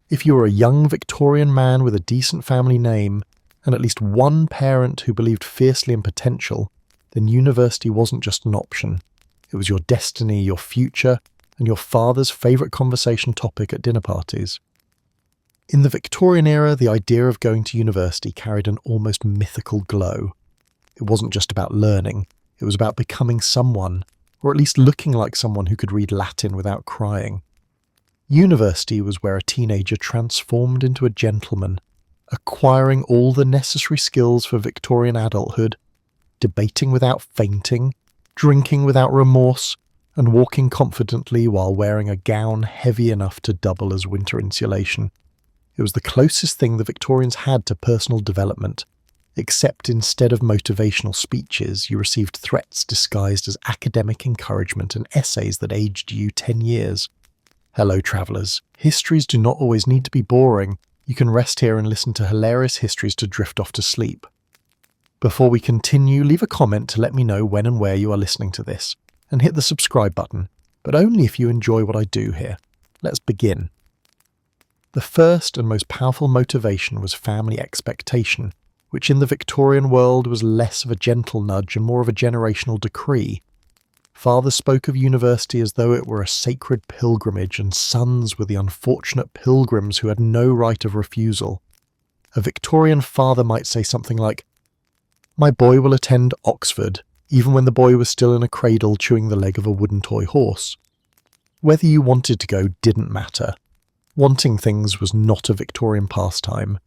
If you were a young Victorian man with a decent family name, and at least one parent who believed fiercely in potential, then university wasn't just an option. It was your destiny, your future, and your father's favourite conversation topic at dinner parties. In the Victorian era, the idea of going to university carried an almost mythical glow. It wasn't just about learning, it was about becoming someone, or at least looking like someone who could read Latin without crying. University was where a teenager transformed into a gentleman, acquiring all the necessary skills for Victorian adulthood, debating without fainting, drinking without remorse, and walking confidently while wearing a gown heavy enough to double as winter insulation. It was the closest thing the Victorians had to personal development, except instead of motivational speeches, you received threats disguised as academic encouragement and essays that aged you 10 years. Hello, travellers. Histories do not always need to be boring. You can rest here and listen to hilarious histories to drift off to sleep. Before we continue, leave a comment to let me know when and where you are listening to this, and hit the subscribe button, but only if you enjoy what I do here. Let's begin. The first and most powerful motivation was family expectation, which in the Victorian world was less of a gentle nudge and more of a generational decree. Fathers spoke of university as though it were a sacred pilgrimage, and sons were the unfortunate pilgrims who had no right of refusal. A Victorian father might say something like, "My boy will attend Oxford," even when the boy was still in a cradle chewing the leg of a wooden toy horse. Whether you wanted to go didn't matter. Wanting things was not a Victorian pastime.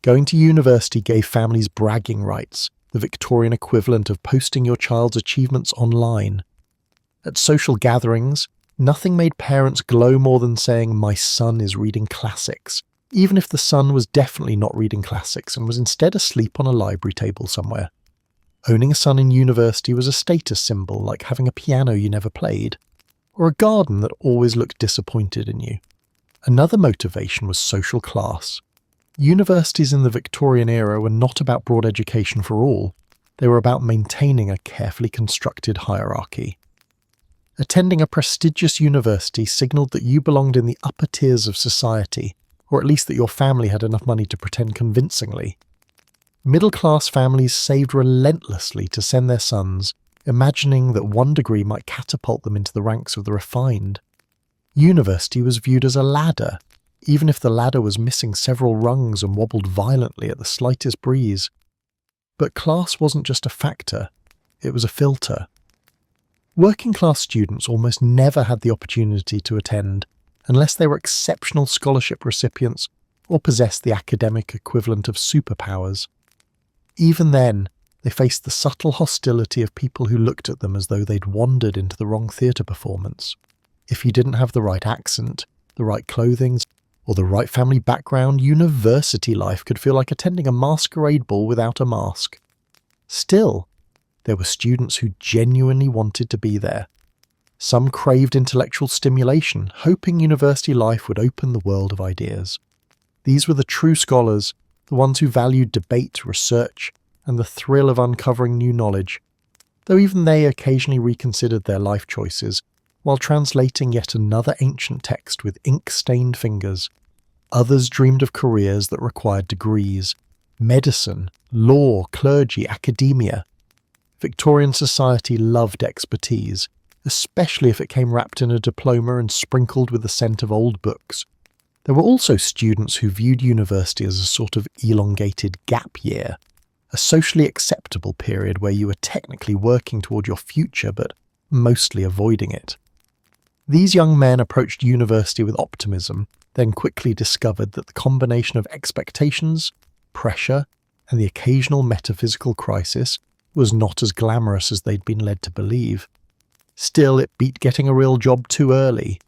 Going to university gave families bragging rights, the Victorian equivalent of posting your child's achievements online. At social gatherings, nothing made parents glow more than saying, "My son is reading classics," even if the son was definitely not reading classics and was instead asleep on a library table somewhere. Owning a son in university was a status symbol, like having a piano you never played, or a garden that always looked disappointed in you. Another motivation was social class. Universities in the Victorian era were not about broad education for all. They were about maintaining a carefully constructed hierarchy. Attending a prestigious university signalled that you belonged in the upper tiers of society, or at least that your family had enough money to pretend convincingly. Middle-class families saved relentlessly to send their sons, imagining that one degree might catapult them into the ranks of the refined. University was viewed as a ladder, even if the ladder was missing several rungs and wobbled violently at the slightest breeze. But class wasn't just a factor, it was a filter. Working-class students almost never had the opportunity to attend, unless they were exceptional scholarship recipients or possessed the academic equivalent of superpowers. Even then, they faced the subtle hostility of people who looked at them as though they'd wandered into the wrong theatre performance. If you didn't have the right accent, the right clothing, or the right family background, university life could feel like attending a masquerade ball without a mask. Still, there were students who genuinely wanted to be there. Some craved intellectual stimulation, hoping university life would open the world of ideas. These were the true scholars, the ones who valued debate, research, and the thrill of uncovering new knowledge, though even they occasionally reconsidered their life choices, while translating yet another ancient text with ink-stained fingers. Others dreamed of careers that required degrees: medicine, law, clergy, academia. Victorian society loved expertise, especially if it came wrapped in a diploma and sprinkled with the scent of old books. There were also students who viewed university as a sort of elongated gap year, a socially acceptable period where you were technically working toward your future but mostly avoiding it. These young men approached university with optimism, then quickly discovered that the combination of expectations, pressure, and the occasional metaphysical crisis was not as glamorous as they'd been led to believe. Still, it beat getting a real job too early.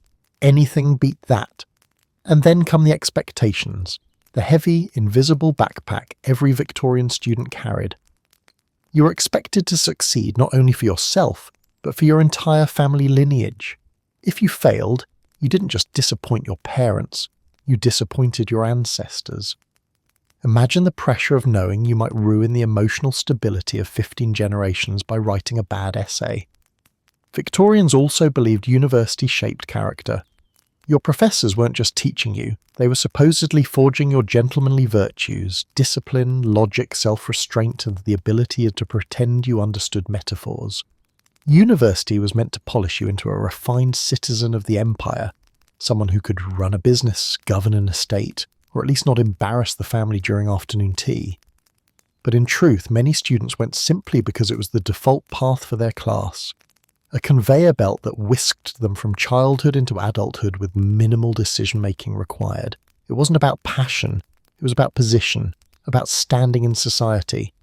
Anything beat that. And then come the expectations, the heavy, invisible backpack every Victorian student carried. You were expected to succeed not only for yourself, but for your entire family lineage. If you failed, you didn't just disappoint your parents, you disappointed your ancestors. Imagine the pressure of knowing you might ruin the emotional stability of 15 generations by writing a bad essay. Victorians also believed university shaped character. Your professors weren't just teaching you, they were supposedly forging your gentlemanly virtues, discipline, logic, self-restraint, and the ability to pretend you understood metaphors. University was meant to polish you into a refined citizen of the empire, someone who could run a business, govern an estate, or at least not embarrass the family during afternoon tea. But in truth, many students went simply because it was the default path for their class. A conveyor belt that whisked them from childhood into adulthood with minimal decision-making required. It wasn't about passion, it was about position, about standing in society,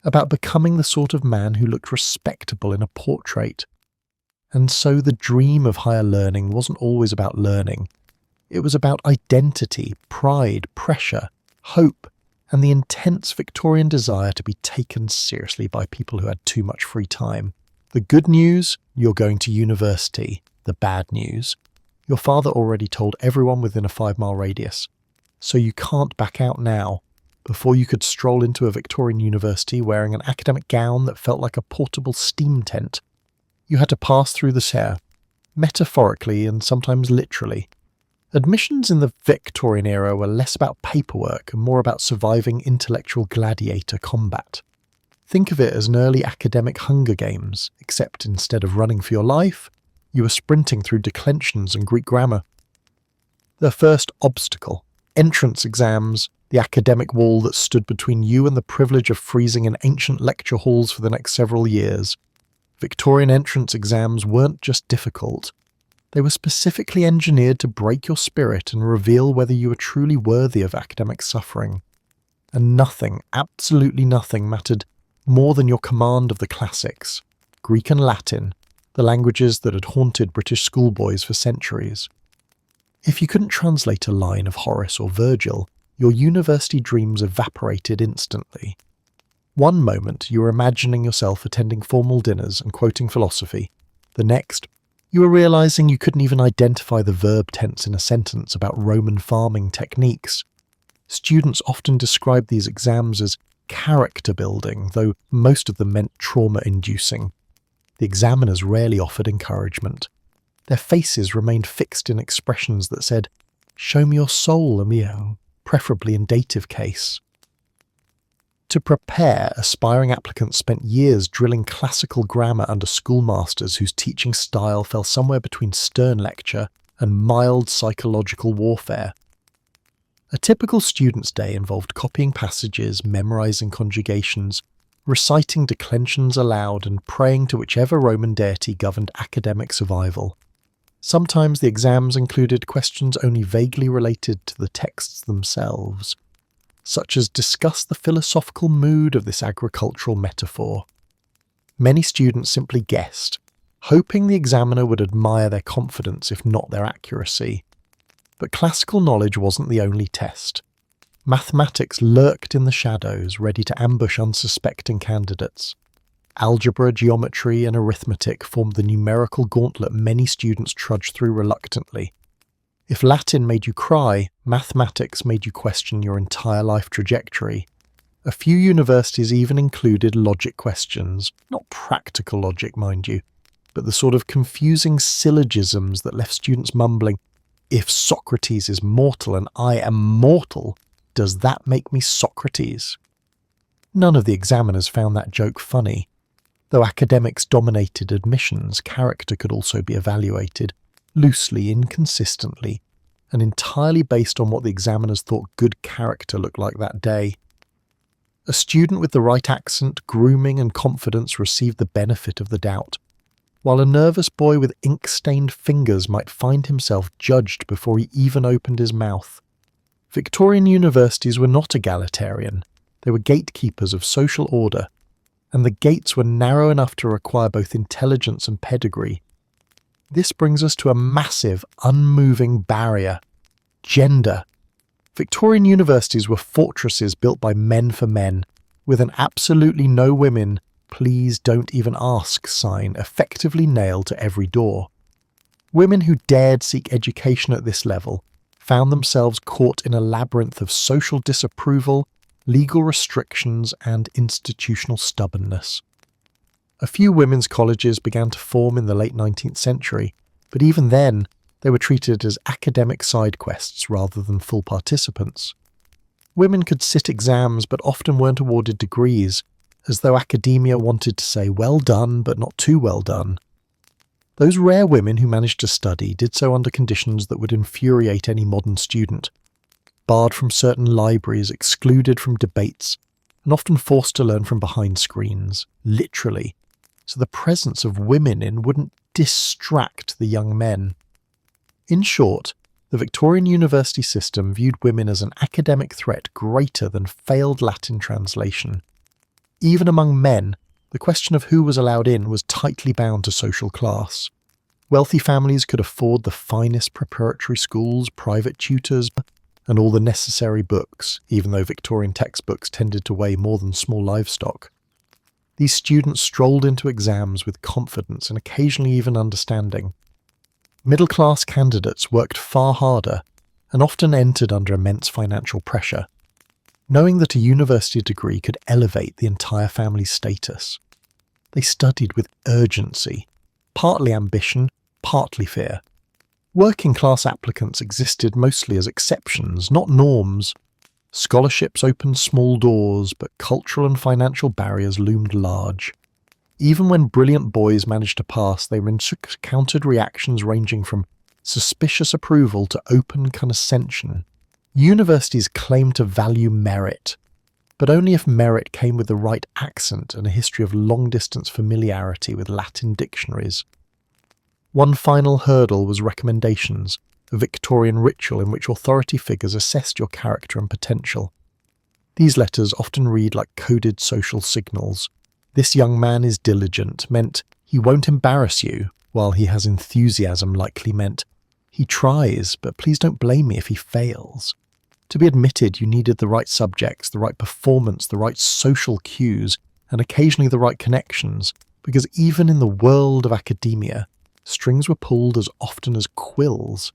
about becoming the sort of man who looked respectable in a portrait. And so the dream of higher learning wasn't always about learning. It was about identity, pride, pressure, hope, and the intense Victorian desire to be taken seriously by people who had too much free time. The good news, you're going to university. The bad news, your father already told everyone within a 5-mile radius. So you can't back out now. Before you could stroll into a Victorian university wearing an academic gown that felt like a portable steam tent, you had to pass through the Serre, metaphorically and sometimes literally. Admissions in the Victorian era were less about paperwork and more about surviving intellectual gladiator combat. Think of it as an early academic Hunger Games, except instead of running for your life, you were sprinting through declensions and Greek grammar. The first obstacle, entrance exams, the academic wall that stood between you and the privilege of freezing in ancient lecture halls for the next several years. Victorian entrance exams weren't just difficult. They were specifically engineered to break your spirit and reveal whether you were truly worthy of academic suffering. And nothing, absolutely nothing, mattered more than your command of the classics, Greek and Latin, the languages that had haunted British schoolboys for centuries. If you couldn't translate a line of Horace or Virgil, your university dreams evaporated instantly. One moment you were imagining yourself attending formal dinners and quoting philosophy. The next, you were realizing you couldn't even identify the verb tense in a sentence about Roman farming techniques. Students often describe these exams as character building, though most of them meant trauma-inducing. The examiners rarely offered encouragement. Their faces remained fixed in expressions that said, "Show me your soul, amigo," preferably in dative case. To prepare, aspiring applicants spent years drilling classical grammar under schoolmasters whose teaching style fell somewhere between stern lecture and mild psychological warfare. A typical student's day involved copying passages, memorizing conjugations, reciting declensions aloud, and praying to whichever Roman deity governed academic survival. Sometimes the exams included questions only vaguely related to the texts themselves, such as discuss the philosophical mood of this agricultural metaphor. Many students simply guessed, hoping the examiner would admire their confidence if not their accuracy. But classical knowledge wasn't the only test. Mathematics lurked in the shadows, ready to ambush unsuspecting candidates. Algebra, geometry, and arithmetic formed the numerical gauntlet many students trudged through reluctantly. If Latin made you cry, mathematics made you question your entire life trajectory. A few universities even included logic questions, not practical logic, mind you, but the sort of confusing syllogisms that left students mumbling, "If Socrates is mortal and I am mortal, does that make me Socrates?" None of the examiners found that joke funny. Though academics dominated admissions, character could also be evaluated, loosely, inconsistently, and entirely based on what the examiners thought good character looked like that day. A student with the right accent, grooming, and confidence received the benefit of the doubt, while a nervous boy with ink-stained fingers might find himself judged before he even opened his mouth. Victorian universities were not egalitarian. They were gatekeepers of social order, and the gates were narrow enough to require both intelligence and pedigree. This brings us to a massive, unmoving barrier: gender. Victorian universities were fortresses built by men for men, with an absolutely no women, please don't even ask sign effectively nailed to every door. Women who dared seek education at this level found themselves caught in a labyrinth of social disapproval, legal restrictions, and institutional stubbornness. A few women's colleges began to form in the late 19th century, but even then, They were treated as academic side quests rather than full participants. Women could sit exams but often weren't awarded degrees, as though academia wanted to say well done but not too well done. Those rare women who managed to study did so under conditions that would infuriate any modern student. Barred from certain libraries, excluded from debates, and often forced to learn from behind screens, literally, so the presence of women in wouldn't distract the young men. In short, the Victorian university system viewed women as an academic threat greater than failed Latin translation. Even among men, the question of who was allowed in was tightly bound to social class. Wealthy families could afford the finest preparatory schools, private tutors, and all the necessary books, even though Victorian textbooks tended to weigh more than small livestock. These students strolled into exams with confidence and occasionally even understanding. Middle-class candidates worked far harder and often entered under immense financial pressure, knowing that a university degree could elevate the entire family's status. They studied with urgency, partly ambition, partly fear. Working-class applicants existed mostly as exceptions, not norms. Scholarships opened small doors, but cultural and financial barriers loomed large. Even when brilliant boys managed to pass, they encountered reactions ranging from suspicious approval to open condescension. Universities claimed to value merit, but only if merit came with the right accent and a history of long-distance familiarity with Latin dictionaries. One final hurdle was recommendations, a Victorian ritual in which authority figures assessed your character and potential. These letters often read like coded social signals. "This young man is diligent" meant he won't embarrass you, while "he has enthusiasm" likely meant he tries, but please don't blame me if he fails. To be admitted, you needed the right subjects, the right performance, the right social cues, and occasionally the right connections, because even in the world of academia, strings were pulled as often as quills.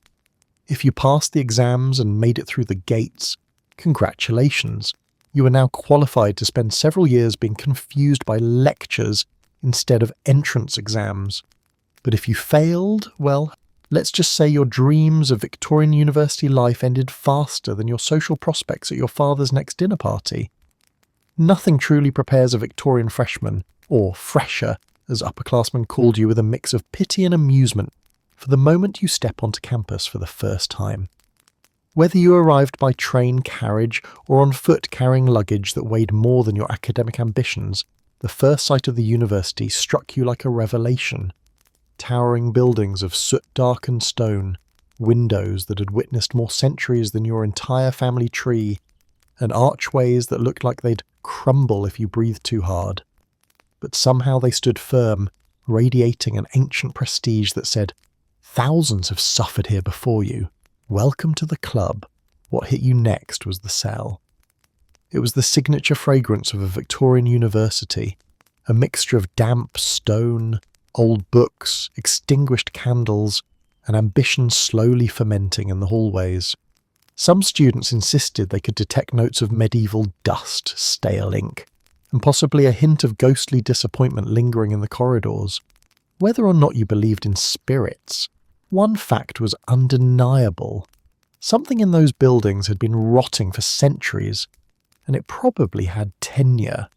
If you passed the exams and made it through the gates, congratulations. You were now qualified to spend several years being confused by lectures instead of entrance exams. But if you failed, well, let's just say your dreams of Victorian university life ended faster than your social prospects at your father's next dinner party. Nothing truly prepares a Victorian freshman, or fresher, as upperclassmen called you, with a mix of pity and amusement, for the moment you step onto campus for the first time. Whether you arrived by train, carriage, or on foot carrying luggage that weighed more than your academic ambitions, the first sight of the university struck you like a revelation. Towering buildings of soot-darkened stone, windows that had witnessed more centuries than your entire family tree, and archways that looked like they'd crumble if you breathed too hard. But somehow they stood firm, radiating an ancient prestige that said, "Thousands have suffered here before you. Welcome to the club." What hit you next was the cell. It was the signature fragrance of a Victorian university, a mixture of damp stone, old books, extinguished candles, and ambition slowly fermenting in the hallways. Some students insisted they could detect notes of medieval dust, stale ink, and possibly a hint of ghostly disappointment lingering in the corridors. Whether or not you believed in spirits, one fact was undeniable. Something in those buildings had been rotting for centuries, and it probably had tenure.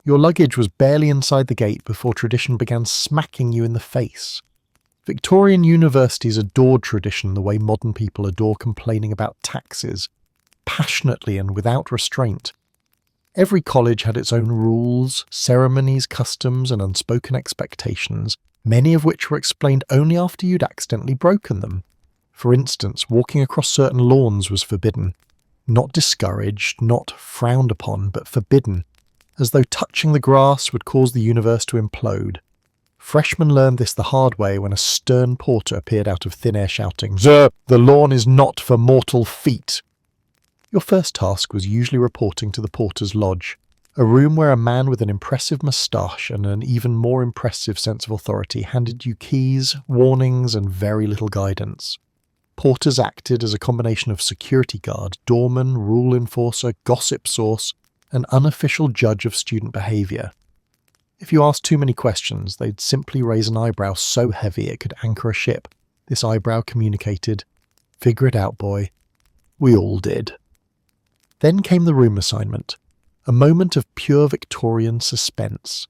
Your luggage was barely inside the gate before tradition began smacking you in the face. Victorian universities adored tradition the way modern people adore complaining about taxes, passionately and without restraint. Every college had its own rules, ceremonies, customs, and unspoken expectations, many of which were explained only after you'd accidentally broken them. For instance, walking across certain lawns was forbidden. Not discouraged, not frowned upon, but forbidden, as though touching the grass would cause the universe to implode. Freshmen learned this the hard way when a stern porter appeared out of thin air shouting, "Sir, the lawn is not for mortal feet." Your first task was usually reporting to the porter's lodge, a room where a man with an impressive moustache and an even more impressive sense of authority handed you keys, warnings, and very little guidance. Porters acted as a combination of security guard, doorman, rule enforcer, gossip source, and unofficial judge of student behaviour. If you asked too many questions, they'd simply raise an eyebrow so heavy it could anchor a ship, This eyebrow communicated. Figure it out, boy. We all did. Then came the room assignment, a moment of pure Victorian suspense.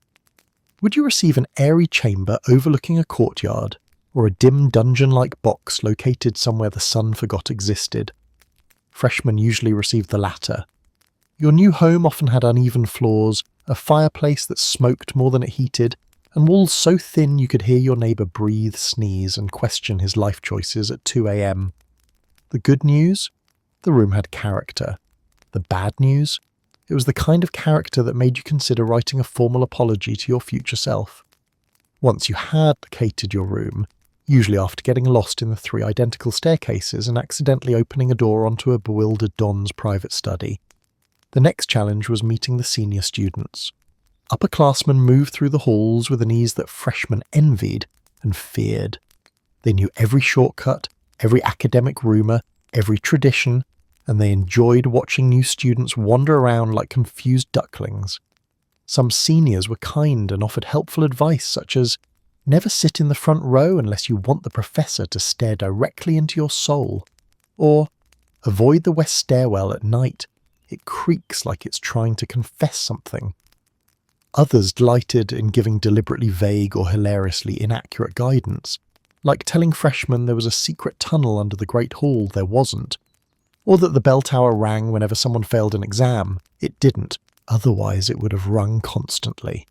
Would you receive an airy chamber overlooking a courtyard, or a dim dungeon-like box located somewhere the sun forgot existed? Freshmen usually received the latter. Your new home often had uneven floors, a fireplace that smoked more than it heated, and walls so thin you could hear your neighbour breathe, sneeze, and question his life choices at 2 a.m. The good news? The room had character. The bad news? It was the kind of character that made you consider writing a formal apology to your future self. Once you had located your room, usually after getting lost in the 3 identical staircases and accidentally opening a door onto a bewildered Don's private study, the next challenge was meeting the senior students. Upperclassmen moved through the halls with an ease that freshmen envied and feared. They knew every shortcut, every academic rumour, every tradition, and they enjoyed watching new students wander around like confused ducklings. Some seniors were kind and offered helpful advice such as, never sit in the front row unless you want the professor to stare directly into your soul, or avoid the west stairwell at night. It creaks like it's trying to confess something. Others delighted in giving deliberately vague or hilariously inaccurate guidance, like telling freshmen there was a secret tunnel under the Great Hall there wasn't, or that the bell tower rang whenever someone failed an exam. It didn't, otherwise it would have rung constantly.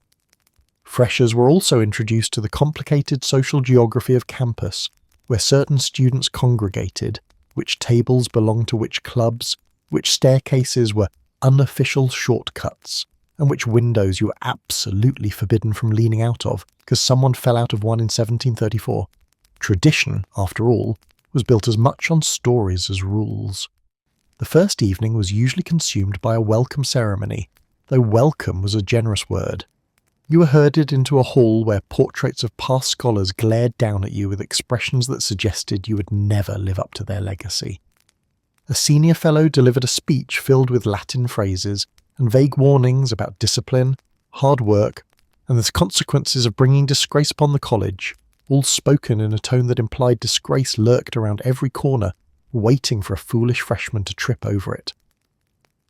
Freshers were also introduced to the complicated social geography of campus, where certain students congregated, which tables belonged to which clubs, which staircases were unofficial shortcuts, and which windows you were absolutely forbidden from leaning out of because someone fell out of one in 1734. Tradition, after all, was built as much on stories as rules. The first evening was usually consumed by a welcome ceremony, though welcome was a generous word. You were herded into a hall where portraits of past scholars glared down at you with expressions that suggested you would never live up to their legacy. A senior fellow delivered a speech filled with Latin phrases and vague warnings about discipline, hard work, and the consequences of bringing disgrace upon the college, all spoken in a tone that implied disgrace lurked around every corner, waiting for a foolish freshman to trip over it.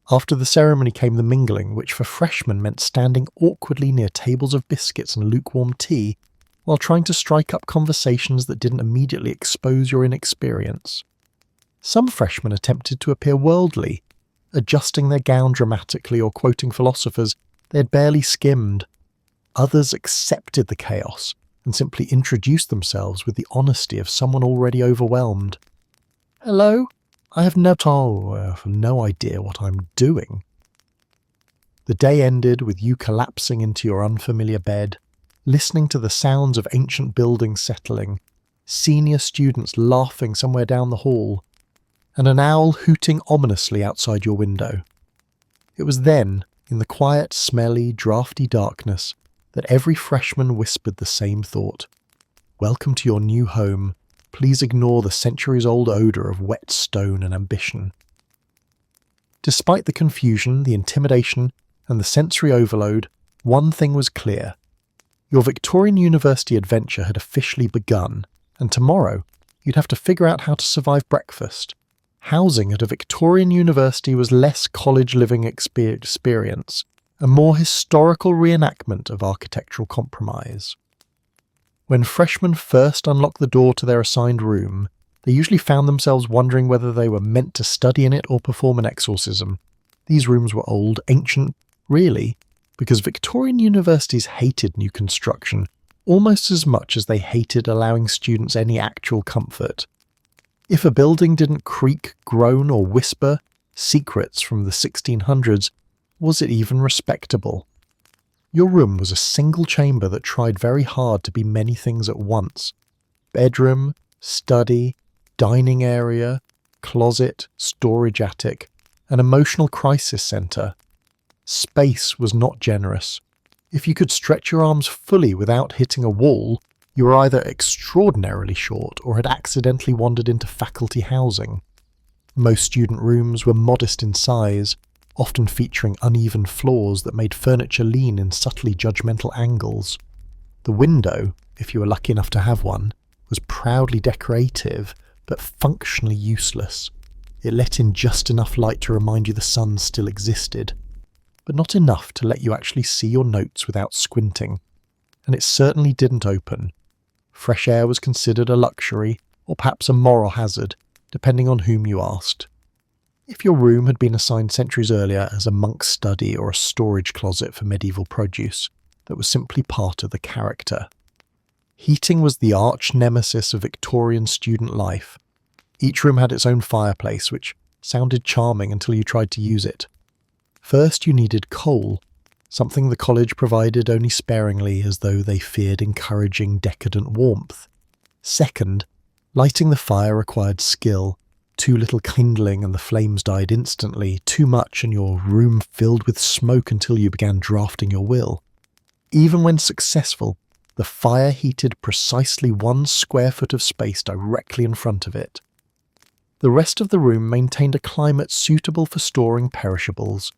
After the ceremony came the mingling, which for freshmen meant standing awkwardly near tables of biscuits and lukewarm tea, while trying to strike up conversations that didn't immediately expose your inexperience. Some freshmen attempted to appear worldly, adjusting their gown dramatically or quoting philosophers they had barely skimmed. Others accepted the chaos and simply introduced themselves with the honesty of someone already overwhelmed. "Hello, I have no idea what I'm doing." The day ended with you collapsing into your unfamiliar bed, listening to the sounds of ancient buildings settling, senior students laughing somewhere down the hall, and an owl hooting ominously outside your window. It was then, in the quiet, smelly, drafty darkness, that every freshman whispered the same thought. Welcome to your new home. Please ignore the centuries-old odour of wet stone and ambition. Despite the confusion, the intimidation, and the sensory overload, one thing was clear. Your Victorian University adventure had officially begun, and tomorrow you'd have to figure out how to survive breakfast. Housing at a Victorian university was less college living experience, a more historical reenactment of architectural compromise. When freshmen first unlocked the door to their assigned room, they usually found themselves wondering whether they were meant to study in it or perform an exorcism. These rooms were old, ancient, really, because Victorian universities hated new construction almost as much as they hated allowing students any actual comfort. If a building didn't creak, groan, or whisper secrets from the 1600s, was it even respectable? Your room was a single chamber that tried very hard to be many things at once. Bedroom, study, dining area, closet, storage attic, an emotional crisis centre. Space was not generous. If you could stretch your arms fully without hitting a wall, you were either extraordinarily short or had accidentally wandered into faculty housing. Most student rooms were modest in size, often featuring uneven floors that made furniture lean in subtly judgmental angles. The window, if you were lucky enough to have one, was proudly decorative, but functionally useless. It let in just enough light to remind you the sun still existed, but not enough to let you actually see your notes without squinting. And it certainly didn't open. Fresh air was considered a luxury, or perhaps a moral hazard, depending on whom you asked. If your room had been assigned centuries earlier as a monk's study or a storage closet for medieval produce, that was simply part of the character. Heating was the arch nemesis of Victorian student life. Each room had its own fireplace, which sounded charming until you tried to use it. First, you needed coal, something the college provided only sparingly as though they feared encouraging decadent warmth. Second, lighting the fire required skill. Too little kindling and the flames died instantly, too much and your room filled with smoke until you began drafting your will. Even when successful, the fire heated precisely 1 square foot of space directly in front of it. The rest of the room maintained a climate suitable for storing perishables.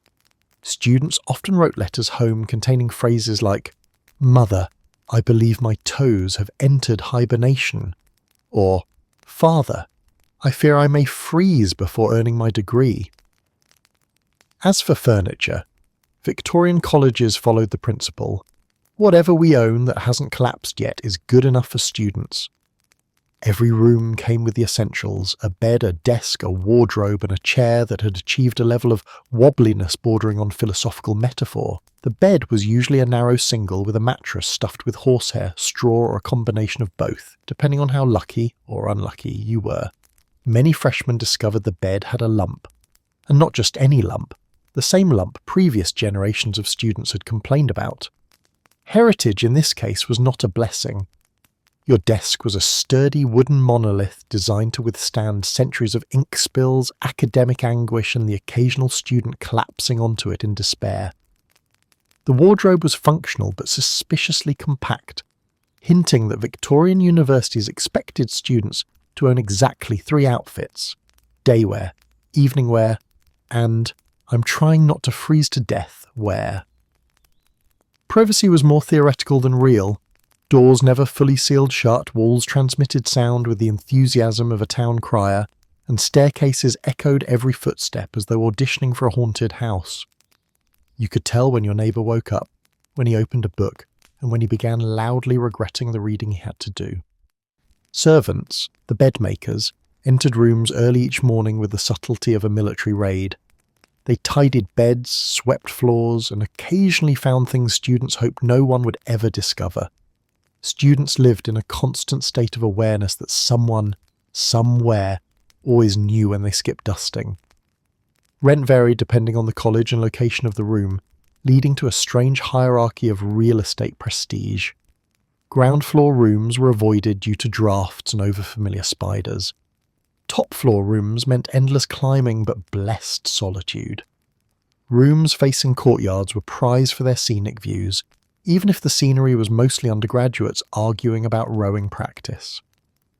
Students often wrote letters home containing phrases like, "Mother, I believe my toes have entered hibernation," or "Father, I fear I may freeze before earning my degree." As for furniture, Victorian colleges followed the principle, whatever we own that hasn't collapsed yet is good enough for students. Every room came with the essentials, a bed, a desk, a wardrobe, and a chair that had achieved a level of wobbliness bordering on philosophical metaphor. The bed was usually a narrow single with a mattress stuffed with horsehair, straw, or a combination of both, depending on how lucky or unlucky you were. Many freshmen discovered the bed had a lump. And not just any lump, the same lump previous generations of students had complained about. Heritage in this case was not a blessing. Your desk was a sturdy wooden monolith designed to withstand centuries of ink spills, academic anguish, and the occasional student collapsing onto it in despair. The wardrobe was functional but suspiciously compact, hinting that Victorian universities expected students to own exactly 3 outfits: daywear, evening wear, and, I'm trying not to freeze to death, wear. Privacy was more theoretical than real. Doors never fully sealed shut, walls transmitted sound with the enthusiasm of a town crier, and staircases echoed every footstep as though auditioning for a haunted house. You could tell when your neighbour woke up, when he opened a book, and when he began loudly regretting the reading he had to do. Servants, the bedmakers, entered rooms early each morning with the subtlety of a military raid. They tidied beds, swept floors, and occasionally found things students hoped no one would ever discover. Students lived in a constant state of awareness that someone, somewhere, always knew when they skipped dusting. Rent varied depending on the college and location of the room, leading to a strange hierarchy of real estate prestige. Ground floor rooms were avoided due to drafts and overfamiliar spiders. Top floor rooms meant endless climbing but blessed solitude. Rooms facing courtyards were prized for their scenic views, even if the scenery was mostly undergraduates arguing about rowing practice.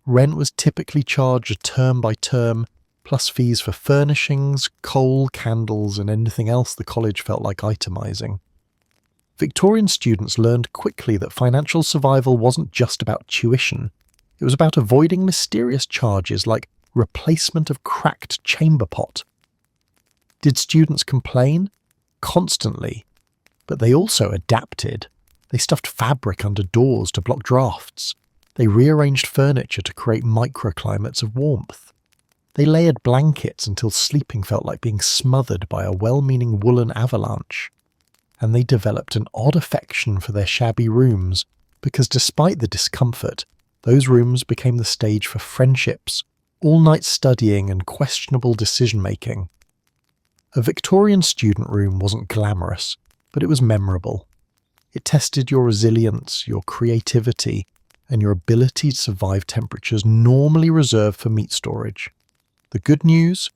Rent was typically charged term by term, plus fees for furnishings, coal, candles, and anything else the college felt like itemizing. Victorian students learned quickly that financial survival wasn't just about tuition. It was about avoiding mysterious charges like replacement of cracked chamber pot. Did students complain? Constantly. But they also adapted. They stuffed fabric under doors to block drafts. They rearranged furniture to create microclimates of warmth. They layered blankets until sleeping felt like being smothered by a well-meaning woolen avalanche. And they developed an odd affection for their shabby rooms, because despite the discomfort, those rooms became the stage for friendships, all-night studying, and questionable decision-making. A Victorian student room wasn't glamorous, but it was memorable. It tested your resilience, your creativity, and your ability to survive temperatures normally reserved for meat storage. The good news?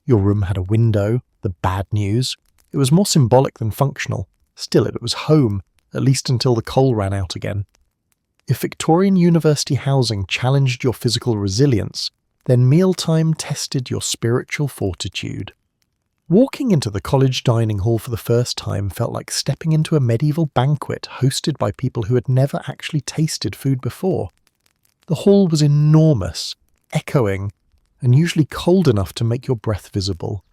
Your room had a window. The bad news? It was more symbolic than functional. Still, it was home, at least until the coal ran out again. If Victorian university housing challenged your physical resilience, then mealtime tested your spiritual fortitude. Walking into the college dining hall for the first time felt like stepping into a medieval banquet hosted by people who had never actually tasted food before. The hall was enormous, echoing, and usually cold enough to make your breath visible.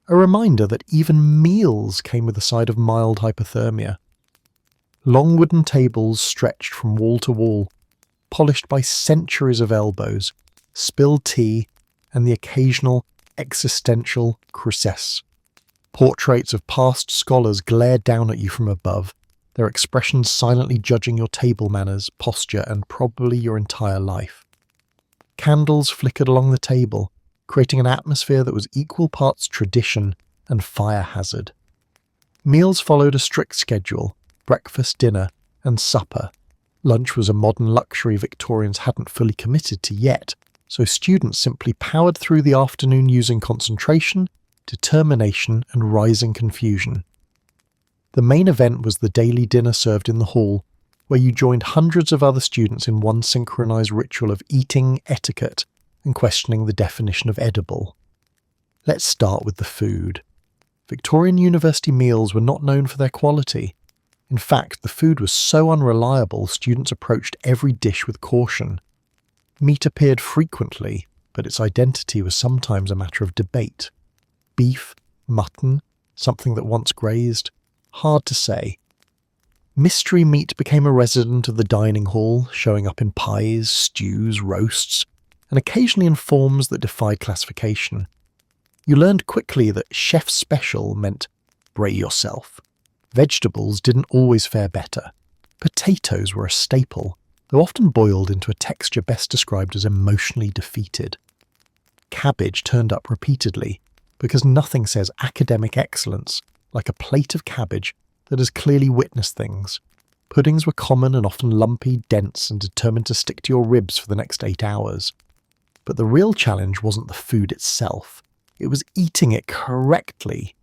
A reminder that even meals came with a side of mild hypothermia. Long wooden tables stretched from wall to wall, polished by centuries of elbows, spilled tea, and the occasional existential crucesse. Portraits of past scholars glared down at you from above, their expressions silently judging your table manners, posture, and probably your entire life. Candles flickered along the table, creating an atmosphere that was equal parts tradition and fire hazard. Meals followed a strict schedule: breakfast, dinner, and supper. Lunch was a modern luxury Victorians hadn't fully committed to yet, so students simply powered through the afternoon using concentration, determination, and rising confusion. The main event was the daily dinner served in the hall, where you joined hundreds of other students in one synchronized ritual of eating etiquette and questioning the definition of edible. Let's start with the food. Victorian university meals were not known for their quality. In fact, the food was so unreliable, students approached every dish with caution. Meat appeared frequently, but its identity was sometimes a matter of debate. Beef, mutton, something that once grazed, hard to say. Mystery meat became a resident of the dining hall, showing up in pies, stews, roasts, and occasionally in forms that defied classification. You learned quickly that chef special meant brace yourself. Vegetables didn't always fare better. Potatoes were a staple, though often boiled into a texture best described as emotionally defeated. Cabbage turned up repeatedly, because nothing says academic excellence like a plate of cabbage that has clearly witnessed things. Puddings were common and often lumpy, dense, and determined to stick to your ribs for the next 8 hours. But the real challenge wasn't the food itself. It was eating it correctly.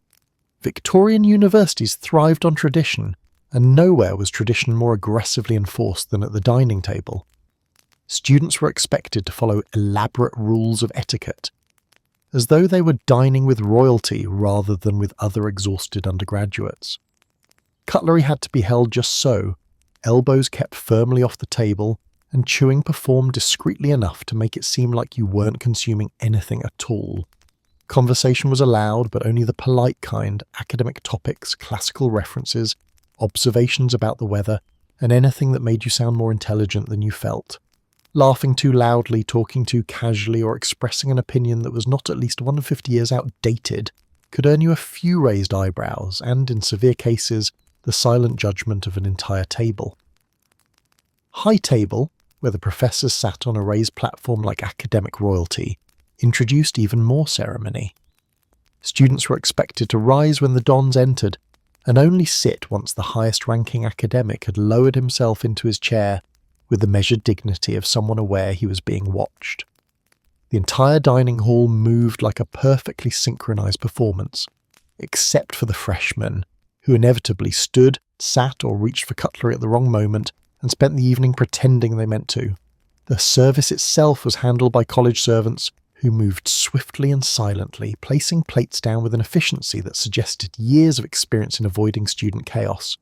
Victorian universities thrived on tradition, and nowhere was tradition more aggressively enforced than at the dining table. Students were expected to follow elaborate rules of etiquette, as though they were dining with royalty rather than with other exhausted undergraduates. Cutlery had to be held just so, elbows kept firmly off the table, and chewing performed discreetly enough to make it seem like you weren't consuming anything at all. Conversation was allowed, but only the polite kind: academic topics, classical references, observations about the weather, and anything that made you sound more intelligent than you felt. Laughing too loudly, talking too casually, or expressing an opinion that was not at least 150 years outdated could earn you a few raised eyebrows and, in severe cases, the silent judgment of an entire table. High table, where the professors sat on a raised platform like academic royalty, introduced even more ceremony. Students were expected to rise when the dons entered, and only sit once the highest-ranking academic had lowered himself into his chair with the measured dignity of someone aware he was being watched. The entire dining hall moved like a perfectly synchronized performance, except for the freshmen, who inevitably stood, sat, or reached for cutlery at the wrong moment and spent the evening pretending they meant to. The service itself was handled by college servants who moved swiftly and silently, placing plates down with an efficiency that suggested years of experience in avoiding student chaos.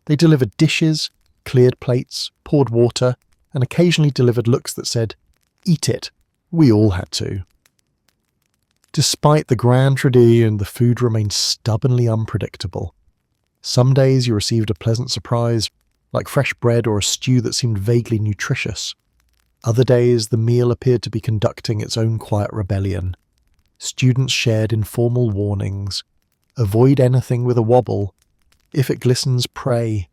They delivered dishes, cleared plates, poured water, and occasionally delivered looks that said, "Eat it, we all had to." Despite the grand tradition, the food remained stubbornly unpredictable. Some days you received a pleasant surprise, like fresh bread or a stew that seemed vaguely nutritious. Other days, the meal appeared to be conducting its own quiet rebellion. Students shared informal warnings. Avoid anything with a wobble. If it glistens, pray.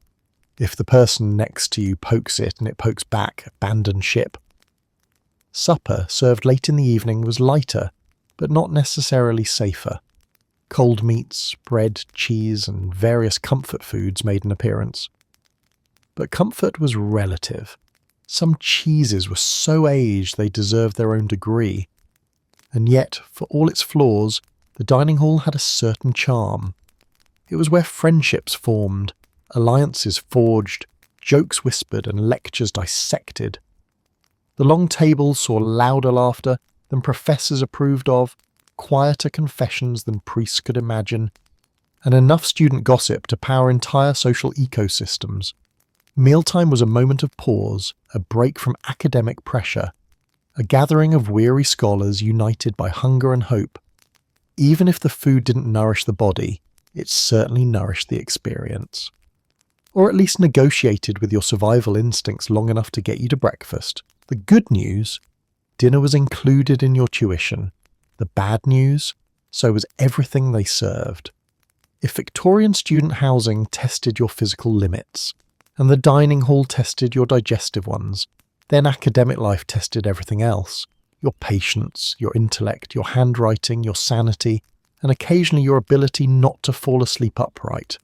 If the person next to you pokes it and it pokes back, abandon ship. Supper, served late in the evening, was lighter, but not necessarily safer. Cold meats, bread, cheese, and various comfort foods made an appearance. But comfort was relative. Some cheeses were so aged they deserved their own degree. And yet, for all its flaws, the dining hall had a certain charm. It was where friendships formed, alliances forged, jokes whispered, and lectures dissected. The long tables saw louder laughter than professors approved of, quieter confessions than priests could imagine, and enough student gossip to power entire social ecosystems. Mealtime was a moment of pause, a break from academic pressure, a gathering of weary scholars united by hunger and hope. Even if the food didn't nourish the body, it certainly nourished the experience. Or at least negotiated with your survival instincts long enough to get you to breakfast. The good news, dinner was included in your tuition. The bad news, so was everything they served. If Victorian student housing tested your physical limits, and the dining hall tested your digestive ones, then academic life tested everything else. Your patience, your intellect, your handwriting, your sanity, and occasionally your ability not to fall asleep upright.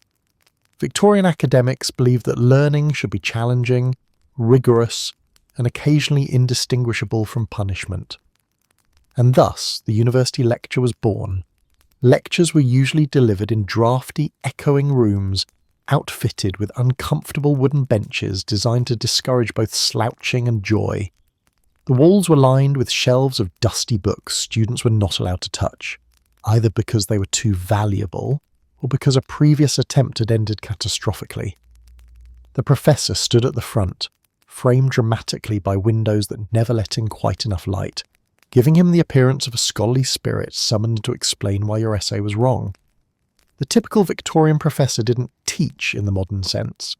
Victorian academics believed that learning should be challenging, rigorous, and occasionally indistinguishable from punishment. And thus, the university lecture was born. Lectures were usually delivered in drafty, echoing rooms, outfitted with uncomfortable wooden benches designed to discourage both slouching and joy. The walls were lined with shelves of dusty books students were not allowed to touch, either because they were too valuable or because a previous attempt had ended catastrophically. The professor stood at the front, framed dramatically by windows that never let in quite enough light, giving him the appearance of a scholarly spirit summoned to explain why your essay was wrong. The typical Victorian professor didn't teach in the modern sense.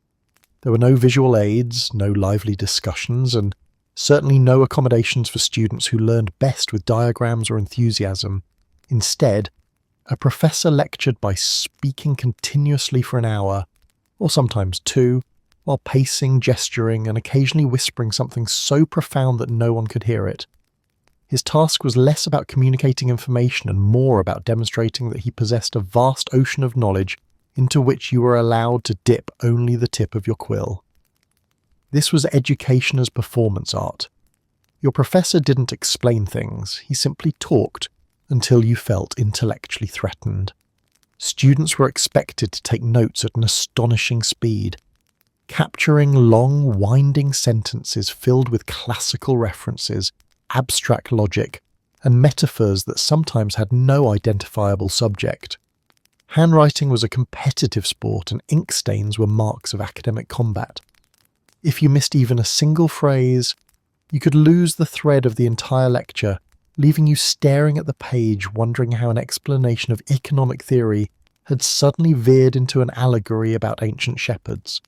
There were no visual aids, no lively discussions, and certainly no accommodations for students who learned best with diagrams or enthusiasm. Instead, a professor lectured by speaking continuously for an hour, or sometimes two, while pacing, gesturing, and occasionally whispering something so profound that no one could hear it. His task was less about communicating information and more about demonstrating that he possessed a vast ocean of knowledge into which you were allowed to dip only the tip of your quill. This was education as performance art. Your professor didn't explain things, he simply talked until you felt intellectually threatened. Students were expected to take notes at an astonishing speed, capturing long, winding sentences filled with classical references, abstract logic, and metaphors that sometimes had no identifiable subject. Handwriting was a competitive sport and ink stains were marks of academic combat. If you missed even a single phrase, you could lose the thread of the entire lecture, leaving you staring at the page wondering how an explanation of economic theory had suddenly veered into an allegory about ancient shepherds.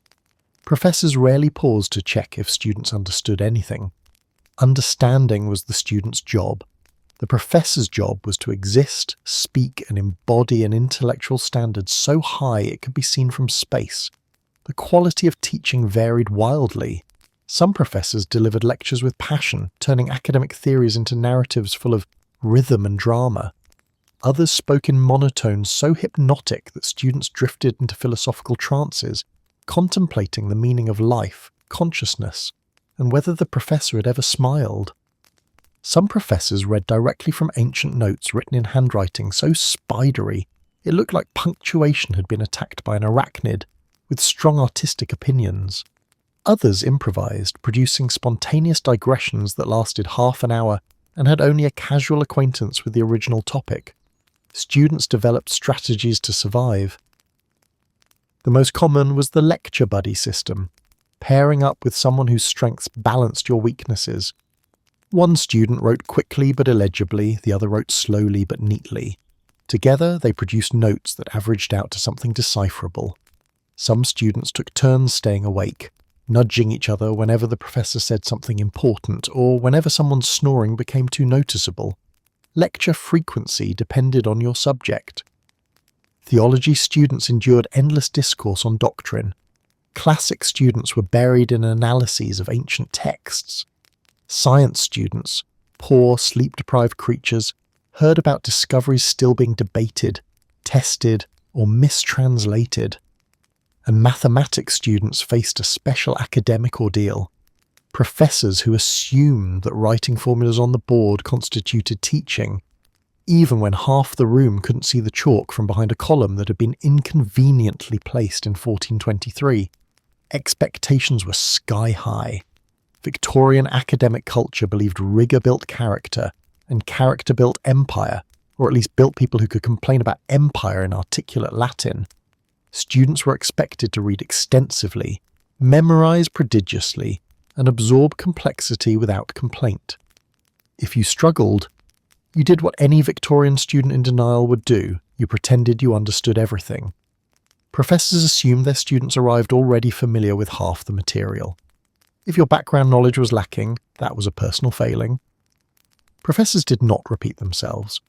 Professors rarely paused to check if students understood anything. Understanding was the student's job. The professor's job was to exist, speak, and embody an intellectual standard so high it could be seen from space. The quality of teaching varied wildly. Some professors delivered lectures with passion, turning academic theories into narratives full of rhythm and drama. Others spoke in monotones so hypnotic that students drifted into philosophical trances, contemplating the meaning of life, consciousness, and whether the professor had ever smiled. Some professors read directly from ancient notes written in handwriting so spidery it looked like punctuation had been attacked by an arachnid, with strong artistic opinions. Others improvised, producing spontaneous digressions that lasted half an hour and had only a casual acquaintance with the original topic. Students developed strategies to survive. The most common was the lecture buddy system, pairing up with someone whose strengths balanced your weaknesses. One student wrote quickly but illegibly, the other wrote slowly but neatly. Together, they produced notes that averaged out to something decipherable. Some students took turns staying awake, nudging each other whenever the professor said something important or whenever someone's snoring became too noticeable. Lecture frequency depended on your subject. Theology students endured endless discourse on doctrine. Classic students were buried in analyses of ancient texts. Science students, poor, sleep-deprived creatures, heard about discoveries still being debated, tested, or mistranslated. And mathematics students faced a special academic ordeal. Professors who assumed that writing formulas on the board constituted teaching, even when half the room couldn't see the chalk from behind a column that had been inconveniently placed in 1423. Expectations were sky high. Victorian academic culture believed rigour built character, and character built empire, or at least built people who could complain about empire in articulate Latin. Students were expected to read extensively, Memorize prodigiously and absorb complexity without complaint. If you struggled, you did what any Victorian student in denial would do. You pretended you understood everything. Professors assumed their students arrived already familiar with half the material. If your background knowledge was lacking, that was a personal failing. Professors did not repeat themselves.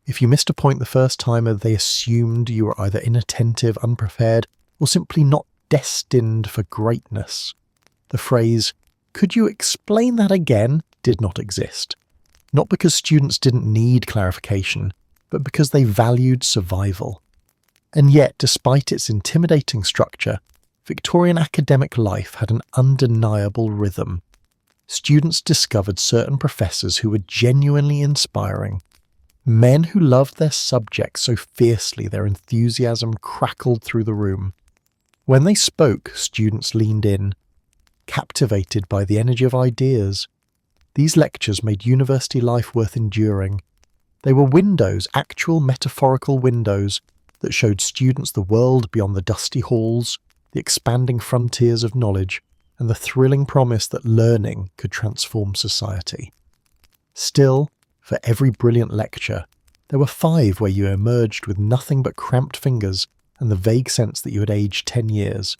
If you missed a point the first time, they assumed you were either inattentive, unprepared, or simply not destined for greatness. The phrase, "Could you explain that again?" did not exist. Not because students didn't need clarification, but because they valued survival. And yet, despite its intimidating structure, Victorian academic life had an undeniable rhythm. Students discovered certain professors who were genuinely inspiring. Men who loved their subjects so fiercely their enthusiasm crackled through the room. When they spoke, students leaned in, captivated by the energy of ideas. These lectures made university life worth enduring. They were windows, actual metaphorical windows, that showed students the world beyond the dusty halls, the expanding frontiers of knowledge, and the thrilling promise that learning could transform society. Still, for every brilliant lecture, there were 5 where you emerged with nothing but cramped fingers and the vague sense that you had aged 10 years.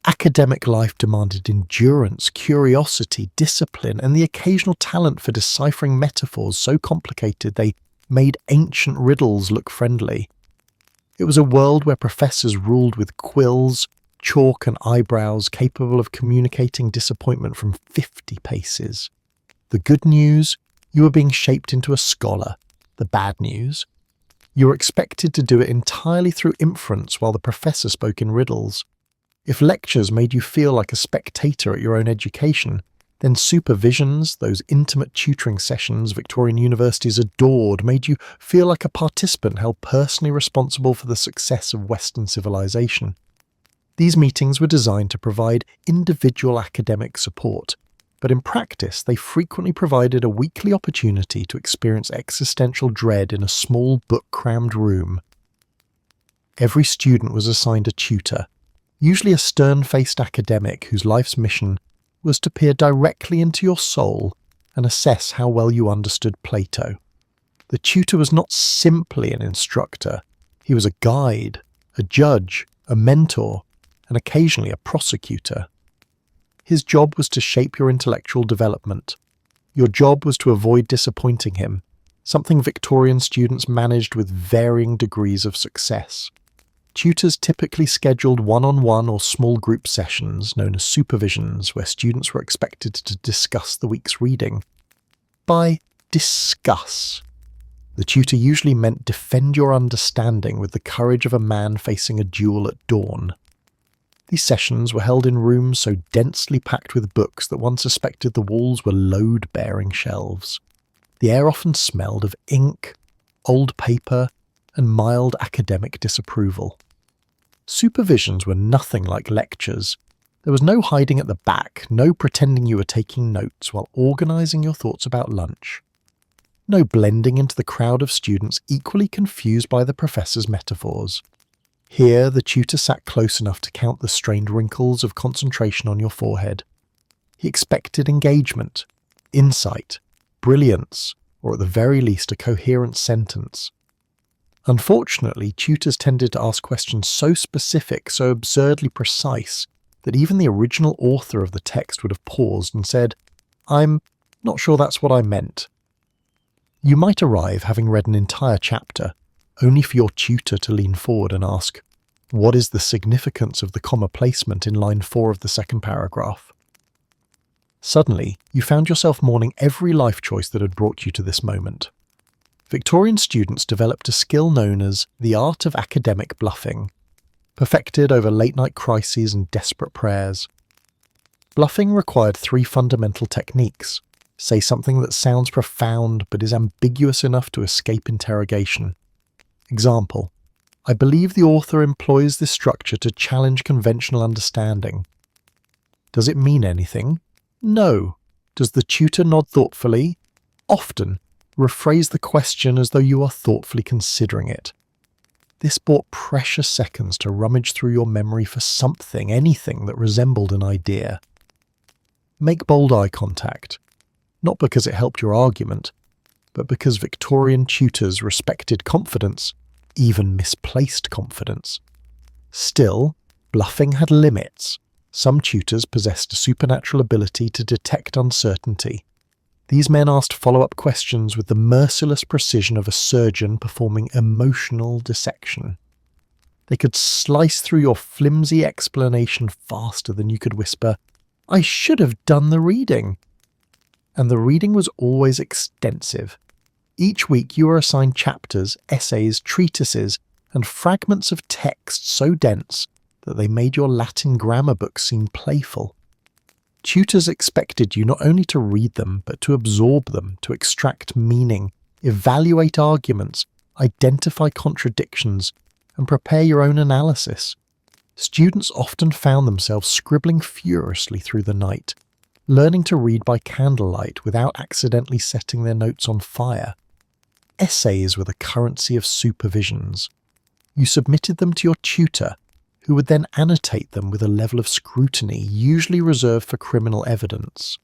Academic life demanded endurance, curiosity, discipline, and the occasional talent for deciphering metaphors so complicated they made ancient riddles look friendly. It was a world where professors ruled with quills, chalk and eyebrows, capable of communicating disappointment from 50 paces. The good news, you were being shaped into a scholar. The bad news, you were expected to do it entirely through inference while the professor spoke in riddles. If lectures made you feel like a spectator at your own education, then supervisions, those intimate tutoring sessions Victorian universities adored, made you feel like a participant held personally responsible for the success of Western civilization. These meetings were designed to provide individual academic support, but in practice they frequently provided a weekly opportunity to experience existential dread in a small book-crammed room. Every student was assigned a tutor, usually a stern-faced academic whose life's mission was to peer directly into your soul and assess how well you understood Plato. The tutor was not simply an instructor. He was a guide, a judge, a mentor, and occasionally a prosecutor. His job was to shape your intellectual development. Your job was to avoid disappointing him, something Victorian students managed with varying degrees of success. Tutors typically scheduled one-on-one or small group sessions, known as supervisions, where students were expected to discuss the week's reading. By discuss, the tutor usually meant defend your understanding with the courage of a man facing a duel at dawn. These sessions were held in rooms so densely packed with books that one suspected the walls were load-bearing shelves. The air often smelled of ink, old paper, and mild academic disapproval. Supervisions were nothing like lectures. There was no hiding at the back, no pretending you were taking notes while organising your thoughts about lunch. No blending into the crowd of students equally confused by the professor's metaphors. Here, the tutor sat close enough to count the strained wrinkles of concentration on your forehead. He expected engagement, insight, brilliance, or at the very least a coherent sentence. Unfortunately, tutors tended to ask questions so specific, so absurdly precise, that even the original author of the text would have paused and said, "I'm not sure that's what I meant." You might arrive having read an entire chapter, only for your tutor to lean forward and ask, "What is the significance of the comma placement in line 4 of the second paragraph?" Suddenly, you found yourself mourning every life choice that had brought you to this moment. Victorian students developed a skill known as the art of academic bluffing, perfected over late-night crises and desperate prayers. Bluffing required 3 fundamental techniques. Say something that sounds profound but is ambiguous enough to escape interrogation. Example: I believe the author employs this structure to challenge conventional understanding. Does it mean anything? No. Does the tutor nod thoughtfully? Often. Rephrase the question as though you are thoughtfully considering it. This bought precious seconds to rummage through your memory for something, anything that resembled an idea. Make bold eye contact, not because it helped your argument, but because Victorian tutors respected confidence, even misplaced confidence. Still, bluffing had limits. Some tutors possessed a supernatural ability to detect uncertainty. These men asked follow-up questions with the merciless precision of a surgeon performing emotional dissection. They could slice through your flimsy explanation faster than you could whisper, "I should have done the reading." And the reading was always extensive. Each week you were assigned chapters, essays, treatises, and fragments of text so dense that they made your Latin grammar book seem playful. Tutors expected you not only to read them, but to absorb them, to extract meaning, evaluate arguments, identify contradictions, and prepare your own analysis. Students often found themselves scribbling furiously through the night, learning to read by candlelight without accidentally setting their notes on fire. Essays were the currency of supervisions. You submitted them to your tutor, who would then annotate them with a level of scrutiny usually reserved for criminal evidence.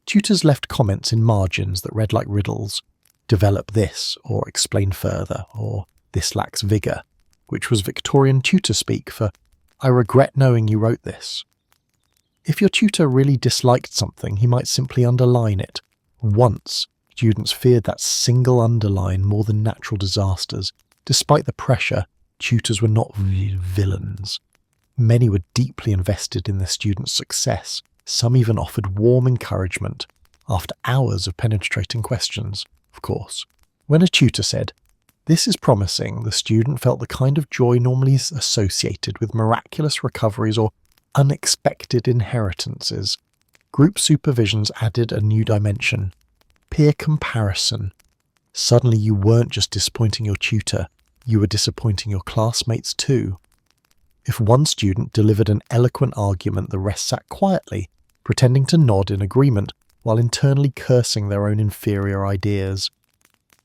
Tutors left comments in margins that read like riddles, "develop this," or "explain further," or "this lacks vigour," which was Victorian tutor speak for "I regret knowing you wrote this." If your tutor really disliked something, he might simply underline it. Once, students feared that single underline more than natural disasters. Despite the pressure, tutors were not villains. Many were deeply invested in their students' success. Some even offered warm encouragement, after hours of penetrating questions, of course. When a tutor said, "This is promising," the student felt the kind of joy normally associated with miraculous recoveries or unexpected inheritances. Group supervisions added a new dimension: peer comparison. Suddenly you weren't just disappointing your tutor, you were disappointing your classmates too. If one student delivered an eloquent argument, the rest sat quietly, pretending to nod in agreement while internally cursing their own inferior ideas.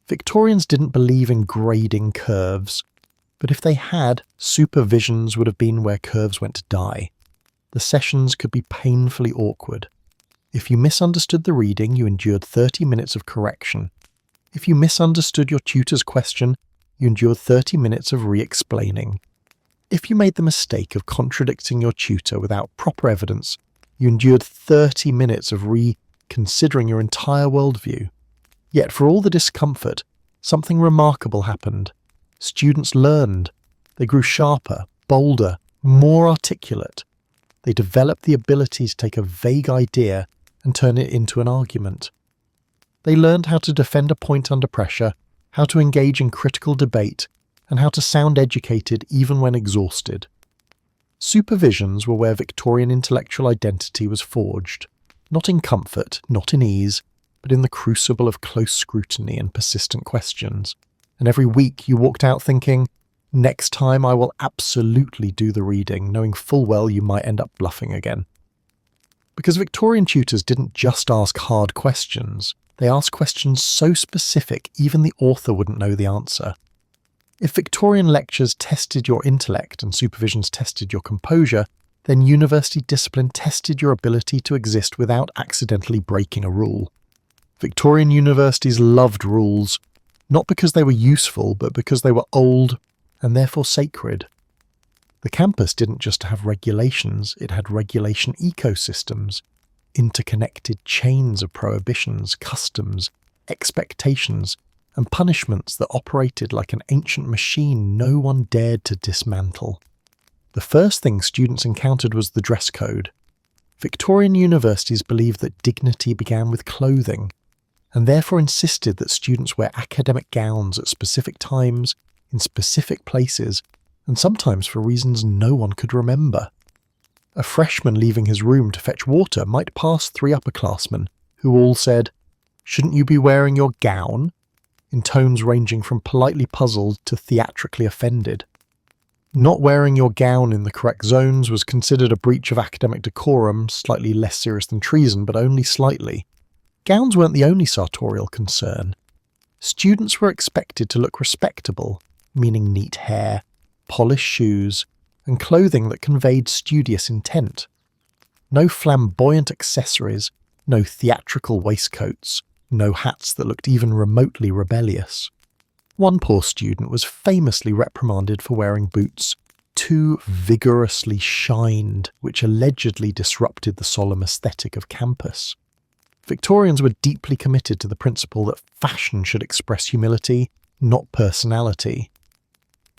Victorians didn't believe in grading curves, but if they had, supervisions would have been where curves went to die. The sessions could be painfully awkward. If you misunderstood the reading, you endured 30 minutes of correction. If you misunderstood your tutor's question, you endured 30 minutes of re-explaining. If you made the mistake of contradicting your tutor without proper evidence, you endured 30 minutes of reconsidering your entire worldview. Yet for all the discomfort, something remarkable happened. Students learned. They grew sharper, bolder, more articulate. They developed the ability to take a vague idea and turn it into an argument. They learned how to defend a point under pressure, how to engage in critical debate, and how to sound educated even when exhausted. Supervisions were where Victorian intellectual identity was forged, not in comfort, not in ease, but in the crucible of close scrutiny and persistent questions. And every week you walked out thinking, "Next time I will absolutely do the reading," knowing full well you might end up bluffing again. Because Victorian tutors didn't just ask hard questions, they asked questions so specific even the author wouldn't know the answer. If Victorian lectures tested your intellect and supervisions tested your composure, then university discipline tested your ability to exist without accidentally breaking a rule. Victorian universities loved rules, not because they were useful, but because they were old and therefore sacred. The campus didn't just have regulations, it had regulation ecosystems, interconnected chains of prohibitions, customs, expectations, and punishments that operated like an ancient machine no one dared to dismantle. The first thing students encountered was the dress code. Victorian universities believed that dignity began with clothing, and therefore insisted that students wear academic gowns at specific times, in specific places, and sometimes for reasons no one could remember. A freshman leaving his room to fetch water might pass 3 upperclassmen, who all said, "Shouldn't you be wearing your gown?" in tones ranging from politely puzzled to theatrically offended. Not wearing your gown in the correct zones was considered a breach of academic decorum, slightly less serious than treason, but only slightly. Gowns weren't the only sartorial concern. Students were expected to look respectable, meaning neat hair, polished shoes, and clothing that conveyed studious intent. No flamboyant accessories, no theatrical waistcoats, no hats that looked even remotely rebellious. One poor student was famously reprimanded for wearing boots too vigorously shined, which allegedly disrupted the solemn aesthetic of campus. Victorians were deeply committed to the principle that fashion should express humility, not personality.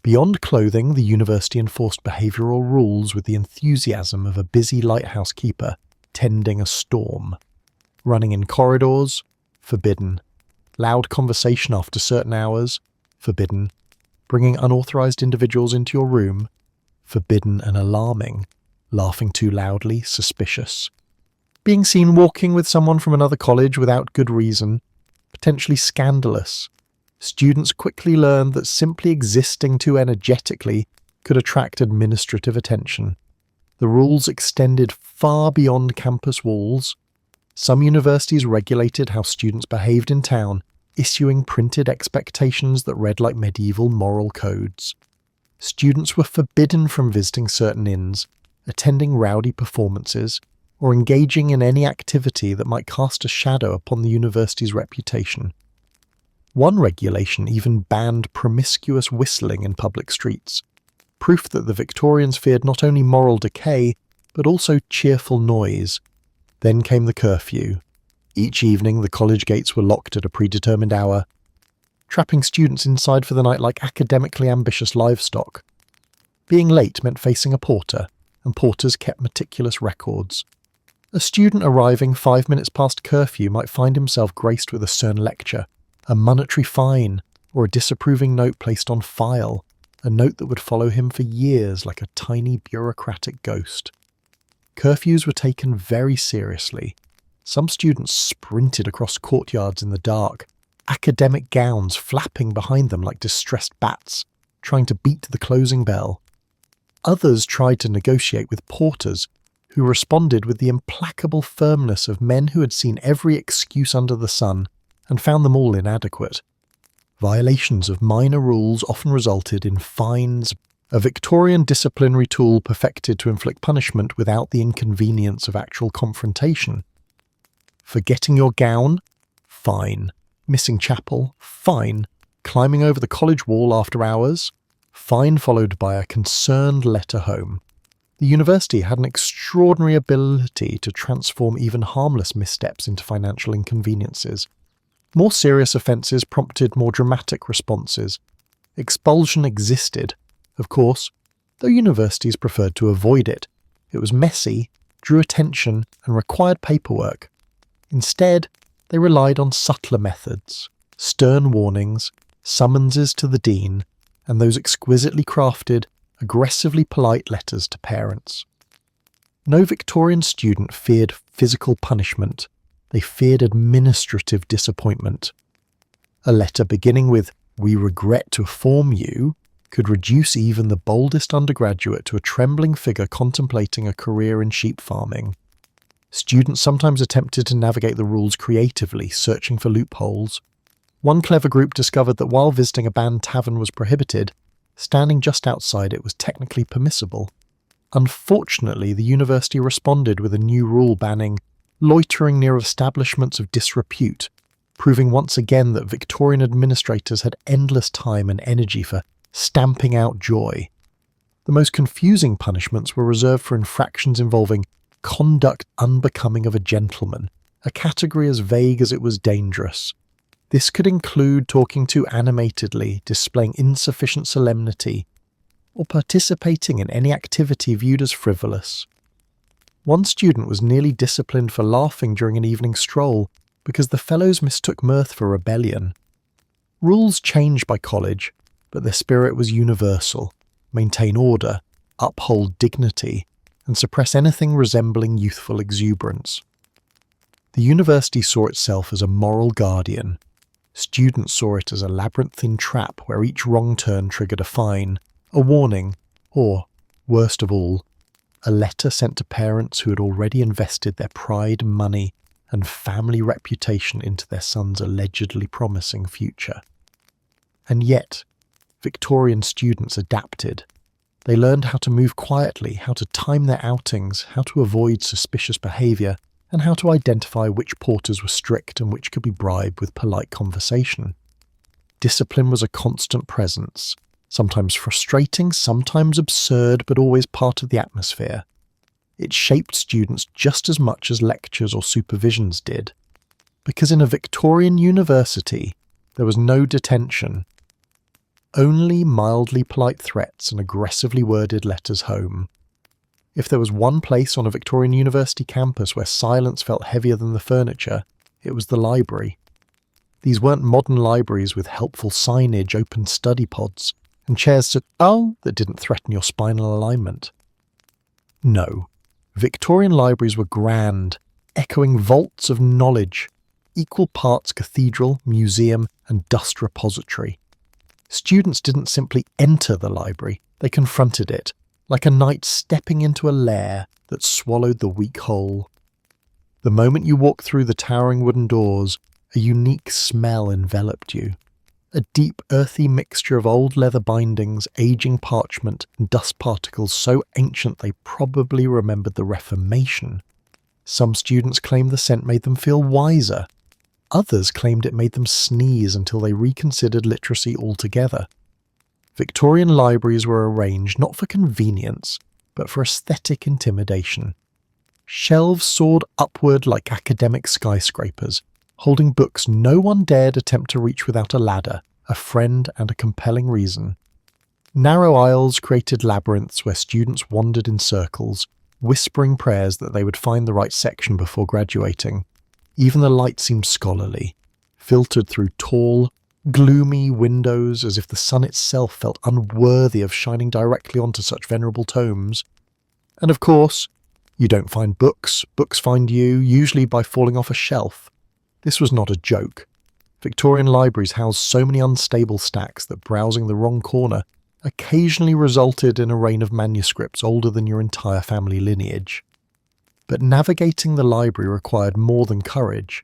Beyond clothing, the university enforced behavioural rules with the enthusiasm of a busy lighthouse keeper tending a storm. Running in corridors? Forbidden. Loud conversation after certain hours? Forbidden. Bringing unauthorised individuals into your room? Forbidden and alarming. Laughing too loudly? Suspicious. Being seen walking with someone from another college without good reason? Potentially scandalous. Students quickly learned that simply existing too energetically could attract administrative attention. The rules extended far beyond campus walls. Some universities regulated how students behaved in town, issuing printed expectations that read like medieval moral codes. Students were forbidden from visiting certain inns, attending rowdy performances, or engaging in any activity that might cast a shadow upon the university's reputation. One regulation even banned promiscuous whistling in public streets, proof that the Victorians feared not only moral decay, but also cheerful noise. Then came the curfew. Each evening the college gates were locked at a predetermined hour, trapping students inside for the night like academically ambitious livestock. Being late meant facing a porter, and porters kept meticulous records. A student arriving 5 minutes past curfew might find himself graced with a stern lecture, a monetary fine, or a disapproving note placed on file, a note that would follow him for years like a tiny bureaucratic ghost. Curfews were taken very seriously. Some students sprinted across courtyards in the dark, academic gowns flapping behind them like distressed bats, trying to beat the closing bell. Others tried to negotiate with porters, who responded with the implacable firmness of men who had seen every excuse under the sun and found them all inadequate. Violations of minor rules often resulted in fines, a Victorian disciplinary tool perfected to inflict punishment without the inconvenience of actual confrontation. Forgetting your gown? Fine. Missing chapel? Fine. Climbing over the college wall after hours? Fine followed by a concerned letter home. The university had an extraordinary ability to transform even harmless missteps into financial inconveniences. More serious offences prompted more dramatic responses. Expulsion existed, of course, though universities preferred to avoid it. It was messy, drew attention, and required paperwork. Instead, they relied on subtler methods, stern warnings, summonses to the dean, and those exquisitely crafted, aggressively polite letters to parents. No Victorian student feared physical punishment. They feared administrative disappointment. A letter beginning with, "We regret to inform you," could reduce even the boldest undergraduate to a trembling figure contemplating a career in sheep farming. Students sometimes attempted to navigate the rules creatively, searching for loopholes. One clever group discovered that while visiting a band tavern was prohibited, standing just outside it was technically permissible. Unfortunately, the university responded with a new rule banning loitering near establishments of disrepute, proving once again that Victorian administrators had endless time and energy for stamping out joy. The most confusing punishments were reserved for infractions involving conduct unbecoming of a gentleman, a category as vague as it was dangerous. This could include talking too animatedly, displaying insufficient solemnity, or participating in any activity viewed as frivolous. One student was nearly disciplined for laughing during an evening stroll because the fellows mistook mirth for rebellion. Rules changed by college, but their spirit was universal: maintain order, uphold dignity, and suppress anything resembling youthful exuberance. The university saw itself as a moral guardian. Students saw it as a labyrinthine trap where each wrong turn triggered a fine, a warning, or, worst of all, a letter sent to parents who had already invested their pride, money, and family reputation into their son's allegedly promising future. And yet, Victorian students adapted. They learned how to move quietly, how to time their outings, how to avoid suspicious behaviour, and how to identify which porters were strict and which could be bribed with polite conversation. Discipline was a constant presence, sometimes frustrating, sometimes absurd, but always part of the atmosphere. It shaped students just as much as lectures or supervisions did. Because in a Victorian university, there was no detention, only mildly polite threats and aggressively worded letters home. If there was one place on a Victorian university campus where silence felt heavier than the furniture, it was the library. These weren't modern libraries with helpful signage, open study pods, and chairs that didn't threaten your spinal alignment. No, Victorian libraries were grand, echoing vaults of knowledge, equal parts cathedral, museum, and dust repository. Students didn't simply enter the library, they confronted it, like a knight stepping into a lair that swallowed the weak whole. The moment you walked through the towering wooden doors, a unique smell enveloped you. A deep, earthy mixture of old leather bindings, aging parchment, and dust particles so ancient they probably remembered the Reformation. Some students claimed the scent made them feel wiser. Others claimed it made them sneeze until they reconsidered literacy altogether. Victorian libraries were arranged not for convenience, but for aesthetic intimidation. Shelves soared upward like academic skyscrapers, holding books no one dared attempt to reach without a ladder, a friend, and a compelling reason. Narrow aisles created labyrinths where students wandered in circles, whispering prayers that they would find the right section before graduating. Even the light seemed scholarly, filtered through tall, gloomy windows as if the sun itself felt unworthy of shining directly onto such venerable tomes. And of course, you don't find books, books find you, usually by falling off a shelf. This was not a joke. Victorian libraries housed so many unstable stacks that browsing the wrong corner occasionally resulted in a rain of manuscripts older than your entire family lineage. But navigating the library required more than courage.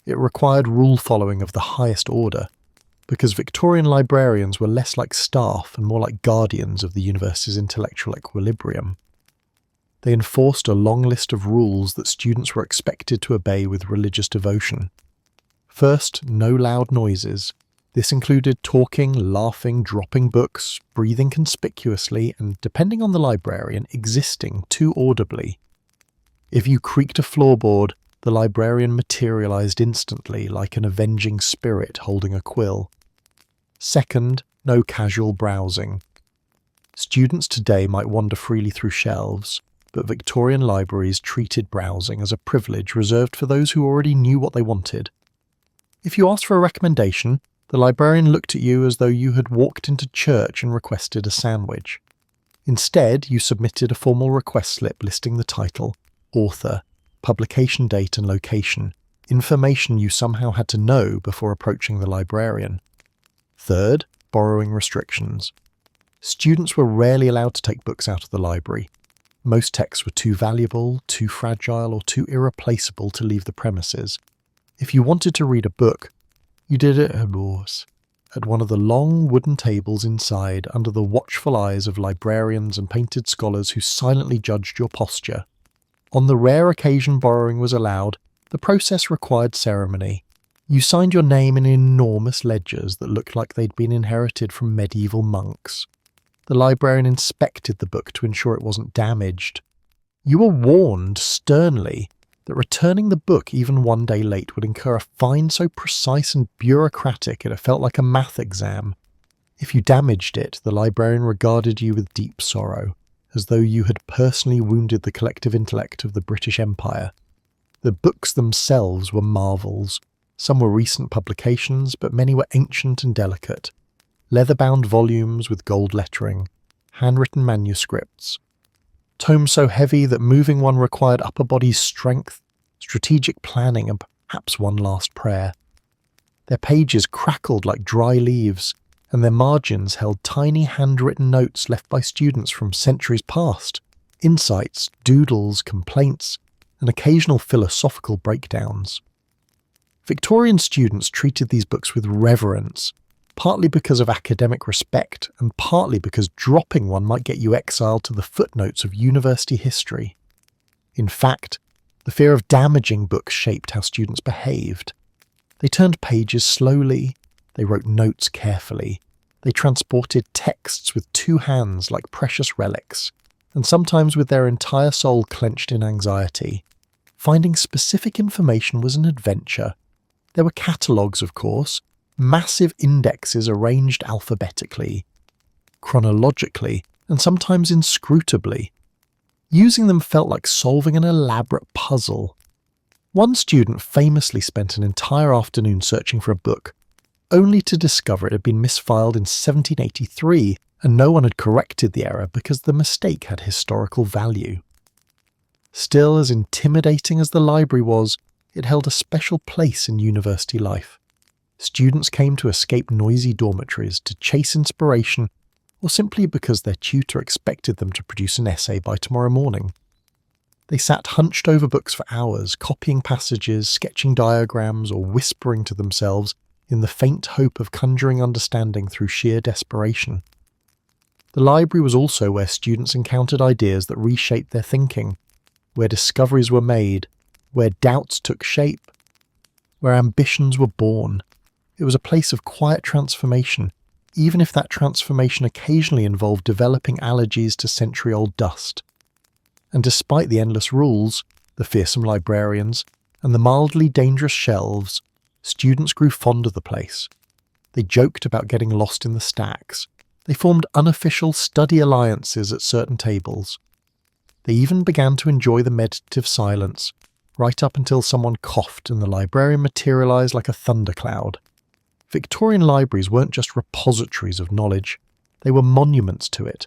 It required rule-following of the highest order, because Victorian librarians were less like staff and more like guardians of the university's intellectual equilibrium. They enforced a long list of rules that students were expected to obey with religious devotion. First, no loud noises. This included talking, laughing, dropping books, breathing conspicuously, and, depending on the librarian, existing too audibly. If you creaked a floorboard, the librarian materialized instantly like an avenging spirit holding a quill. Second, no casual browsing. Students today might wander freely through shelves, but Victorian libraries treated browsing as a privilege reserved for those who already knew what they wanted. If you asked for a recommendation, the librarian looked at you as though you had walked into church and requested a sandwich. Instead, you submitted a formal request slip listing the title, author, publication date and location, information you somehow had to know before approaching the librarian. Third, borrowing restrictions. Students were rarely allowed to take books out of the library. Most texts were too valuable, too fragile, or too irreplaceable to leave the premises. If you wanted to read a book, you did it at one of the long wooden tables inside under the watchful eyes of librarians and painted scholars who silently judged your posture. On the rare occasion borrowing was allowed, the process required ceremony. You signed your name in enormous ledgers that looked like they'd been inherited from medieval monks. The librarian inspected the book to ensure it wasn't damaged. You were warned sternly that returning the book even one day late would incur a fine so precise and bureaucratic it felt like a math exam. If you damaged it, the librarian regarded you with deep sorrow, as though you had personally wounded the collective intellect of the British Empire. The books themselves were marvels. Some were recent publications, but many were ancient and delicate. Leather-bound volumes with gold lettering, handwritten manuscripts, tomes so heavy that moving one required upper body strength, strategic planning, and perhaps one last prayer. Their pages crackled like dry leaves, and their margins held tiny handwritten notes left by students from centuries past, insights, doodles, complaints, and occasional philosophical breakdowns. Victorian students treated these books with reverence, partly because of academic respect and partly because dropping one might get you exiled to the footnotes of university history. In fact, the fear of damaging books shaped how students behaved. They turned pages slowly, they wrote notes carefully, they transported texts with two hands like precious relics, and sometimes with their entire soul clenched in anxiety. Finding specific information was an adventure. There were catalogues, of course, massive indexes arranged alphabetically, chronologically, and sometimes inscrutably. Using them felt like solving an elaborate puzzle. One student famously spent an entire afternoon searching for a book, only to discover it had been misfiled in 1783 and no one had corrected the error because the mistake had historical value. Still, as intimidating as the library was, it held a special place in university life. Students came to escape noisy dormitories, to chase inspiration, or simply because their tutor expected them to produce an essay by tomorrow morning. They sat hunched over books for hours, copying passages, sketching diagrams, or whispering to themselves in the faint hope of conjuring understanding through sheer desperation. The library was also where students encountered ideas that reshaped their thinking, where discoveries were made, where doubts took shape, where ambitions were born. It was a place of quiet transformation, even if that transformation occasionally involved developing allergies to century-old dust. And despite the endless rules, the fearsome librarians, and the mildly dangerous shelves, students grew fond of the place. They joked about getting lost in the stacks. They formed unofficial study alliances at certain tables. They even began to enjoy the meditative silence, right up until someone coughed and the librarian materialized like a thundercloud. Victorian libraries weren't just repositories of knowledge, they were monuments to it,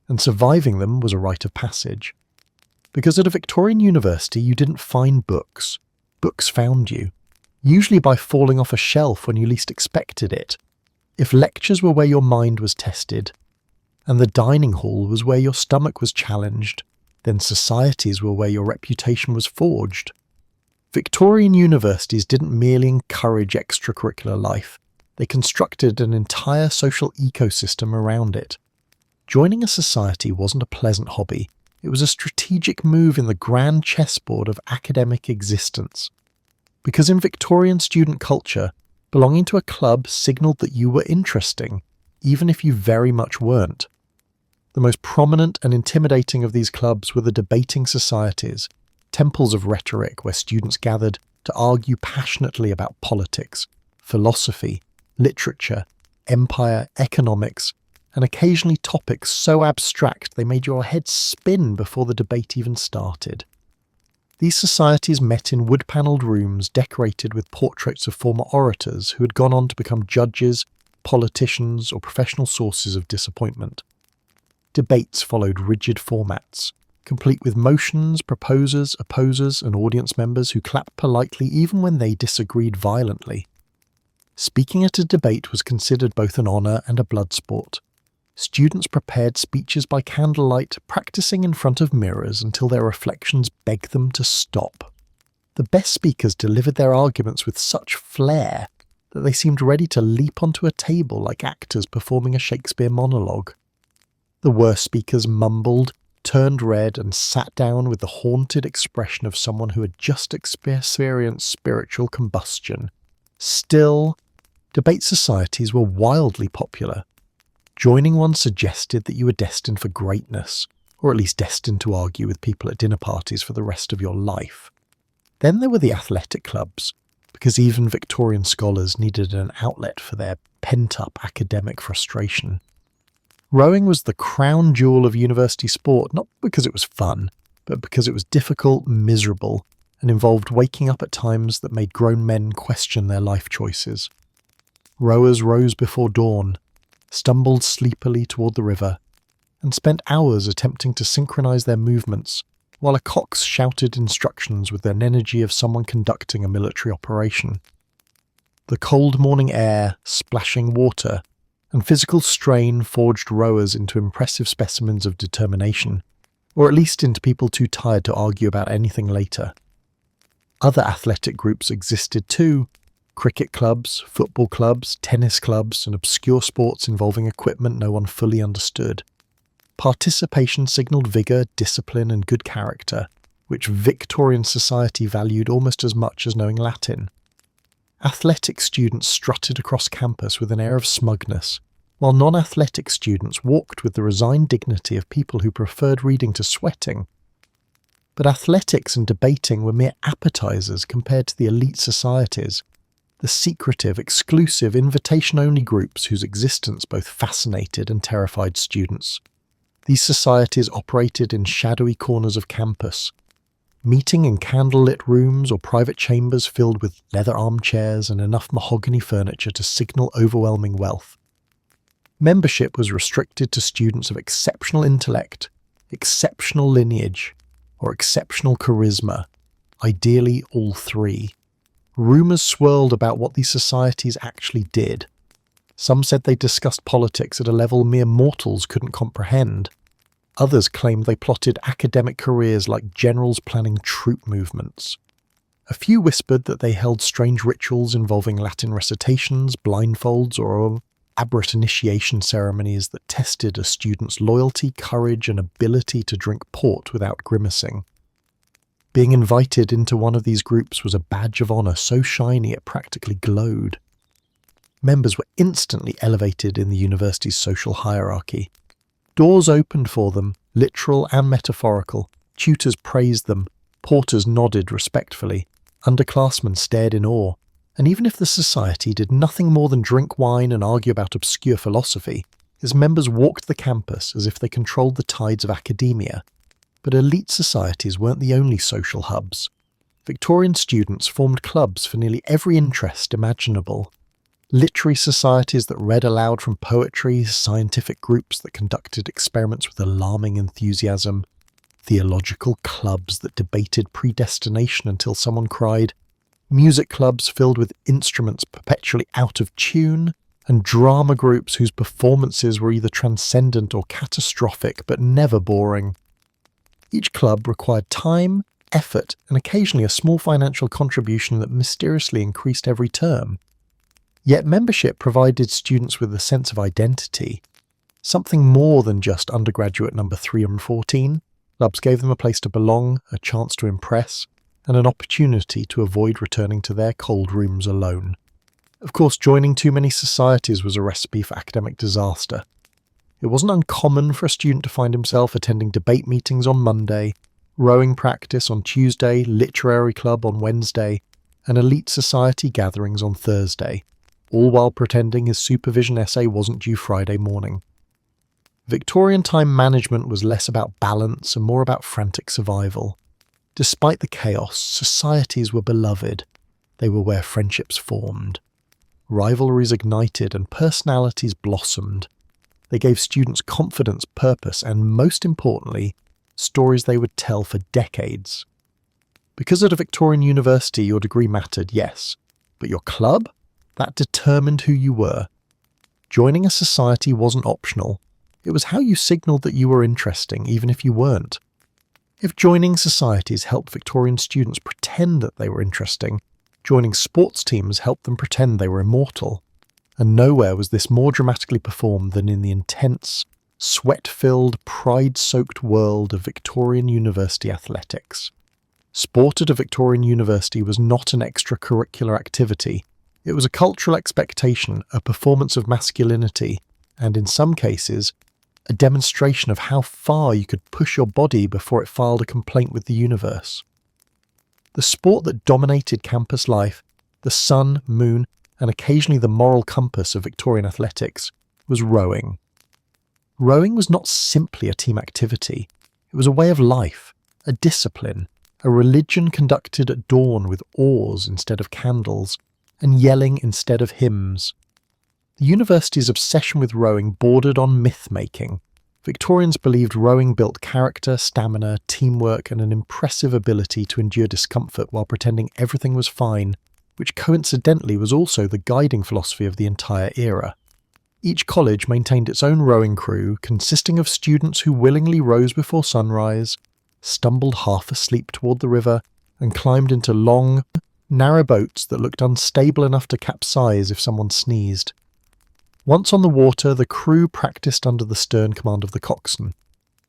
and surviving them was a rite of passage. Because at a Victorian university you didn't find books, books found you, usually by falling off a shelf when you least expected it. If lectures were where your mind was tested, and the dining hall was where your stomach was challenged, then societies were where your reputation was forged. Victorian universities didn't merely encourage extracurricular life, they constructed an entire social ecosystem around it. Joining a society wasn't a pleasant hobby, it was a strategic move in the grand chessboard of academic existence. Because in Victorian student culture, belonging to a club signalled that you were interesting, even if you very much weren't. The most prominent and intimidating of these clubs were the debating societies, temples of rhetoric where students gathered to argue passionately about politics, philosophy, literature, empire, economics, and occasionally topics so abstract they made your head spin before the debate even started. These societies met in wood-panelled rooms decorated with portraits of former orators who had gone on to become judges, politicians, or professional sources of disappointment. Debates followed rigid formats, complete with motions, proposers, opposers, and audience members who clapped politely even when they disagreed violently. Speaking at a debate was considered both an honour and a blood sport. Students prepared speeches by candlelight, practicing in front of mirrors until their reflections begged them to stop. The best speakers delivered their arguments with such flair that they seemed ready to leap onto a table like actors performing a Shakespeare monologue. The worst speakers mumbled, turned red, and sat down with the haunted expression of someone who had just experienced spiritual combustion. Still, debate societies were wildly popular. Joining one suggested that you were destined for greatness, or at least destined to argue with people at dinner parties for the rest of your life. Then there were the athletic clubs, because even Victorian scholars needed an outlet for their pent-up academic frustration. Rowing was the crown jewel of university sport, not because it was fun, but because it was difficult, miserable, and involved waking up at times that made grown men question their life choices. Rowers rose before dawn, stumbled sleepily toward the river, and spent hours attempting to synchronize their movements, while a cox shouted instructions with the energy of someone conducting a military operation. The cold morning air, splashing water, and physical strain forged rowers into impressive specimens of determination, or at least into people too tired to argue about anything later. Other athletic groups existed too, Cricket clubs, football clubs, tennis clubs, and obscure sports involving equipment no one fully understood. Participation signalled vigour, discipline, and good character, which Victorian society valued almost as much as knowing Latin. Athletic students strutted across campus with an air of smugness, while non-athletic students walked with the resigned dignity of people who preferred reading to sweating. But athletics and debating were mere appetizers compared to the elite societies, the secretive, exclusive, invitation-only groups whose existence both fascinated and terrified students. These societies operated in shadowy corners of campus, meeting in candlelit rooms or private chambers filled with leather armchairs and enough mahogany furniture to signal overwhelming wealth. Membership was restricted to students of exceptional intellect, exceptional lineage, or exceptional charisma, ideally all three. Rumours swirled about what these societies actually did. Some said they discussed politics at a level mere mortals couldn't comprehend. Others claimed they plotted academic careers like generals planning troop movements. A few whispered that they held strange rituals involving Latin recitations, blindfolds, or elaborate initiation ceremonies that tested a student's loyalty, courage, and ability to drink port without grimacing. Being invited into one of these groups was a badge of honour so shiny it practically glowed. Members were instantly elevated in the university's social hierarchy. Doors opened for them, literal and metaphorical. Tutors praised them, porters nodded respectfully, underclassmen stared in awe, and even if the society did nothing more than drink wine and argue about obscure philosophy, its members walked the campus as if they controlled the tides of academia. But elite societies weren't the only social hubs. Victorian students formed clubs for nearly every interest imaginable. Literary societies that read aloud from poetry, scientific groups that conducted experiments with alarming enthusiasm, theological clubs that debated predestination until someone cried, music clubs filled with instruments perpetually out of tune, and drama groups whose performances were either transcendent or catastrophic but never boring. Each club required time, effort, and occasionally a small financial contribution that mysteriously increased every term. Yet membership provided students with a sense of identity, something more than just undergraduate number 3 and 14. Clubs gave them a place to belong, a chance to impress, and an opportunity to avoid returning to their cold rooms alone. Of course, joining too many societies was a recipe for academic disaster. It wasn't uncommon for a student to find himself attending debate meetings on Monday, rowing practice on Tuesday, literary club on Wednesday, and elite society gatherings on Thursday, all while pretending his supervision essay wasn't due Friday morning. Victorian time management was less about balance and more about frantic survival. Despite the chaos, societies were beloved. They were where friendships formed. Rivalries ignited and personalities blossomed. They gave students confidence, purpose, and most importantly, stories they would tell for decades. Because at a Victorian university your degree mattered, yes, but your club? That determined who you were. Joining a society wasn't optional. It was how you signalled that you were interesting, even if you weren't. If joining societies helped Victorian students pretend that they were interesting, joining sports teams helped them pretend they were immortal. And nowhere was this more dramatically performed than in the intense, sweat-filled, pride-soaked world of Victorian university athletics. Sport at a Victorian university was not an extracurricular activity. It was a cultural expectation, a performance of masculinity, and in some cases, a demonstration of how far you could push your body before it filed a complaint with the universe. The sport that dominated campus life, the sun, moon, and occasionally the moral compass of Victorian athletics, was rowing. Rowing was not simply a team activity. It was a way of life, a discipline, a religion conducted at dawn with oars instead of candles, and yelling instead of hymns. The university's obsession with rowing bordered on myth-making. Victorians believed rowing built character, stamina, teamwork, and an impressive ability to endure discomfort while pretending everything was fine, which coincidentally was also the guiding philosophy of the entire era. Each college maintained its own rowing crew, consisting of students who willingly rose before sunrise, stumbled half asleep toward the river, and climbed into long, narrow boats that looked unstable enough to capsize if someone sneezed. Once on the water, the crew practiced under the stern command of the coxswain,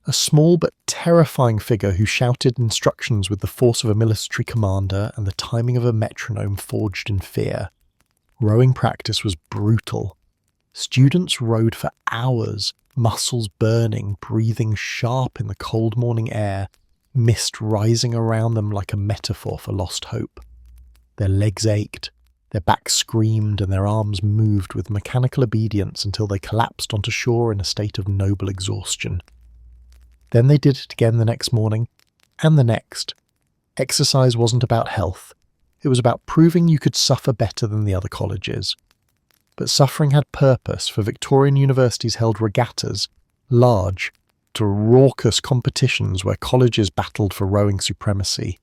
a small but terrifying figure who shouted instructions with the force of a military commander and the timing of a metronome forged in fear. Rowing practice was brutal. Students rowed for hours, muscles burning, breathing sharp in the cold morning air, mist rising around them like a metaphor for lost hope. Their legs ached, their backs screamed, and their arms moved with mechanical obedience until they collapsed onto shore in a state of noble exhaustion. Then they did it again the next morning, and the next. Exercise wasn't about health. It was about proving you could suffer better than the other colleges. But suffering had purpose, for Victorian universities held regattas, large, to raucous competitions where colleges battled for rowing supremacy.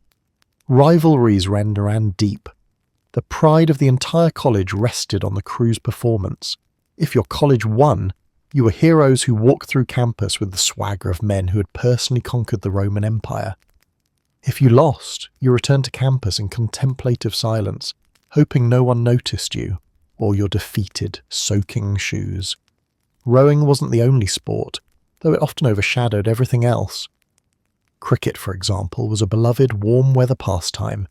Rivalries ran deep. The pride of the entire college rested on the crew's performance. If your college won, you were heroes who walked through campus with the swagger of men who had personally conquered the Roman Empire. If you lost, you returned to campus in contemplative silence, hoping no one noticed you, or your defeated, soaking shoes. Rowing wasn't the only sport, though it often overshadowed everything else. Cricket, for example, was a beloved warm-weather pastime.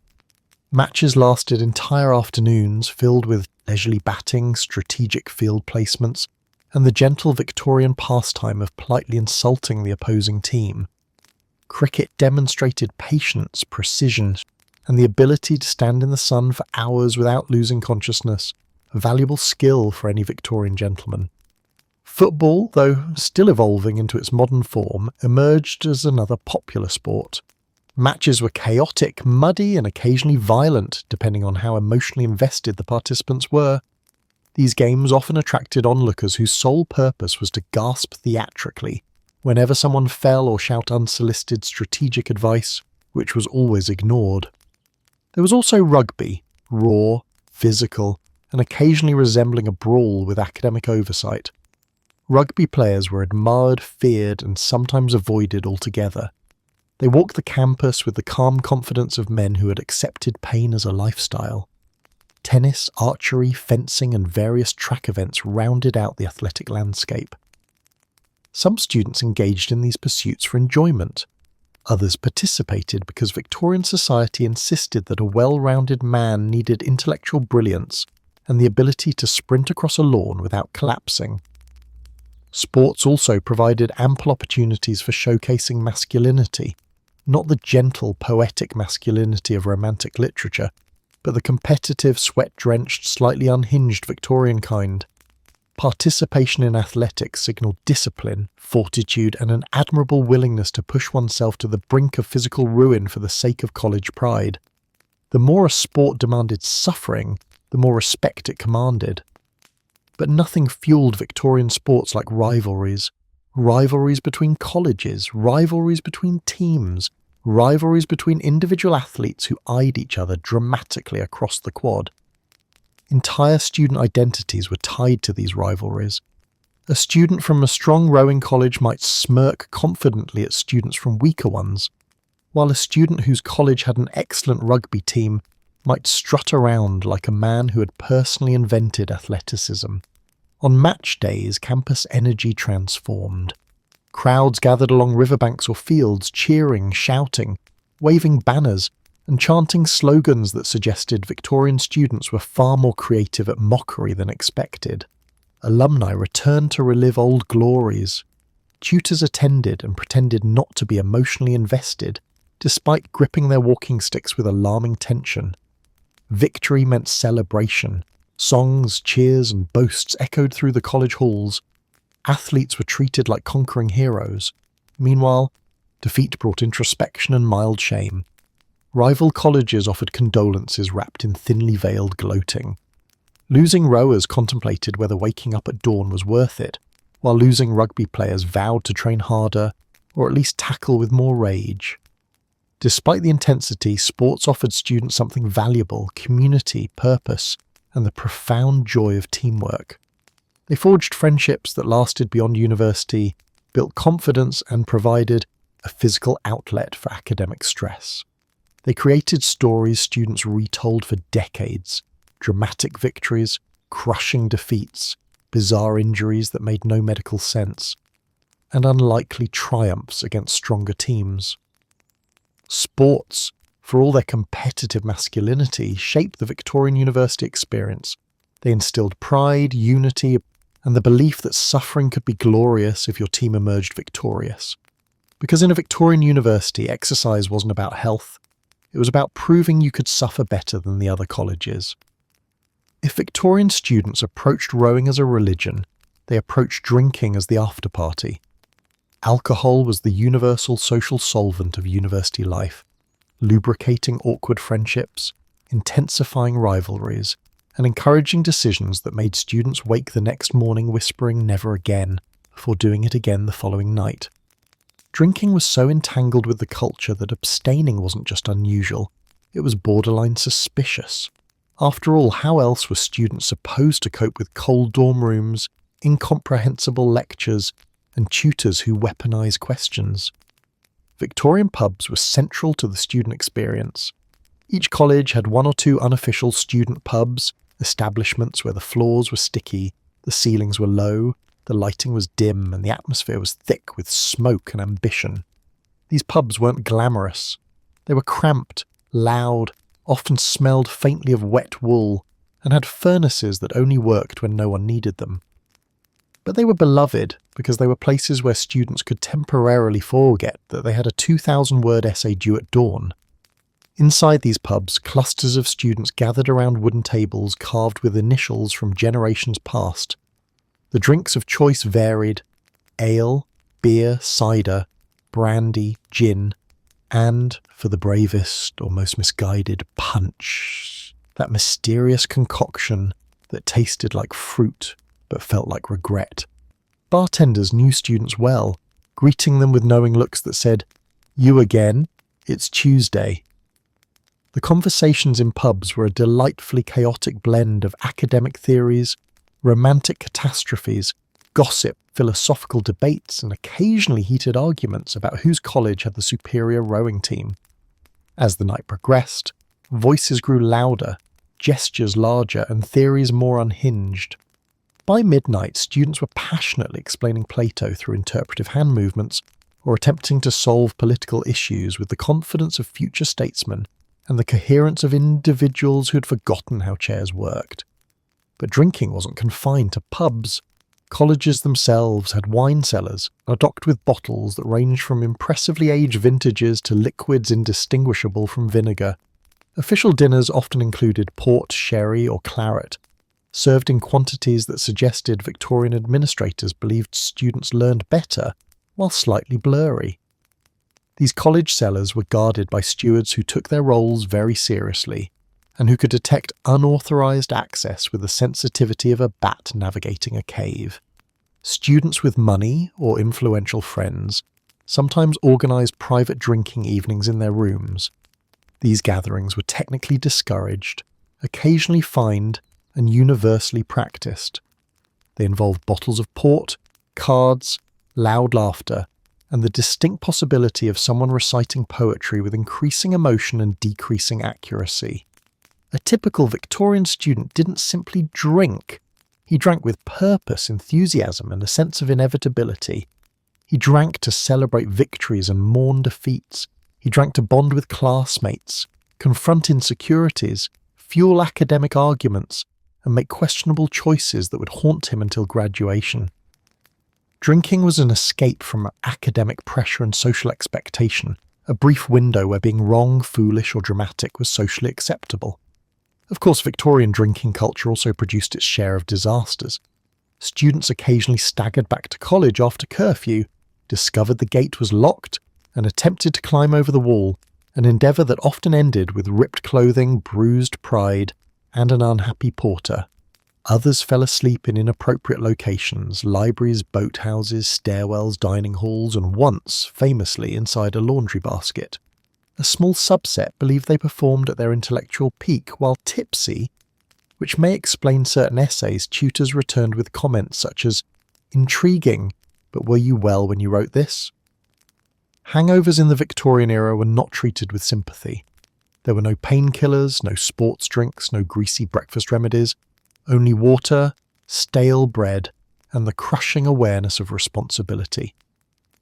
Matches lasted entire afternoons, filled with leisurely batting, strategic field placements, and the gentle Victorian pastime of politely insulting the opposing team. Cricket demonstrated patience, precision, and the ability to stand in the sun for hours without losing consciousness, a valuable skill for any Victorian gentleman. Football, though still evolving into its modern form, emerged as another popular sport. Matches were chaotic, muddy, and occasionally violent, depending on how emotionally invested the participants were. These games often attracted onlookers whose sole purpose was to gasp theatrically whenever someone fell or shout unsolicited strategic advice, which was always ignored. There was also rugby, raw, physical, and occasionally resembling a brawl with academic oversight. Rugby players were admired, feared, and sometimes avoided altogether. They walked the campus with the calm confidence of men who had accepted pain as a lifestyle. Tennis, archery, fencing, and various track events rounded out the athletic landscape. Some students engaged in these pursuits for enjoyment. Others participated because Victorian society insisted that a well-rounded man needed intellectual brilliance and the ability to sprint across a lawn without collapsing. Sports also provided ample opportunities for showcasing masculinity, not the gentle, poetic masculinity of romantic literature, but the competitive, sweat-drenched, slightly unhinged Victorian kind. Participation in athletics signalled discipline, fortitude, and an admirable willingness to push oneself to the brink of physical ruin for the sake of college pride. The more a sport demanded suffering, the more respect it commanded. But nothing fueled Victorian sports like rivalries. Rivalries between colleges, rivalries between teams, rivalries between individual athletes who eyed each other dramatically across the quad. Entire student identities were tied to these rivalries. A student from a strong rowing college might smirk confidently at students from weaker ones, while a student whose college had an excellent rugby team might strut around like a man who had personally invented athleticism. On match days, campus energy transformed. Crowds gathered along riverbanks or fields, cheering, shouting, waving banners, and chanting slogans that suggested Victorian students were far more creative at mockery than expected. Alumni returned to relive old glories. Tutors attended and pretended not to be emotionally invested, despite gripping their walking sticks with alarming tension. Victory meant celebration. Songs, cheers, and boasts echoed through the college halls. Athletes were treated like conquering heroes. Meanwhile, defeat brought introspection and mild shame. Rival colleges offered condolences wrapped in thinly veiled gloating. Losing rowers contemplated whether waking up at dawn was worth it, while losing rugby players vowed to train harder, or at least tackle with more rage. Despite the intensity, sports offered students something valuable: community, purpose, and the profound joy of teamwork. They forged friendships that lasted beyond university, built confidence, and provided a physical outlet for academic stress. They created stories students retold for decades, dramatic victories, crushing defeats, bizarre injuries that made no medical sense, and unlikely triumphs against stronger teams. Sports, for all their competitive masculinity, shaped the Victorian university experience. They instilled pride, unity, and the belief that suffering could be glorious if your team emerged victorious. Because in a Victorian university, exercise wasn't about health, it was about proving you could suffer better than the other colleges. If Victorian students approached rowing as a religion, they approached drinking as the after-party. Alcohol was the universal social solvent of university life, lubricating awkward friendships, intensifying rivalries, and encouraging decisions that made students wake the next morning whispering never again, before doing it again the following night. Drinking was so entangled with the culture that abstaining wasn't just unusual, it was borderline suspicious. After all, how else were students supposed to cope with cold dorm rooms, incomprehensible lectures, and tutors who weaponize questions? Victorian pubs were central to the student experience. Each college had one or two unofficial student pubs, establishments where the floors were sticky, the ceilings were low, the lighting was dim, and the atmosphere was thick with smoke and ambition. These pubs weren't glamorous. They were cramped, loud, often smelled faintly of wet wool, and had furnaces that only worked when no one needed them. But they were beloved because they were places where students could temporarily forget that they had a 2,000-word essay due at dawn. Inside these pubs, clusters of students gathered around wooden tables carved with initials from generations past. The drinks of choice varied: ale, beer, cider, brandy, gin, and, for the bravest or most misguided, punch. That mysterious concoction that tasted like fruit but felt like regret. Bartenders knew students well, greeting them with knowing looks that said, "You again? It's Tuesday." The conversations in pubs were a delightfully chaotic blend of academic theories, romantic catastrophes, gossip, philosophical debates, and occasionally heated arguments about whose college had the superior rowing team. As the night progressed, voices grew louder, gestures larger, and theories more unhinged. By midnight, students were passionately explaining Plato through interpretive hand movements, or attempting to solve political issues with the confidence of future statesmen and the coherence of individuals who had forgotten how chairs worked. But drinking wasn't confined to pubs. Colleges themselves had wine cellars, stocked with bottles that ranged from impressively aged vintages to liquids indistinguishable from vinegar. Official dinners often included port, sherry, or claret, served in quantities that suggested Victorian administrators believed students learned better, while slightly blurry. These college cellars were guarded by stewards who took their roles very seriously, and who could detect unauthorized access with the sensitivity of a bat navigating a cave. Students with money or influential friends sometimes organized private drinking evenings in their rooms. These gatherings were technically discouraged, occasionally fined, and universally practiced. They involved bottles of port, cards, loud laughter, and the distinct possibility of someone reciting poetry with increasing emotion and decreasing accuracy. A typical Victorian student didn't simply drink. He drank with purpose, enthusiasm, and a sense of inevitability. He drank to celebrate victories and mourn defeats. He drank to bond with classmates, confront insecurities, fuel academic arguments, and make questionable choices that would haunt him until graduation. Drinking was an escape from academic pressure and social expectation, a brief window where being wrong, foolish, or dramatic was socially acceptable. Of course, Victorian drinking culture also produced its share of disasters. Students occasionally staggered back to college after curfew, discovered the gate was locked, and attempted to climb over the wall, an endeavour that often ended with ripped clothing, bruised pride, and an unhappy porter. Others fell asleep in inappropriate locations: libraries, boathouses, stairwells, dining halls, and once, famously, inside a laundry basket. A small subset believed they performed at their intellectual peak while tipsy, which may explain certain essays tutors returned with comments such as, "Intriguing, but were you well when you wrote this?" Hangovers in the Victorian era were not treated with sympathy. There were no painkillers, no sports drinks, no greasy breakfast remedies, only water, stale bread, and the crushing awareness of responsibility.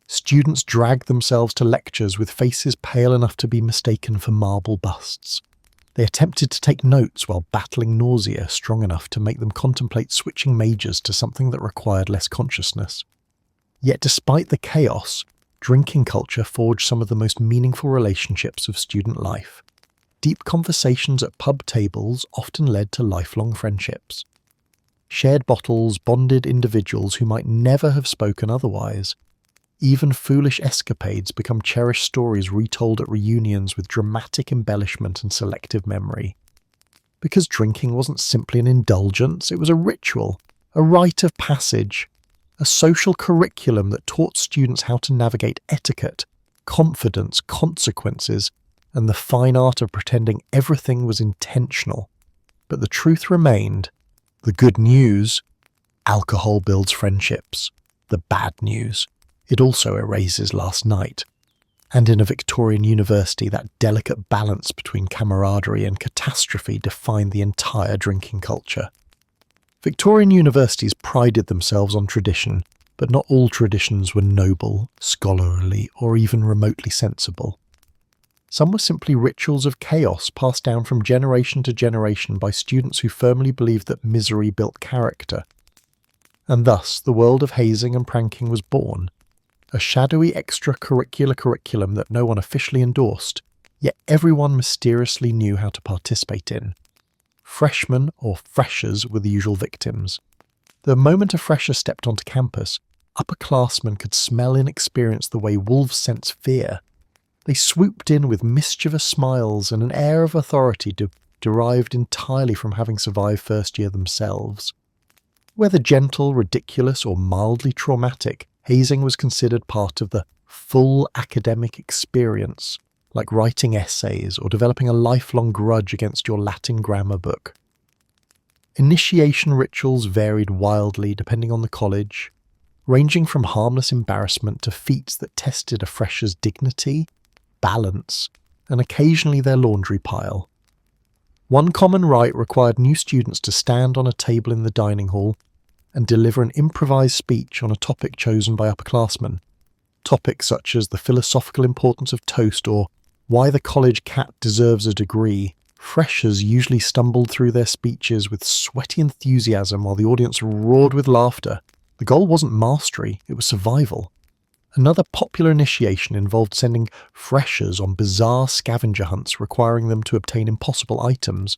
Students dragged themselves to lectures with faces pale enough to be mistaken for marble busts. They attempted to take notes while battling nausea strong enough to make them contemplate switching majors to something that required less consciousness. Yet despite the chaos, drinking culture forged some of the most meaningful relationships of student life. Deep conversations at pub tables often led to lifelong friendships. Shared bottles bonded individuals who might never have spoken otherwise. Even foolish escapades become cherished stories retold at reunions with dramatic embellishment and selective memory. Because drinking wasn't simply an indulgence, it was a ritual, a rite of passage, a social curriculum that taught students how to navigate etiquette, confidence, consequences, and the fine art of pretending everything was intentional. But the truth remained. The good news: alcohol builds friendships. The bad news: it also erases last night. And in a Victorian university, that delicate balance between camaraderie and catastrophe defined the entire drinking culture. Victorian universities prided themselves on tradition, but not all traditions were noble, scholarly, or even remotely sensible. Some were simply rituals of chaos passed down from generation to generation by students who firmly believed that misery built character. And thus, the world of hazing and pranking was born, a shadowy extracurricular curriculum that no one officially endorsed, yet everyone mysteriously knew how to participate in. Freshmen, or freshers, were the usual victims. The moment a fresher stepped onto campus, upperclassmen could smell and experience the way wolves sense fear. They swooped in with mischievous smiles and an air of authority derived entirely from having survived first year themselves. Whether gentle, ridiculous, or mildly traumatic, hazing was considered part of the full academic experience, like writing essays or developing a lifelong grudge against your Latin grammar book. Initiation rituals varied wildly depending on the college, ranging from harmless embarrassment to feats that tested a fresher's dignity, balance, and occasionally their laundry pile. One common rite required new students to stand on a table in the dining hall and deliver an improvised speech on a topic chosen by upperclassmen. Topics such as the philosophical importance of toast or why the college cat deserves a degree. Freshers usually stumbled through their speeches with sweaty enthusiasm while the audience roared with laughter. The goal wasn't mastery, it was survival. Another popular initiation involved sending freshers on bizarre scavenger hunts requiring them to obtain impossible items.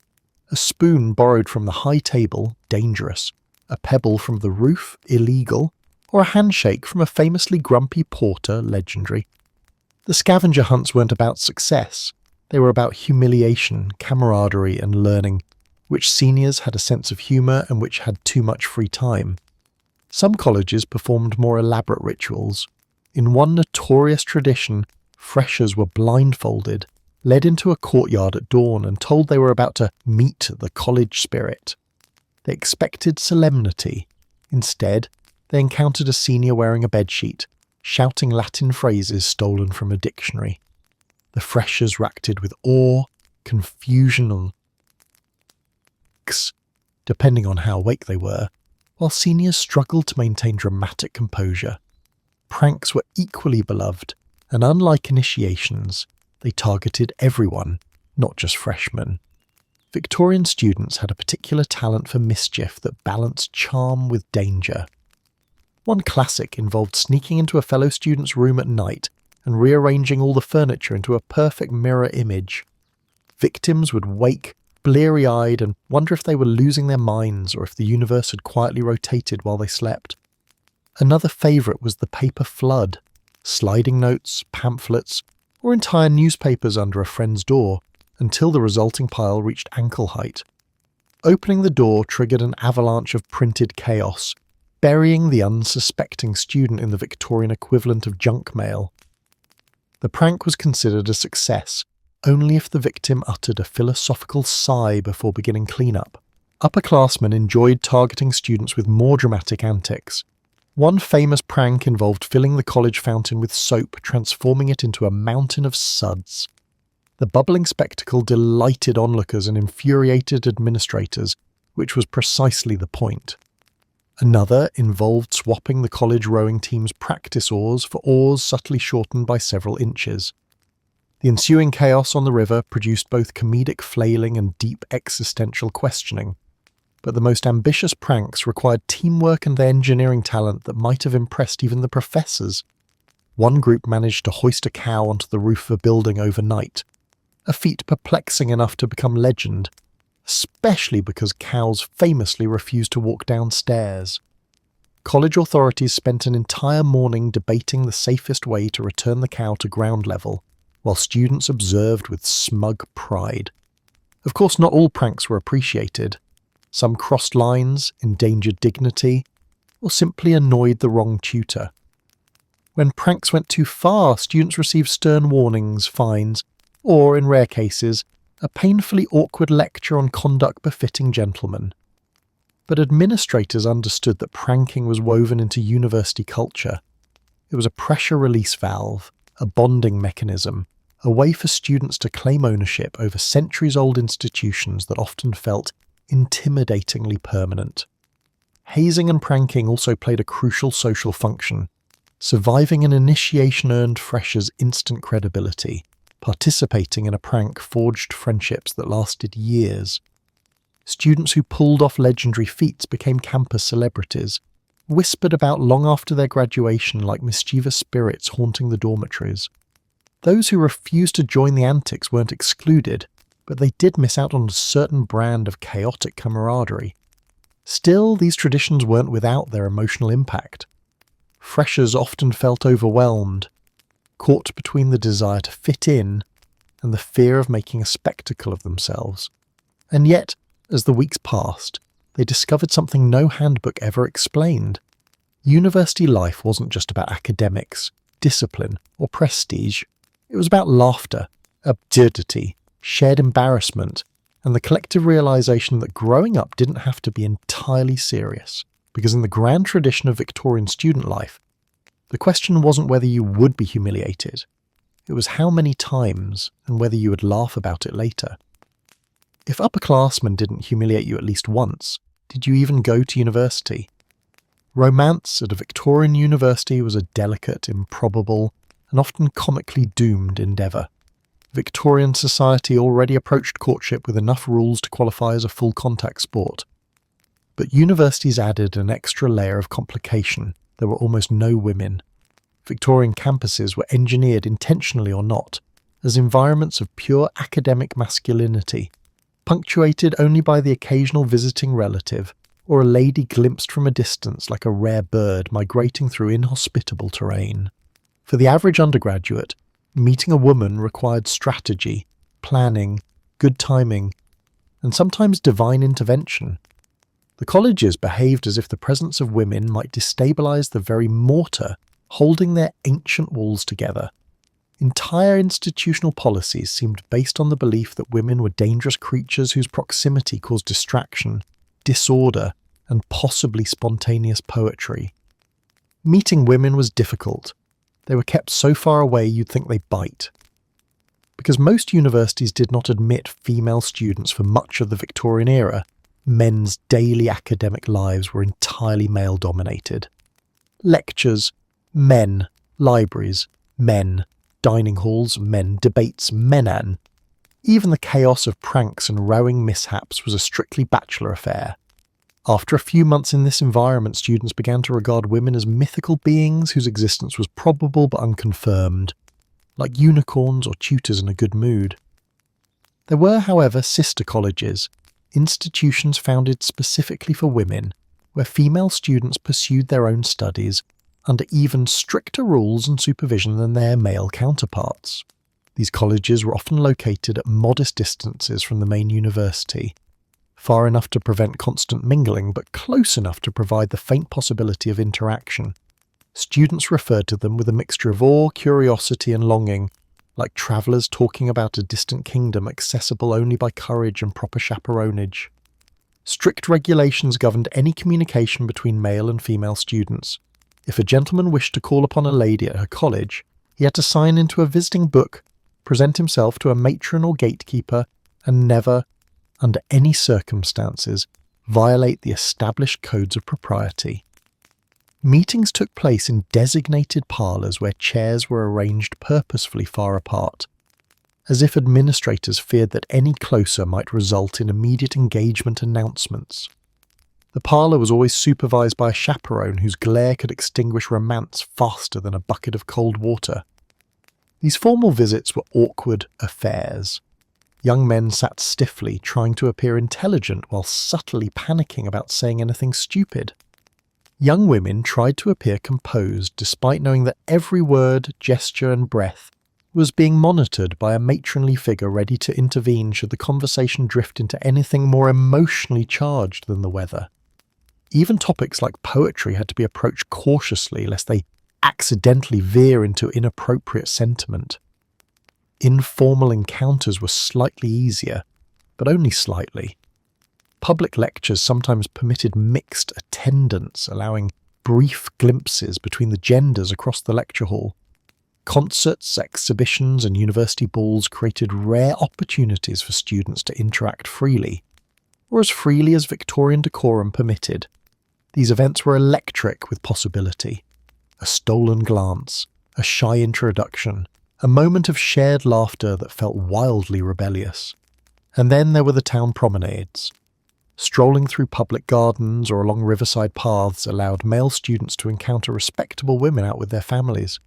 A spoon borrowed from the high table, dangerous. A pebble from the roof, illegal. Or a handshake from a famously grumpy porter, legendary. The scavenger hunts weren't about success. They were about humiliation, camaraderie, and learning, which seniors had a sense of humour and which had too much free time. Some colleges performed more elaborate rituals. In one notorious tradition, freshers were blindfolded, led into a courtyard at dawn and told they were about to meet the college spirit. They expected solemnity. Instead, they encountered a senior wearing a bedsheet, shouting Latin phrases stolen from a dictionary. The freshers reacted with awe, confusion, and depending on how awake they were, while seniors struggled to maintain dramatic composure. Pranks were equally beloved, and unlike initiations, they targeted everyone, not just freshmen. Victorian students had a particular talent for mischief that balanced charm with danger. One classic involved sneaking into a fellow student's room at night and rearranging all the furniture into a perfect mirror image. Victims would wake, bleary-eyed, and wonder if they were losing their minds or if the universe had quietly rotated while they slept. Another favourite was the paper flood, sliding notes, pamphlets, or entire newspapers under a friend's door, until the resulting pile reached ankle height. Opening the door triggered an avalanche of printed chaos, burying the unsuspecting student in the Victorian equivalent of junk mail. The prank was considered a success only if the victim uttered a philosophical sigh before beginning cleanup. Upperclassmen enjoyed targeting students with more dramatic antics. One famous prank involved filling the college fountain with soap, transforming it into a mountain of suds. The bubbling spectacle delighted onlookers and infuriated administrators, which was precisely the point. Another involved swapping the college rowing team's practice oars for oars subtly shortened by several inches. The ensuing chaos on the river produced both comedic flailing and deep existential questioning. But the most ambitious pranks required teamwork and engineering talent that might have impressed even the professors. One group managed to hoist a cow onto the roof of a building overnight, a feat perplexing enough to become legend, especially because cows famously refused to walk downstairs. College authorities spent an entire morning debating the safest way to return the cow to ground level, while students observed with smug pride. Of course, not all pranks were appreciated. Some crossed lines, endangered dignity, or simply annoyed the wrong tutor. When pranks went too far, students received stern warnings, fines, or, in rare cases, a painfully awkward lecture on conduct befitting gentlemen. But administrators understood that pranking was woven into university culture. It was a pressure release valve, a bonding mechanism, a way for students to claim ownership over centuries-old institutions that often felt intimidatingly permanent. Hazing and pranking also played a crucial social function. Surviving an initiation earned freshers instant credibility. Participating in a prank forged friendships that lasted years. Students who pulled off legendary feats became campus celebrities, whispered about long after their graduation like mischievous spirits haunting the dormitories. Those who refused to join the antics weren't excluded, but they did miss out on a certain brand of chaotic camaraderie. Still, these traditions weren't without their emotional impact. Freshers often felt overwhelmed, caught between the desire to fit in and the fear of making a spectacle of themselves. And yet, as the weeks passed, they discovered something no handbook ever explained. University life wasn't just about academics, discipline, or prestige. It was about laughter, absurdity, shared embarrassment, and the collective realization that growing up didn't have to be entirely serious. Because in the grand tradition of Victorian student life, the question wasn't whether you would be humiliated. It was how many times and whether you would laugh about it later. If upperclassmen didn't humiliate you at least once, did you even go to university? Romance at a Victorian university was a delicate, improbable, and often comically doomed endeavour. Victorian society already approached courtship with enough rules to qualify as a full-contact sport. But universities added an extra layer of complication. There were almost no women. Victorian campuses were engineered, intentionally or not, as environments of pure academic masculinity, punctuated only by the occasional visiting relative or a lady glimpsed from a distance like a rare bird migrating through inhospitable terrain. For the average undergraduate, meeting a woman required strategy, planning, good timing, and sometimes divine intervention. The colleges behaved as if the presence of women might destabilize the very mortar holding their ancient walls together. Entire institutional policies seemed based on the belief that women were dangerous creatures whose proximity caused distraction, disorder, and possibly spontaneous poetry. Meeting women was difficult. They were kept so far away you'd think they'd bite. Because most universities did not admit female students for much of the Victorian era, men's daily academic lives were entirely male-dominated. Lectures, men. Libraries, men. Dining halls, men. Debates, menan. Even the chaos of pranks and rowing mishaps was a strictly bachelor affair. After a few months in this environment, students began to regard women as mythical beings whose existence was probable but unconfirmed, like unicorns or tutors in a good mood. There were, however, sister colleges, institutions founded specifically for women, where female students pursued their own studies under even stricter rules and supervision than their male counterparts. These colleges were often located at modest distances from the main university, far enough to prevent constant mingling, but close enough to provide the faint possibility of interaction. Students referred to them with a mixture of awe, curiosity, and longing, like travellers talking about a distant kingdom accessible only by courage and proper chaperonage. Strict regulations governed any communication between male and female students. If a gentleman wished to call upon a lady at her college, he had to sign into a visiting book present himself to a matron or gatekeeper, and never, under any circumstances, violate the established codes of propriety. Meetings took place in designated parlours where chairs were arranged purposefully far apart, as if administrators feared that any closer might result in immediate engagement announcements. The parlour was always supervised by a chaperone whose glare could extinguish romance faster than a bucket of cold water. These formal visits were awkward affairs. Young men sat stiffly, trying to appear intelligent while subtly panicking about saying anything stupid. Young women tried to appear composed despite knowing that every word, gesture and breath was being monitored by a matronly figure ready to intervene should the conversation drift into anything more emotionally charged than the weather. Even topics like poetry had to be approached cautiously lest they accidentally veer into inappropriate sentiment. Informal encounters were slightly easier, but only slightly. Public lectures sometimes permitted mixed attendance, allowing brief glimpses between the genders across the lecture hall. Concerts, exhibitions, and university balls created rare opportunities for students to interact freely, or as freely as Victorian decorum permitted. These events were electric with possibility. A stolen glance, a shy introduction, a moment of shared laughter that felt wildly rebellious. And then there were the town promenades. Strolling through public gardens or along riverside paths allowed male students to encounter respectable women out with their families.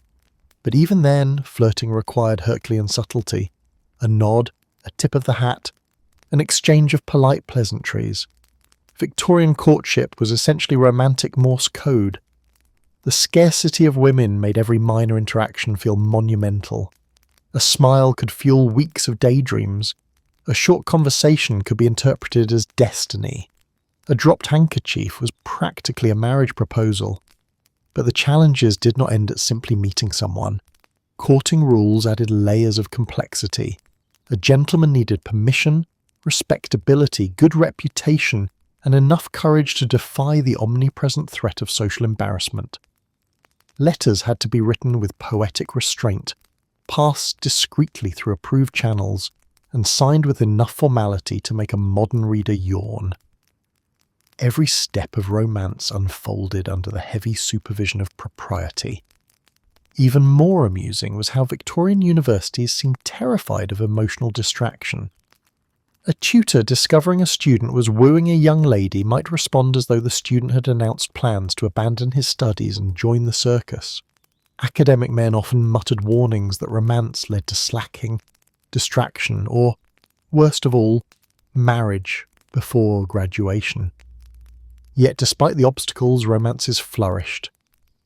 But even then, flirting required Herculean subtlety. A nod, a tip of the hat, an exchange of polite pleasantries. Victorian courtship was essentially romantic Morse code. The scarcity of women made every minor interaction feel monumental. A smile could fuel weeks of daydreams. A short conversation could be interpreted as destiny. A dropped handkerchief was practically a marriage proposal. But the challenges did not end at simply meeting someone. Courting rules added layers of complexity. A gentleman needed permission, respectability, good reputation, and enough courage to defy the omnipresent threat of social embarrassment. Letters had to be written with poetic restraint, passed discreetly through approved channels, and signed with enough formality to make a modern reader yawn. Every step of romance unfolded under the heavy supervision of propriety. Even more amusing was how Victorian universities seemed terrified of emotional distraction. A tutor discovering a student was wooing a young lady might respond as though the student had announced plans to abandon his studies and join the circus. Academic men often muttered warnings that romance led to slacking, distraction, or, worst of all, marriage before graduation. Yet despite the obstacles, romances flourished.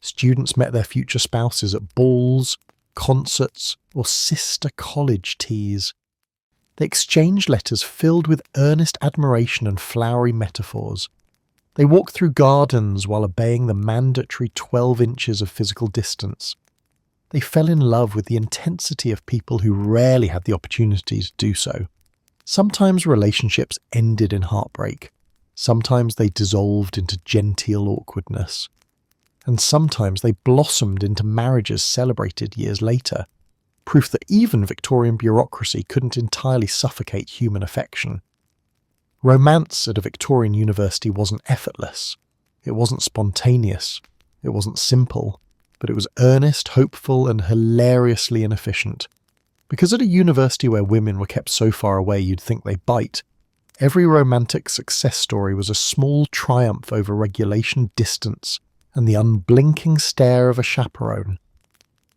Students met their future spouses at balls, concerts, or sister college teas. They exchanged letters filled with earnest admiration and flowery metaphors. They walked through gardens while obeying the mandatory 12 inches of physical distance. They fell in love with the intensity of people who rarely had the opportunity to do so. Sometimes relationships ended in heartbreak. Sometimes they dissolved into genteel awkwardness. And sometimes they blossomed into marriages celebrated years later. Proof that even Victorian bureaucracy couldn't entirely suffocate human affection. Romance at a Victorian university wasn't effortless. It wasn't spontaneous. It wasn't simple. But it was earnest, hopeful, and hilariously inefficient. Because at a university where women were kept so far away you'd think they bite, every romantic success story was a small triumph over regulation, distance, and the unblinking stare of a chaperone.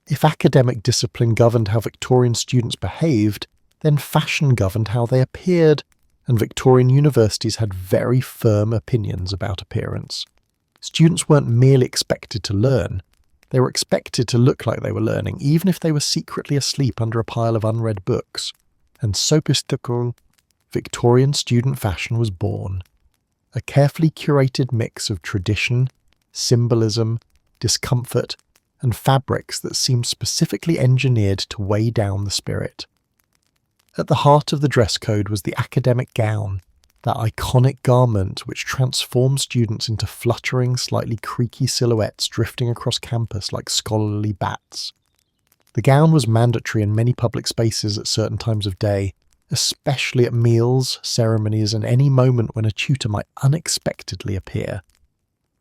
If academic discipline governed how Victorian students behaved, then fashion governed how they appeared, and Victorian universities had very firm opinions about appearance. Students weren't merely expected to learn. They were expected to look like they were learning, even if they were secretly asleep under a pile of unread books. And sophistical Victorian student fashion was born. A carefully curated mix of tradition, symbolism, discomfort, and fabrics that seemed specifically engineered to weigh down the spirit. At the heart of the dress code was the academic gown, that iconic garment which transformed students into fluttering, slightly creaky silhouettes drifting across campus like scholarly bats. The gown was mandatory in many public spaces at certain times of day, especially at meals, ceremonies, and any moment when a tutor might unexpectedly appear.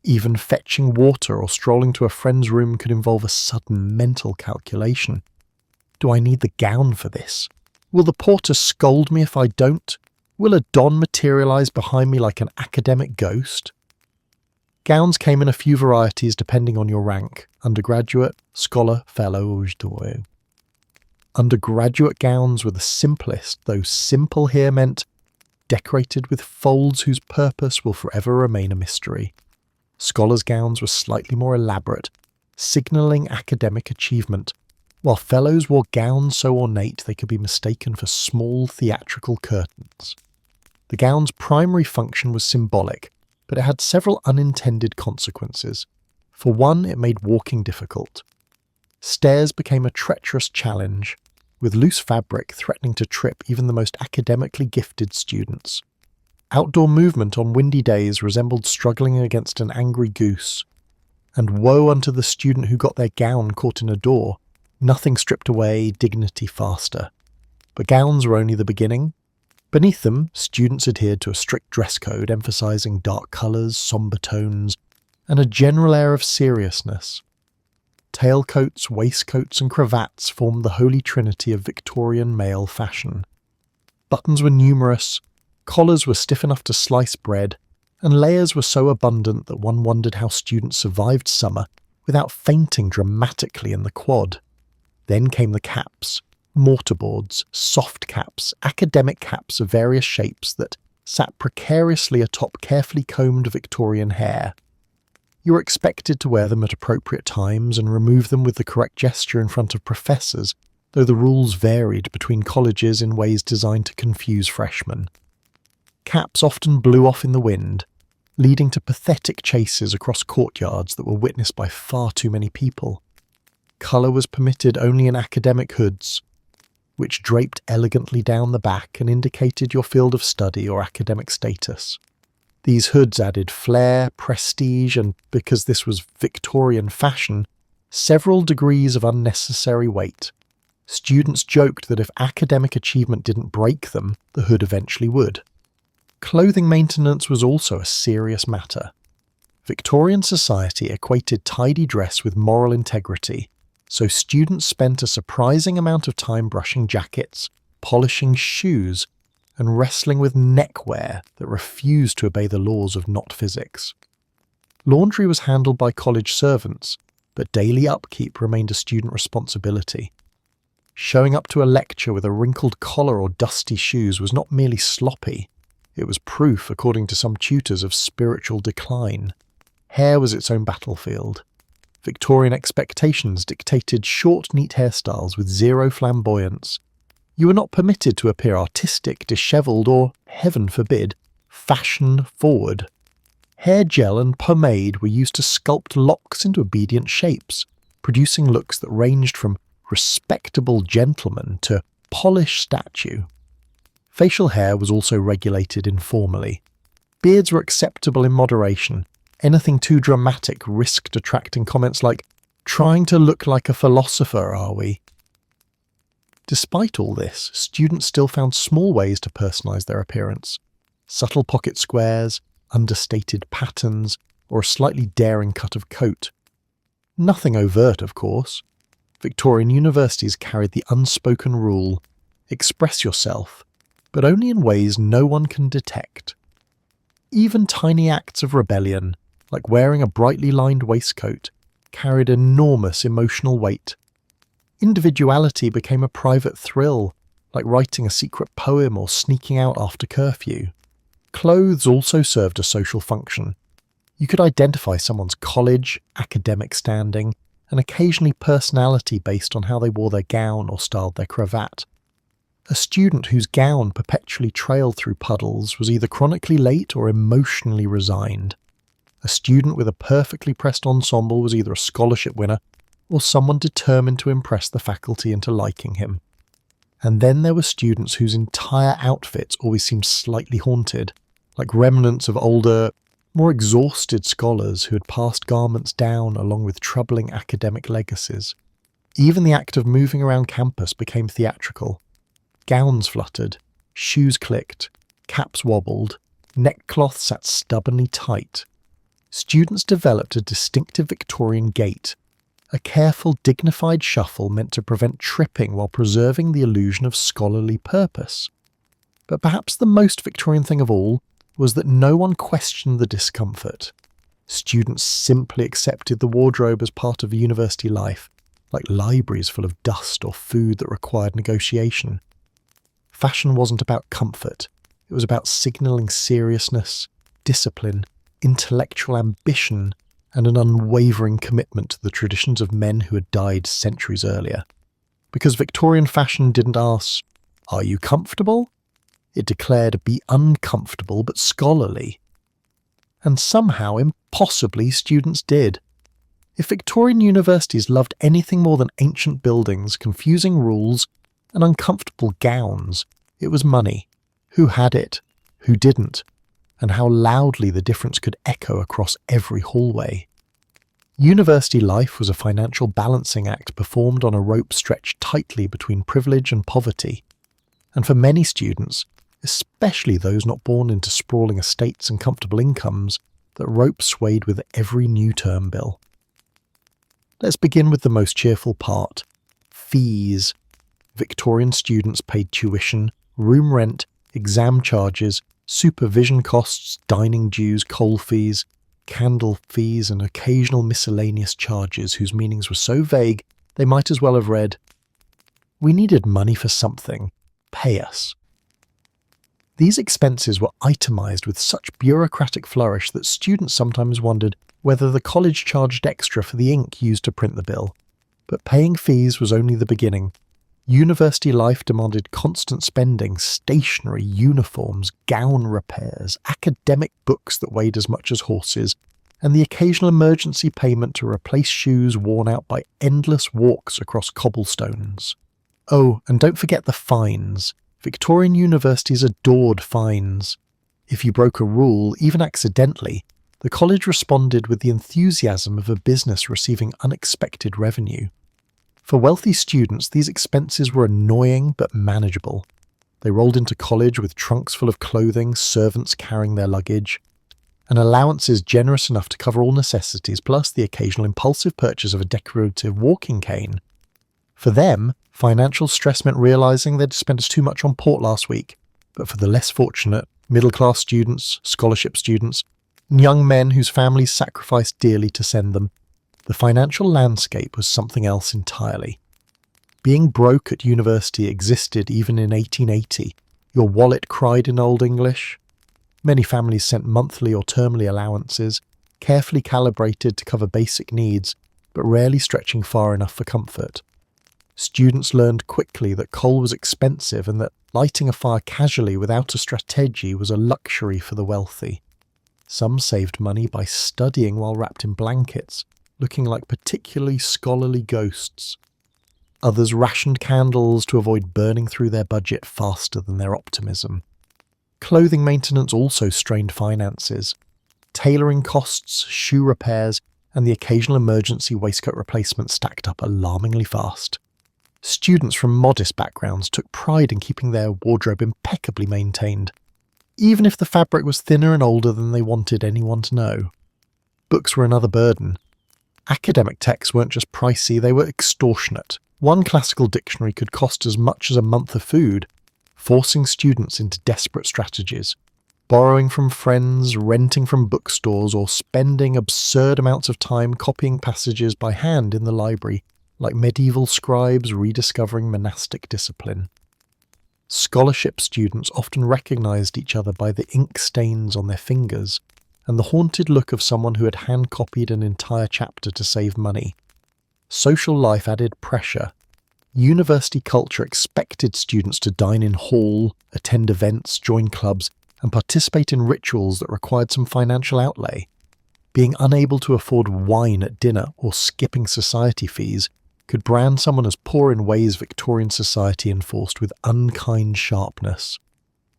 Even fetching water or strolling to a friend's room could involve a sudden mental calculation. Do I need the gown for this? Will the porter scold me if I don't? Will a don materialize behind me like an academic ghost? Gowns came in a few varieties depending on your rank: undergraduate, scholar, fellow, or doyen. Undergraduate gowns were the simplest, though simple here meant decorated with folds whose purpose will forever remain a mystery. Scholars' gowns were slightly more elaborate, signalling academic achievement, while fellows wore gowns so ornate they could be mistaken for small theatrical curtains. The gown's primary function was symbolic, but it had several unintended consequences. For one, it made walking difficult. Stairs became a treacherous challenge, with loose fabric threatening to trip even the most academically gifted students. Outdoor movement on windy days resembled struggling against an angry goose. And woe unto the student who got their gown caught in a door. Nothing stripped away dignity faster. But gowns were only the beginning. Beneath them, students adhered to a strict dress code emphasizing dark colours, sombre tones, and a general air of seriousness. Tailcoats, waistcoats, and cravats formed the holy trinity of Victorian male fashion. Buttons were numerous, collars were stiff enough to slice bread, and layers were so abundant that one wondered how students survived summer without fainting dramatically in the quad. Then came the caps, mortarboards, soft caps, academic caps of various shapes that sat precariously atop carefully combed Victorian hair. You were expected to wear them at appropriate times and remove them with the correct gesture in front of professors, though the rules varied between colleges in ways designed to confuse freshmen. Caps often blew off in the wind, leading to pathetic chases across courtyards that were witnessed by far too many people. Colour was permitted only in academic hoods, which draped elegantly down the back and indicated your field of study or academic status. These hoods added flair, prestige, and, because this was Victorian fashion, several degrees of unnecessary weight. Students joked that if academic achievement didn't break them, the hood eventually would. Clothing maintenance was also a serious matter. Victorian society equated tidy dress with moral integrity, so students spent a surprising amount of time brushing jackets, polishing shoes, and wrestling with neckwear that refused to obey the laws of not physics. Laundry was handled by college servants, but daily upkeep remained a student responsibility. Showing up to a lecture with a wrinkled collar or dusty shoes was not merely sloppy, it was proof, according to some tutors, of spiritual decline. Hair was its own battlefield. Victorian expectations dictated short, neat hairstyles with zero flamboyance. You were not permitted to appear artistic, dishevelled, or, heaven forbid, fashion-forward. Hair gel and pomade were used to sculpt locks into obedient shapes, producing looks that ranged from respectable gentleman to polished statue. Facial hair was also regulated informally. Beards were acceptable in moderation. Anything too dramatic risked attracting comments like, "Trying to look like a philosopher, are we?" Despite all this, students still found small ways to personalise their appearance. Subtle pocket squares, understated patterns, or a slightly daring cut of coat. Nothing overt, of course. Victorian universities carried the unspoken rule: express yourself, but only in ways no one can detect. Even tiny acts of rebellion, like wearing a brightly lined waistcoat, carried enormous emotional weight. Individuality became a private thrill, like writing a secret poem or sneaking out after curfew. Clothes also served a social function. You could identify someone's college, academic standing, and occasionally personality based on how they wore their gown or styled their cravat. A student whose gown perpetually trailed through puddles was either chronically late or emotionally resigned. A student with a perfectly pressed ensemble was either a scholarship winner or someone determined to impress the faculty into liking him. And then there were students whose entire outfits always seemed slightly haunted, like remnants of older, more exhausted scholars who had passed garments down along with troubling academic legacies. Even the act of moving around campus became theatrical. Gowns fluttered, shoes clicked, caps wobbled, neckcloth sat stubbornly tight. Students developed a distinctive Victorian gait, a careful, dignified shuffle meant to prevent tripping while preserving the illusion of scholarly purpose. But perhaps the most Victorian thing of all was that no one questioned the discomfort. Students simply accepted the wardrobe as part of university life, like libraries full of dust or food that required negotiation. Fashion wasn't about comfort, it was about signalling seriousness, discipline, intellectual ambition, and an unwavering commitment to the traditions of men who had died centuries earlier. Because Victorian fashion didn't ask, "Are you comfortable?" It declared, "Be uncomfortable but scholarly." And somehow, impossibly, students did. If Victorian universities loved anything more than ancient buildings, confusing rules, and uncomfortable gowns, it was money. Who had it? Who didn't? And how loudly the difference could echo across every hallway. University life was a financial balancing act performed on a rope stretched tightly between privilege and poverty. And for many students, especially those not born into sprawling estates and comfortable incomes, that rope swayed with every new term bill. Let's begin with the most cheerful part: fees. Victorian students paid tuition, room rent, exam charges, supervision costs, dining dues, coal fees, candle fees, and occasional miscellaneous charges whose meanings were so vague they might as well have read, "We needed money for something. Pay us." These expenses were itemized with such bureaucratic flourish that students sometimes wondered whether the college charged extra for the ink used to print the bill. But paying fees was only the beginning. University life demanded constant spending: stationery, uniforms, gown repairs, academic books that weighed as much as horses, and the occasional emergency payment to replace shoes worn out by endless walks across cobblestones. Oh, and don't forget the fines. Victorian universities adored fines. If you broke a rule, even accidentally, the college responded with the enthusiasm of a business receiving unexpected revenue. For wealthy students, these expenses were annoying but manageable. They rolled into college with trunks full of clothing, servants carrying their luggage, and allowances generous enough to cover all necessities, plus the occasional impulsive purchase of a decorative walking cane. For them, financial stress meant realizing they'd spent too much on port last week, but for the less fortunate, middle-class students, scholarship students, and young men whose families sacrificed dearly to send them, the financial landscape was something else entirely. Being broke at university existed even in 1880. Your wallet cried in Old English. Many families sent monthly or termly allowances, carefully calibrated to cover basic needs, but rarely stretching far enough for comfort. Students learned quickly that coal was expensive and that lighting a fire casually without a strategy was a luxury for the wealthy. Some saved money by studying while wrapped in blankets, looking like particularly scholarly ghosts. Others rationed candles to avoid burning through their budget faster than their optimism. Clothing maintenance also strained finances. Tailoring costs, shoe repairs, and the occasional emergency waistcoat replacement stacked up alarmingly fast. Students from modest backgrounds took pride in keeping their wardrobe impeccably maintained, even if the fabric was thinner and older than they wanted anyone to know. Books were another burden. Academic texts weren't just pricey, they were extortionate. One classical dictionary could cost as much as a month of food, forcing students into desperate strategies, borrowing from friends, renting from bookstores, or spending absurd amounts of time copying passages by hand in the library, like medieval scribes rediscovering monastic discipline. Scholarship students often recognized each other by the ink stains on their fingers and the haunted look of someone who had hand-copied an entire chapter to save money. Social life added pressure. University culture expected students to dine in hall, attend events, join clubs, and participate in rituals that required some financial outlay. Being unable to afford wine at dinner or skipping society fees could brand someone as poor in ways Victorian society enforced with unkind sharpness.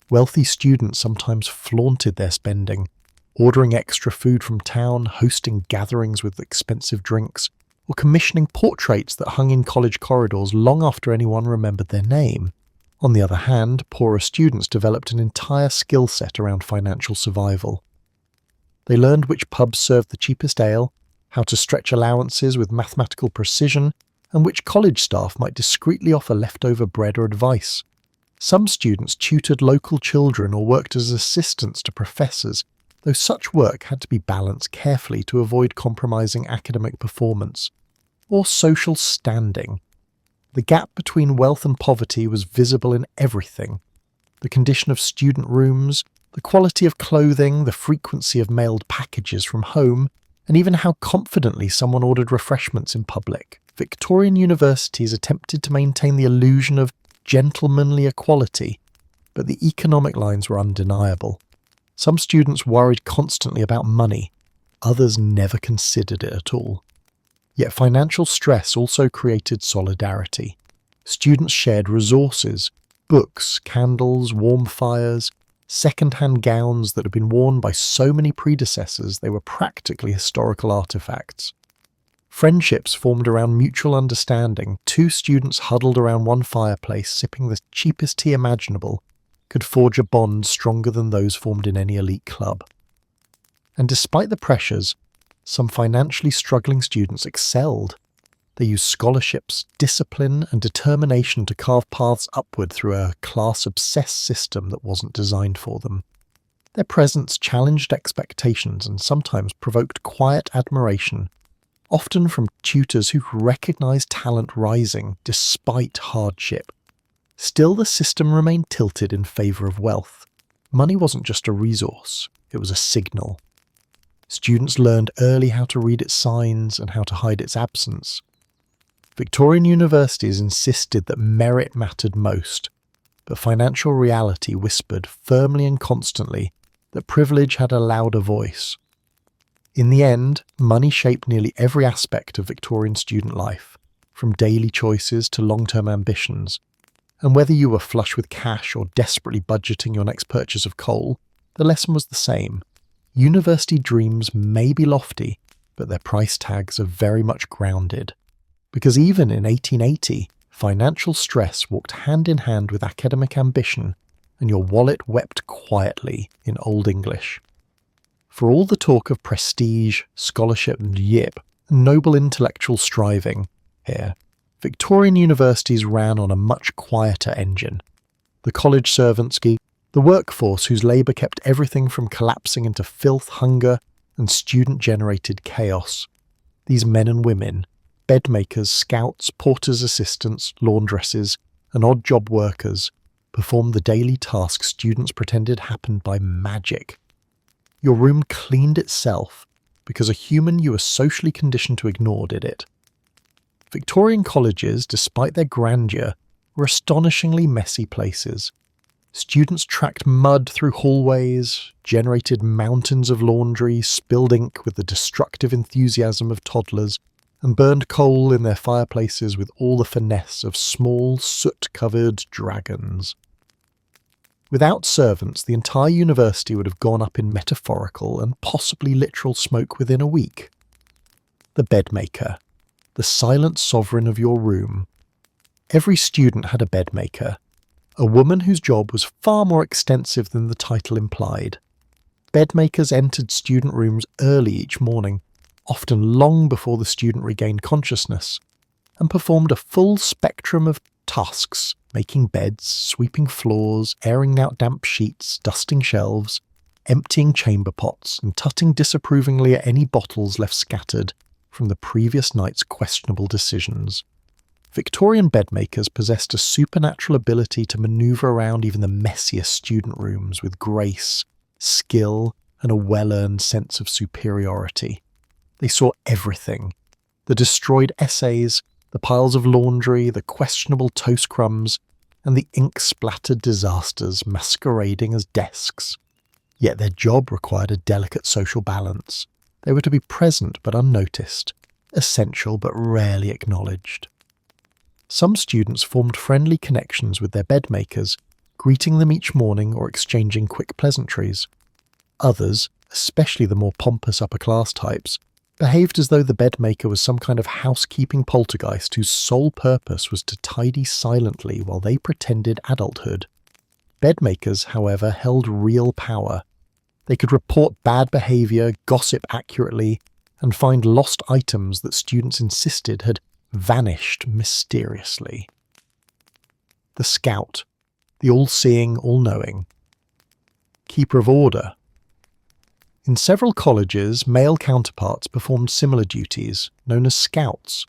Wealthy students sometimes flaunted their spending, ordering extra food from town, hosting gatherings with expensive drinks, or commissioning portraits that hung in college corridors long after anyone remembered their name. On the other hand, poorer students developed an entire skill set around financial survival. They learned which pubs served the cheapest ale, how to stretch allowances with mathematical precision, and which college staff might discreetly offer leftover bread or advice. Some students tutored local children or worked as assistants to professors, though such work had to be balanced carefully to avoid compromising academic performance or social standing. The gap between wealth and poverty was visible in everything. The condition of student rooms, the quality of clothing, the frequency of mailed packages from home, and even how confidently someone ordered refreshments in public. Victorian universities attempted to maintain the illusion of gentlemanly equality, but the economic lines were undeniable. Some students worried constantly about money, others never considered it at all. Yet financial stress also created solidarity. Students shared resources, books, candles, warm fires, second-hand gowns that had been worn by so many predecessors they were practically historical artifacts. Friendships formed around mutual understanding. Two students huddled around one fireplace, sipping the cheapest tea imaginable, could forge a bond stronger than those formed in any elite club. And despite the pressures, some financially struggling students excelled. They used scholarships, discipline, and determination to carve paths upward through a class-obsessed system that wasn't designed for them. Their presence challenged expectations and sometimes provoked quiet admiration, often from tutors who recognized talent rising despite hardship. Still, the system remained tilted in favor of wealth. Money wasn't just a resource, it was a signal. Students learned early how to read its signs and how to hide its absence. Victorian universities insisted that merit mattered most, but financial reality whispered firmly and constantly that privilege had a louder voice. In the end, money shaped nearly every aspect of Victorian student life, from daily choices to long-term ambitions. And whether you were flush with cash or desperately budgeting your next purchase of coal, the lesson was the same. University dreams may be lofty, but their price tags are very much grounded. Because even in 1880, financial stress walked hand in hand with academic ambition, and your wallet wept quietly in Old English. For all the talk of prestige, scholarship and noble intellectual striving here, Victorian universities ran on a much quieter engine. The college servants, the workforce whose labour kept everything from collapsing into filth, hunger and student-generated chaos. These men and women, bedmakers, scouts, porters' assistants, laundresses and odd-job workers, performed the daily tasks students pretended happened by magic. Your room cleaned itself because a human you were socially conditioned to ignore did it. Victorian colleges, despite their grandeur, were astonishingly messy places. Students tracked mud through hallways, generated mountains of laundry, spilled ink with the destructive enthusiasm of toddlers, and burned coal in their fireplaces with all the finesse of small, soot-covered dragons. Without servants, the entire university would have gone up in metaphorical and possibly literal smoke within a week. The bedmaker, the silent sovereign of your room. Every student had a bedmaker, a woman whose job was far more extensive than the title implied. Bedmakers entered student rooms early each morning, often long before the student regained consciousness, and performed a full spectrum of tasks, making beds, sweeping floors, airing out damp sheets, dusting shelves, emptying chamber pots, and tutting disapprovingly at any bottles left scattered from the previous night's questionable decisions. Victorian bedmakers possessed a supernatural ability to maneuver around even the messiest student rooms with grace, skill, and a well-earned sense of superiority. They saw everything: the destroyed essays, the piles of laundry, the questionable toast crumbs, and the ink-splattered disasters masquerading as desks. Yet their job required a delicate social balance. They were to be present but unnoticed, essential but rarely acknowledged. Some students formed friendly connections with their bedmakers, greeting them each morning or exchanging quick pleasantries. Others, especially the more pompous upper-class types, behaved as though the bedmaker was some kind of housekeeping poltergeist whose sole purpose was to tidy silently while they pretended adulthood. Bedmakers, however, held real power. They could report bad behaviour, gossip accurately, and find lost items that students insisted had vanished mysteriously. The scout, the all-seeing, all-knowing. Keeper of order. In several colleges, male counterparts performed similar duties, known as scouts.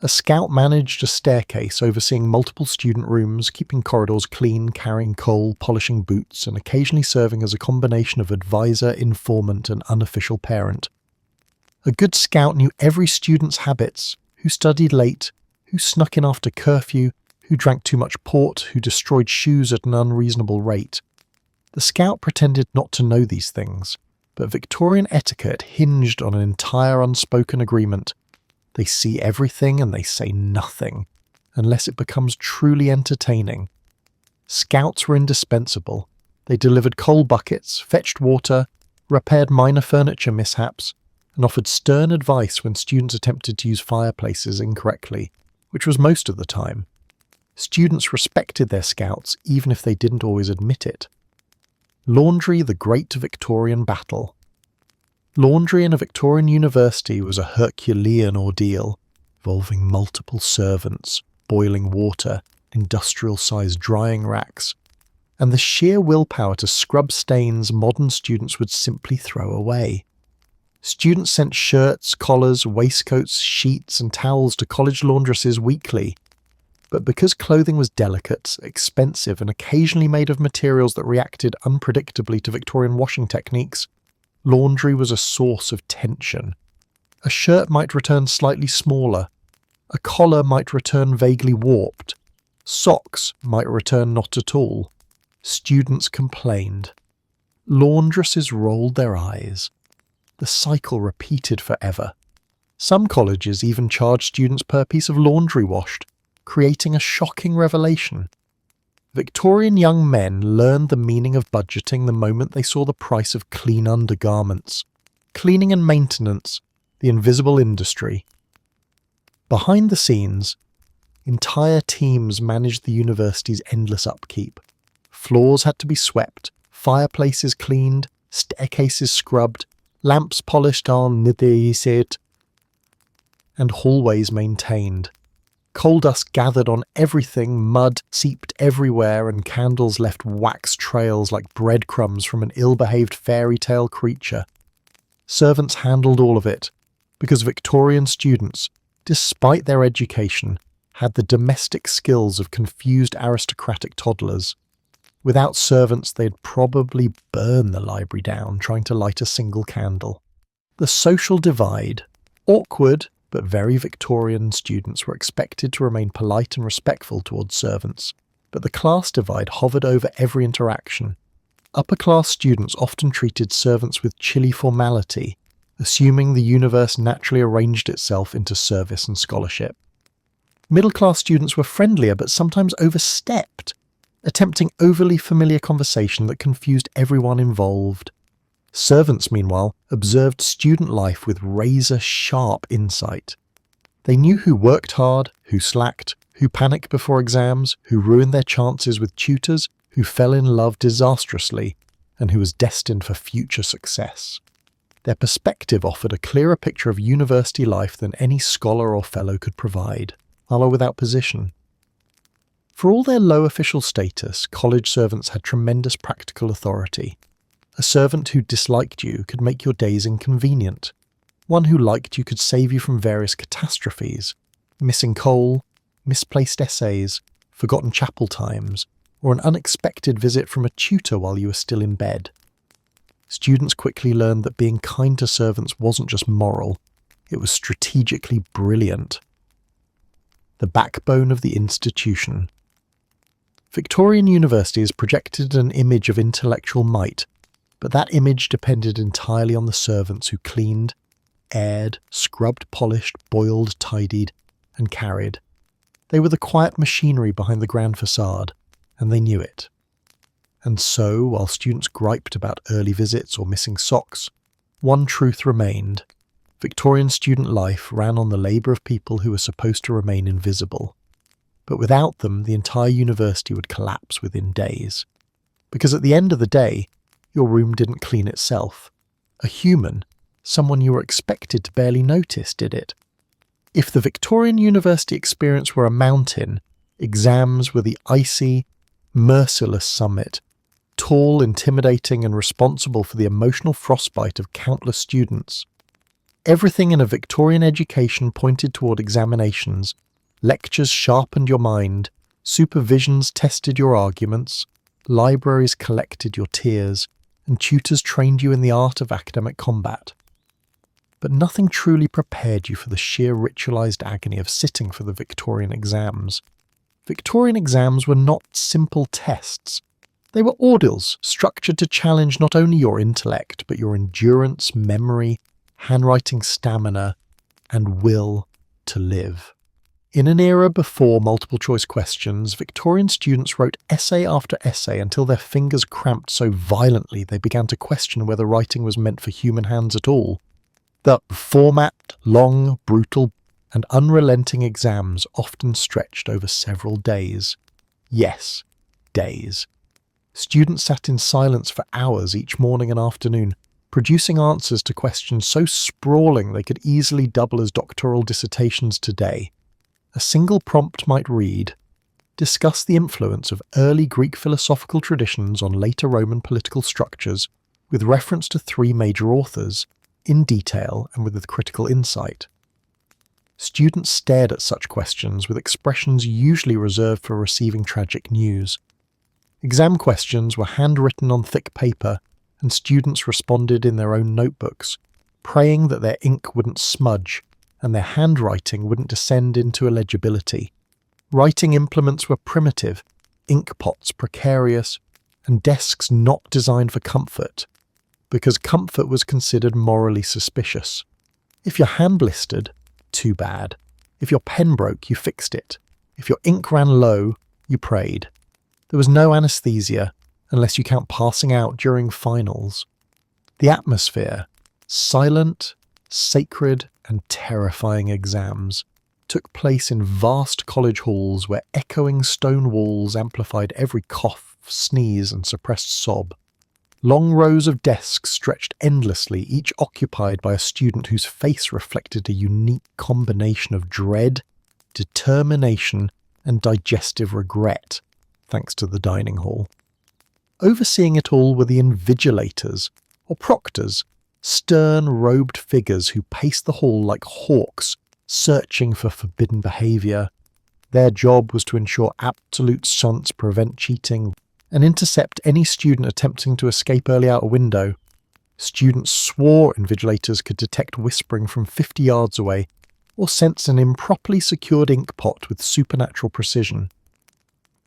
A scout managed a staircase overseeing multiple student rooms, keeping corridors clean, carrying coal, polishing boots, and occasionally serving as a combination of advisor, informant, and unofficial parent. A good scout knew every student's habits, who studied late, who snuck in after curfew, who drank too much port, who destroyed shoes at an unreasonable rate. The scout pretended not to know these things, but Victorian etiquette hinged on an entire unspoken agreement. They see everything and they say nothing, unless it becomes truly entertaining. Scouts were indispensable. They delivered coal buckets, fetched water, repaired minor furniture mishaps, and offered stern advice when students attempted to use fireplaces incorrectly, which was most of the time. Students respected their scouts even if they didn't always admit it. Laundry, the great Victorian battle. Laundry in a Victorian university was a Herculean ordeal, involving multiple servants, boiling water, industrial-sized drying racks, and the sheer willpower to scrub stains modern students would simply throw away. Students sent shirts, collars, waistcoats, sheets, and towels to college laundresses weekly. But because clothing was delicate, expensive, and occasionally made of materials that reacted unpredictably to Victorian washing techniques, laundry was a source of tension. A shirt might return slightly smaller. A collar might return vaguely warped. Socks might return not at all. Students complained. Laundresses rolled their eyes. The cycle repeated forever. Some colleges even charged students per piece of laundry washed, creating a shocking revelation. Victorian young men learned the meaning of budgeting the moment they saw the price of clean undergarments. Cleaning and maintenance, the invisible industry. Behind the scenes, entire teams managed the university's endless upkeep. Floors had to be swept, fireplaces cleaned, staircases scrubbed, lamps polished on nidhisit, and hallways maintained. Coal dust gathered on everything, mud seeped everywhere, and candles left wax trails like breadcrumbs from an ill-behaved fairy tale creature. Servants handled all of it, because Victorian students, despite their education, had the domestic skills of confused aristocratic toddlers. Without servants, they'd probably burn the library down trying to light a single candle. The social divide, awkward, but very Victorian students were expected to remain polite and respectful towards servants, but the class divide hovered over every interaction. Upper-class students often treated servants with chilly formality, assuming the universe naturally arranged itself into service and scholarship. Middle-class students were friendlier but sometimes overstepped, attempting overly familiar conversation that confused everyone involved. Servants, meanwhile, observed student life with razor-sharp insight. They knew who worked hard, who slacked, who panicked before exams, who ruined their chances with tutors, who fell in love disastrously, and who was destined for future success. Their perspective offered a clearer picture of university life than any scholar or fellow could provide, although without position. For all their low official status, college servants had tremendous practical authority. A servant who disliked you could make your days inconvenient. One who liked you could save you from various catastrophes, missing coal, misplaced essays, forgotten chapel times, or an unexpected visit from a tutor while you were still in bed. Students quickly learned that being kind to servants wasn't just moral, it was strategically brilliant. The backbone of the institution. Victorian universities projected an image of intellectual might, but that image depended entirely on the servants who cleaned, aired, scrubbed, polished, boiled, tidied, and carried. They were the quiet machinery behind the grand facade, and they knew it. And so, while students griped about early visits or missing socks, one truth remained. Victorian student life ran on the labour of people who were supposed to remain invisible. But without them, the entire university would collapse within days. Because at the end of the day, your room didn't clean itself. A human, someone you were expected to barely notice, did it. If the Victorian university experience were a mountain, exams were the icy, merciless summit, tall, intimidating, and responsible for the emotional frostbite of countless students. Everything in a Victorian education pointed toward examinations. Lectures sharpened your mind, supervisions tested your arguments, libraries collected your tears, and tutors trained you in the art of academic combat. But nothing truly prepared you for the sheer ritualized agony of sitting for the Victorian exams. Victorian exams were not simple tests. They were ordeals structured to challenge not only your intellect, but your endurance, memory, handwriting stamina, and will to live. In an era before multiple-choice questions, Victorian students wrote essay after essay until their fingers cramped so violently they began to question whether writing was meant for human hands at all. The format, long, brutal, and unrelenting exams often stretched over several days. Yes, days. Students sat in silence for hours each morning and afternoon, producing answers to questions so sprawling they could easily double as doctoral dissertations today. A single prompt might read, "Discuss the influence of early Greek philosophical traditions on later Roman political structures, with reference to 3 major authors, in detail and with critical insight." Students stared at such questions with expressions usually reserved for receiving tragic news. Exam questions were handwritten on thick paper, and students responded in their own notebooks, praying that their ink wouldn't smudge and their handwriting wouldn't descend into illegibility. Writing implements were primitive, ink pots precarious, and desks not designed for comfort, because comfort was considered morally suspicious. If your hand blistered, too bad. If your pen broke, you fixed it. If your ink ran low, you prayed. There was no anesthesia, unless you count passing out during finals. The atmosphere, silent, sacred, and terrifying exams, took place in vast college halls where echoing stone walls amplified every cough, sneeze, and suppressed sob. Long rows of desks stretched endlessly, each occupied by a student whose face reflected a unique combination of dread, determination, and digestive regret, thanks to the dining hall. Overseeing it all were the invigilators, or proctors, stern, robed figures who paced the hall like hawks, searching for forbidden behaviour. Their job was to ensure absolute silence, prevent cheating, and intercept any student attempting to escape early out a window. Students swore invigilators could detect whispering from 50 yards away, or sense an improperly secured ink pot with supernatural precision.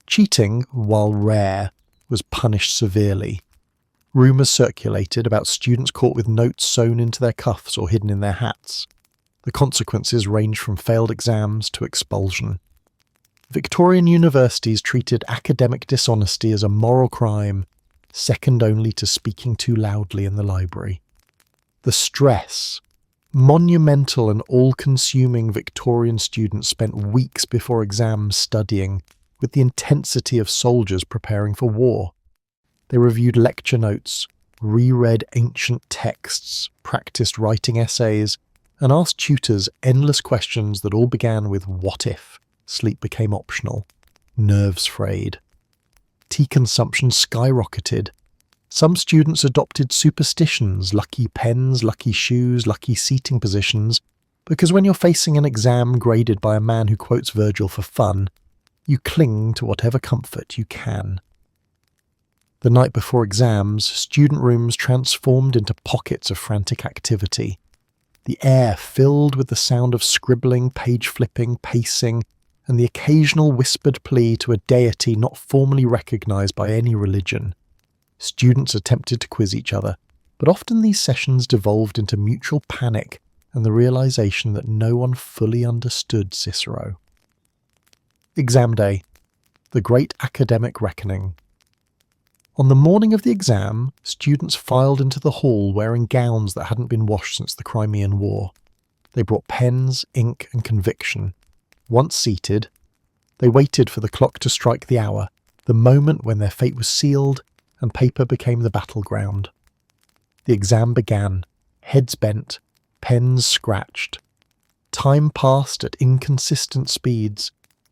Cheating, while rare, was punished severely. Rumours circulated about students caught with notes sewn into their cuffs or hidden in their hats. The consequences ranged from failed exams to expulsion. Victorian universities treated academic dishonesty as a moral crime, second only to speaking too loudly in the library. The stress, monumental and all-consuming Victorian students spent weeks before exams studying with the intensity of soldiers preparing for war. They reviewed lecture notes, reread ancient texts, practiced writing essays, and asked tutors endless questions that all began with "what if?" Sleep became optional. Nerves frayed. Tea consumption skyrocketed. Some students adopted superstitions, lucky pens, lucky shoes, lucky seating positions, because when you're facing an exam graded by a man who quotes Virgil for fun, you cling to whatever comfort you can. The night before exams, student rooms transformed into pockets of frantic activity. The air filled with the sound of scribbling, page flipping, pacing, and the occasional whispered plea to a deity not formally recognized by any religion. Students attempted to quiz each other, but often these sessions devolved into mutual panic and the realization that no one fully understood Cicero. Exam day, the great academic reckoning. On the morning of the exam, students filed into the hall wearing gowns that hadn't been washed since the Crimean War. They brought pens, ink, and conviction. Once seated, they waited for the clock to strike the hour, the moment when their fate was sealed and paper became the battleground. The exam began, heads bent, pens scratched. Time passed at inconsistent speeds,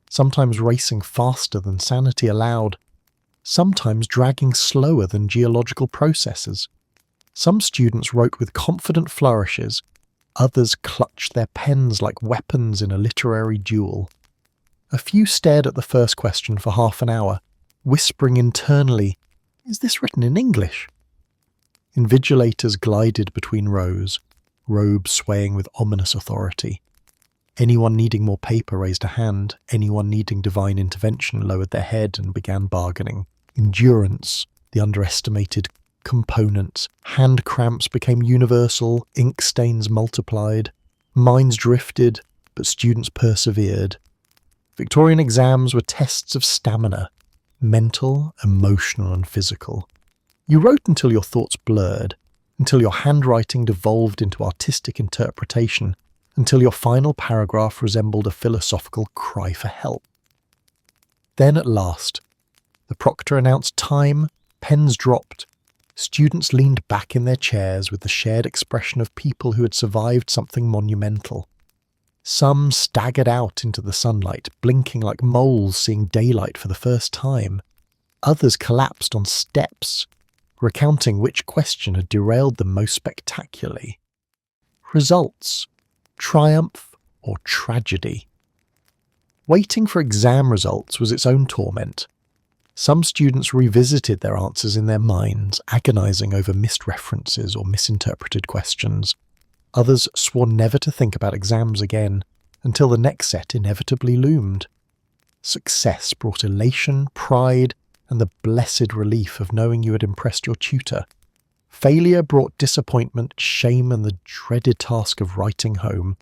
sometimes racing faster than sanity allowed, sometimes dragging slower than geological processes. Some students wrote with confident flourishes, others clutched their pens like weapons in a literary duel. A few stared at the first question for half an hour, whispering internally, "Is this written in English?" Invigilators glided between rows, robes swaying with ominous authority. Anyone needing more paper raised a hand, anyone needing divine intervention lowered their head and began bargaining. Endurance, the underestimated component. Hand cramps became universal, ink stains multiplied. Minds drifted, but students persevered. Victorian exams were tests of stamina, mental, emotional, and physical. You wrote until your thoughts blurred, until your handwriting devolved into artistic interpretation, until your final paragraph resembled a philosophical cry for help. Then at last, the proctor announced time, pens dropped, students leaned back in their chairs with the shared expression of people who had survived something monumental. Some staggered out into the sunlight, blinking like moles seeing daylight for the first time. Others collapsed on steps, recounting which question had derailed them most spectacularly. Results, triumph or tragedy. Waiting for exam results was its own torment. Some students revisited their answers in their minds, agonizing over missed references or misinterpreted questions. Others swore never to think about exams again, until the next set inevitably loomed. Success brought elation, pride, and the blessed relief of knowing you had impressed your tutor. Failure brought disappointment, shame, and the dreaded task of writing home.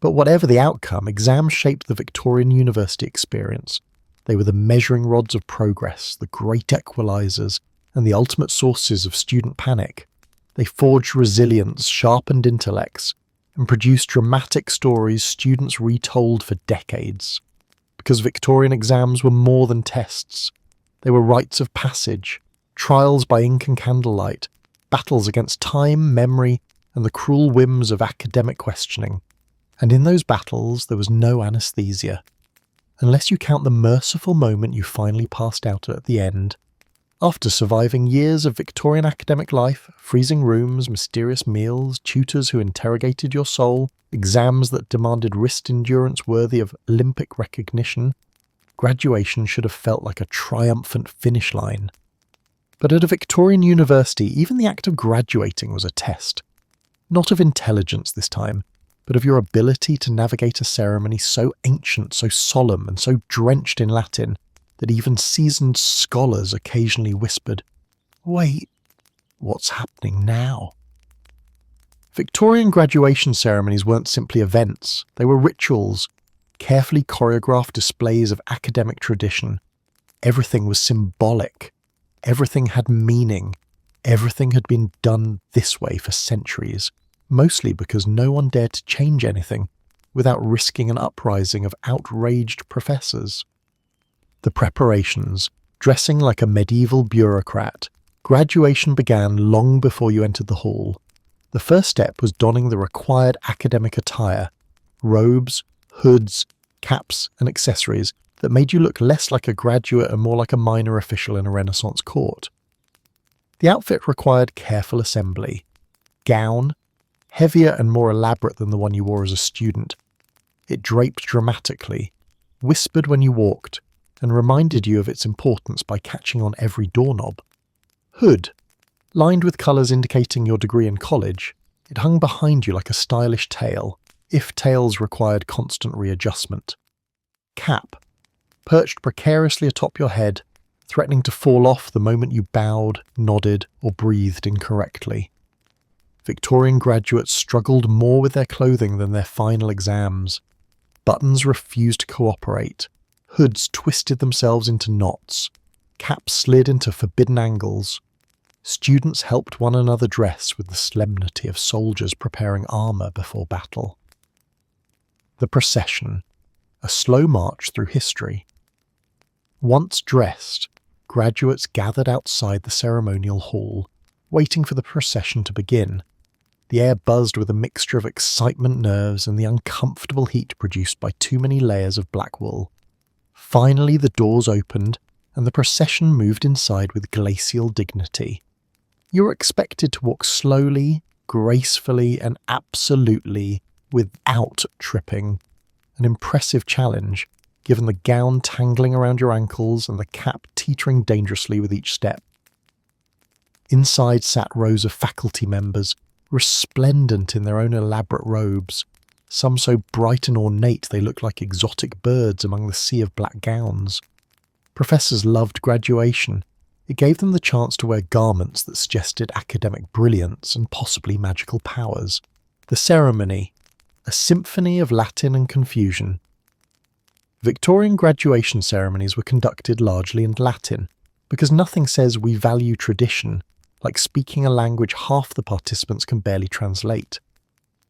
But whatever the outcome, exams shaped the Victorian university experience. They were the measuring rods of progress, the great equalizers, and the ultimate sources of student panic. They forged resilience, sharpened intellects, and produced dramatic stories students retold for decades. Because Victorian exams were more than tests. They were rites of passage, trials by ink and candlelight, battles against time, memory, and the cruel whims of academic questioning. And in those battles there was no anesthesia. Unless you count the merciful moment you finally passed out at the end. After surviving years of Victorian academic life, freezing rooms, mysterious meals, tutors who interrogated your soul, exams that demanded wrist endurance worthy of Olympic recognition, graduation should have felt like a triumphant finish line. But at a Victorian university, even the act of graduating was a test. Not of intelligence this time, but of your ability to navigate a ceremony so ancient, so solemn, and so drenched in Latin that even seasoned scholars occasionally whispered, "Wait, what's happening now?" Victorian graduation ceremonies weren't simply events, they were rituals, carefully choreographed displays of academic tradition. Everything was symbolic, everything had meaning, everything had been done this way for centuries. Mostly because no one dared to change anything without risking an uprising of outraged professors. The preparations, dressing like a medieval bureaucrat, graduation began long before you entered the hall. The first step was donning the required academic attire, robes, hoods, caps, and accessories that made you look less like a graduate and more like a minor official in a Renaissance court. The outfit required careful assembly. Gown, heavier and more elaborate than the one you wore as a student. It draped dramatically, whispered when you walked, and reminded you of its importance by catching on every doorknob. Hood, lined with colours indicating your degree in college, it hung behind you like a stylish tail, if tails required constant readjustment. Cap, perched precariously atop your head, threatening to fall off the moment you bowed, nodded, or breathed incorrectly. Victorian graduates struggled more with their clothing than their final exams. Buttons refused to cooperate. Hoods twisted themselves into knots. Caps slid into forbidden angles. Students helped one another dress with the solemnity of soldiers preparing armour before battle. The procession, a slow march through history. Once dressed, graduates gathered outside the ceremonial hall, waiting for the procession to begin. The air buzzed with a mixture of excitement, nerves, and the uncomfortable heat produced by too many layers of black wool. Finally, the doors opened, and the procession moved inside with glacial dignity. You were expected to walk slowly, gracefully, and absolutely without tripping. An impressive challenge, given the gown tangling around your ankles and the cap teetering dangerously with each step. Inside sat rows of faculty members, resplendent in their own elaborate robes, some so bright and ornate they looked like exotic birds among the sea of black gowns. Professors loved graduation. It gave them the chance to wear garments that suggested academic brilliance and possibly magical powers. The ceremony, a symphony of Latin and confusion. Victorian graduation ceremonies were conducted largely in Latin, because nothing says we value tradition like speaking a language half the participants can barely translate.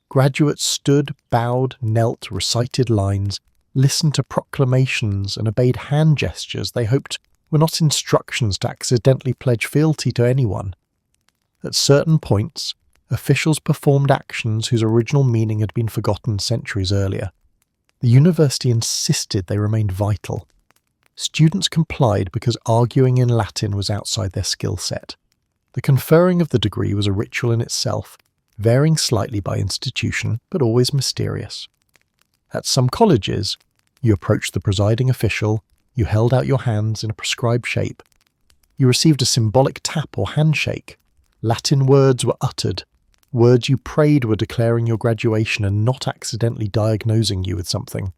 Graduates stood, bowed, knelt, recited lines, listened to proclamations, and obeyed hand gestures they hoped were not instructions to accidentally pledge fealty to anyone. At certain points, officials performed actions whose original meaning had been forgotten centuries earlier. The university insisted they remained vital. Students complied because arguing in Latin was outside their skill set. The conferring of the degree was a ritual in itself, varying slightly by institution, but always mysterious. At some colleges, you approached the presiding official, you held out your hands in a prescribed shape. You received a symbolic tap or handshake. Latin words were uttered. Words you prayed were declaring your graduation and not accidentally diagnosing you with something.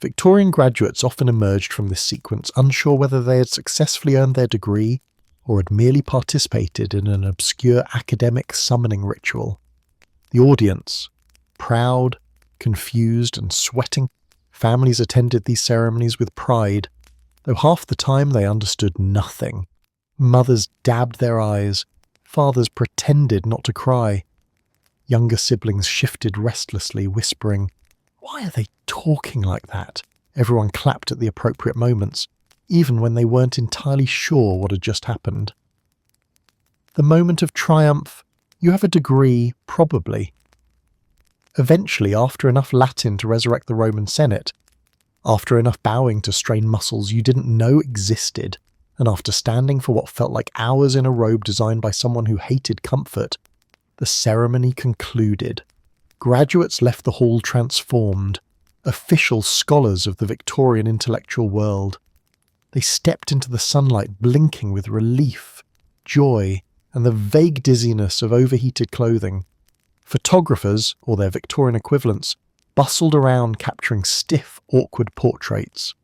Victorian graduates often emerged from this sequence unsure whether they had successfully earned their degree or had merely participated in an obscure academic summoning ritual. The audience, proud, confused, and sweating, families attended these ceremonies with pride, though half the time they understood nothing. Mothers dabbed their eyes, fathers pretended not to cry. Younger siblings shifted restlessly, whispering, "Why are they talking like that?" Everyone clapped at the appropriate moments, even when they weren't entirely sure what had just happened. The moment of triumph, you have a degree, probably. Eventually, after enough Latin to resurrect the Roman Senate, after enough bowing to strain muscles you didn't know existed, and after standing for what felt like hours in a robe designed by someone who hated comfort, the ceremony concluded. Graduates left the hall transformed, official scholars of the Victorian intellectual world. They stepped into the sunlight blinking with relief, joy, and the vague dizziness of overheated clothing. Photographers, or their Victorian equivalents, bustled around capturing stiff, awkward portraits.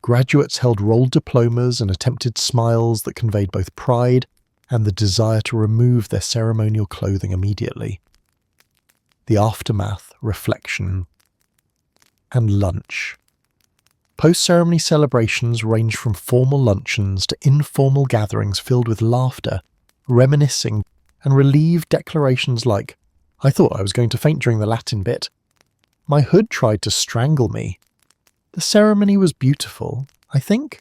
Graduates held rolled diplomas and attempted smiles that conveyed both pride and the desire to remove their ceremonial clothing immediately. The aftermath, reflection, and lunch. Post-ceremony celebrations ranged from formal luncheons to informal gatherings filled with laughter, reminiscing, and relieved declarations like, "I thought I was going to faint during the Latin bit. My hood tried to strangle me." The ceremony was beautiful, I think.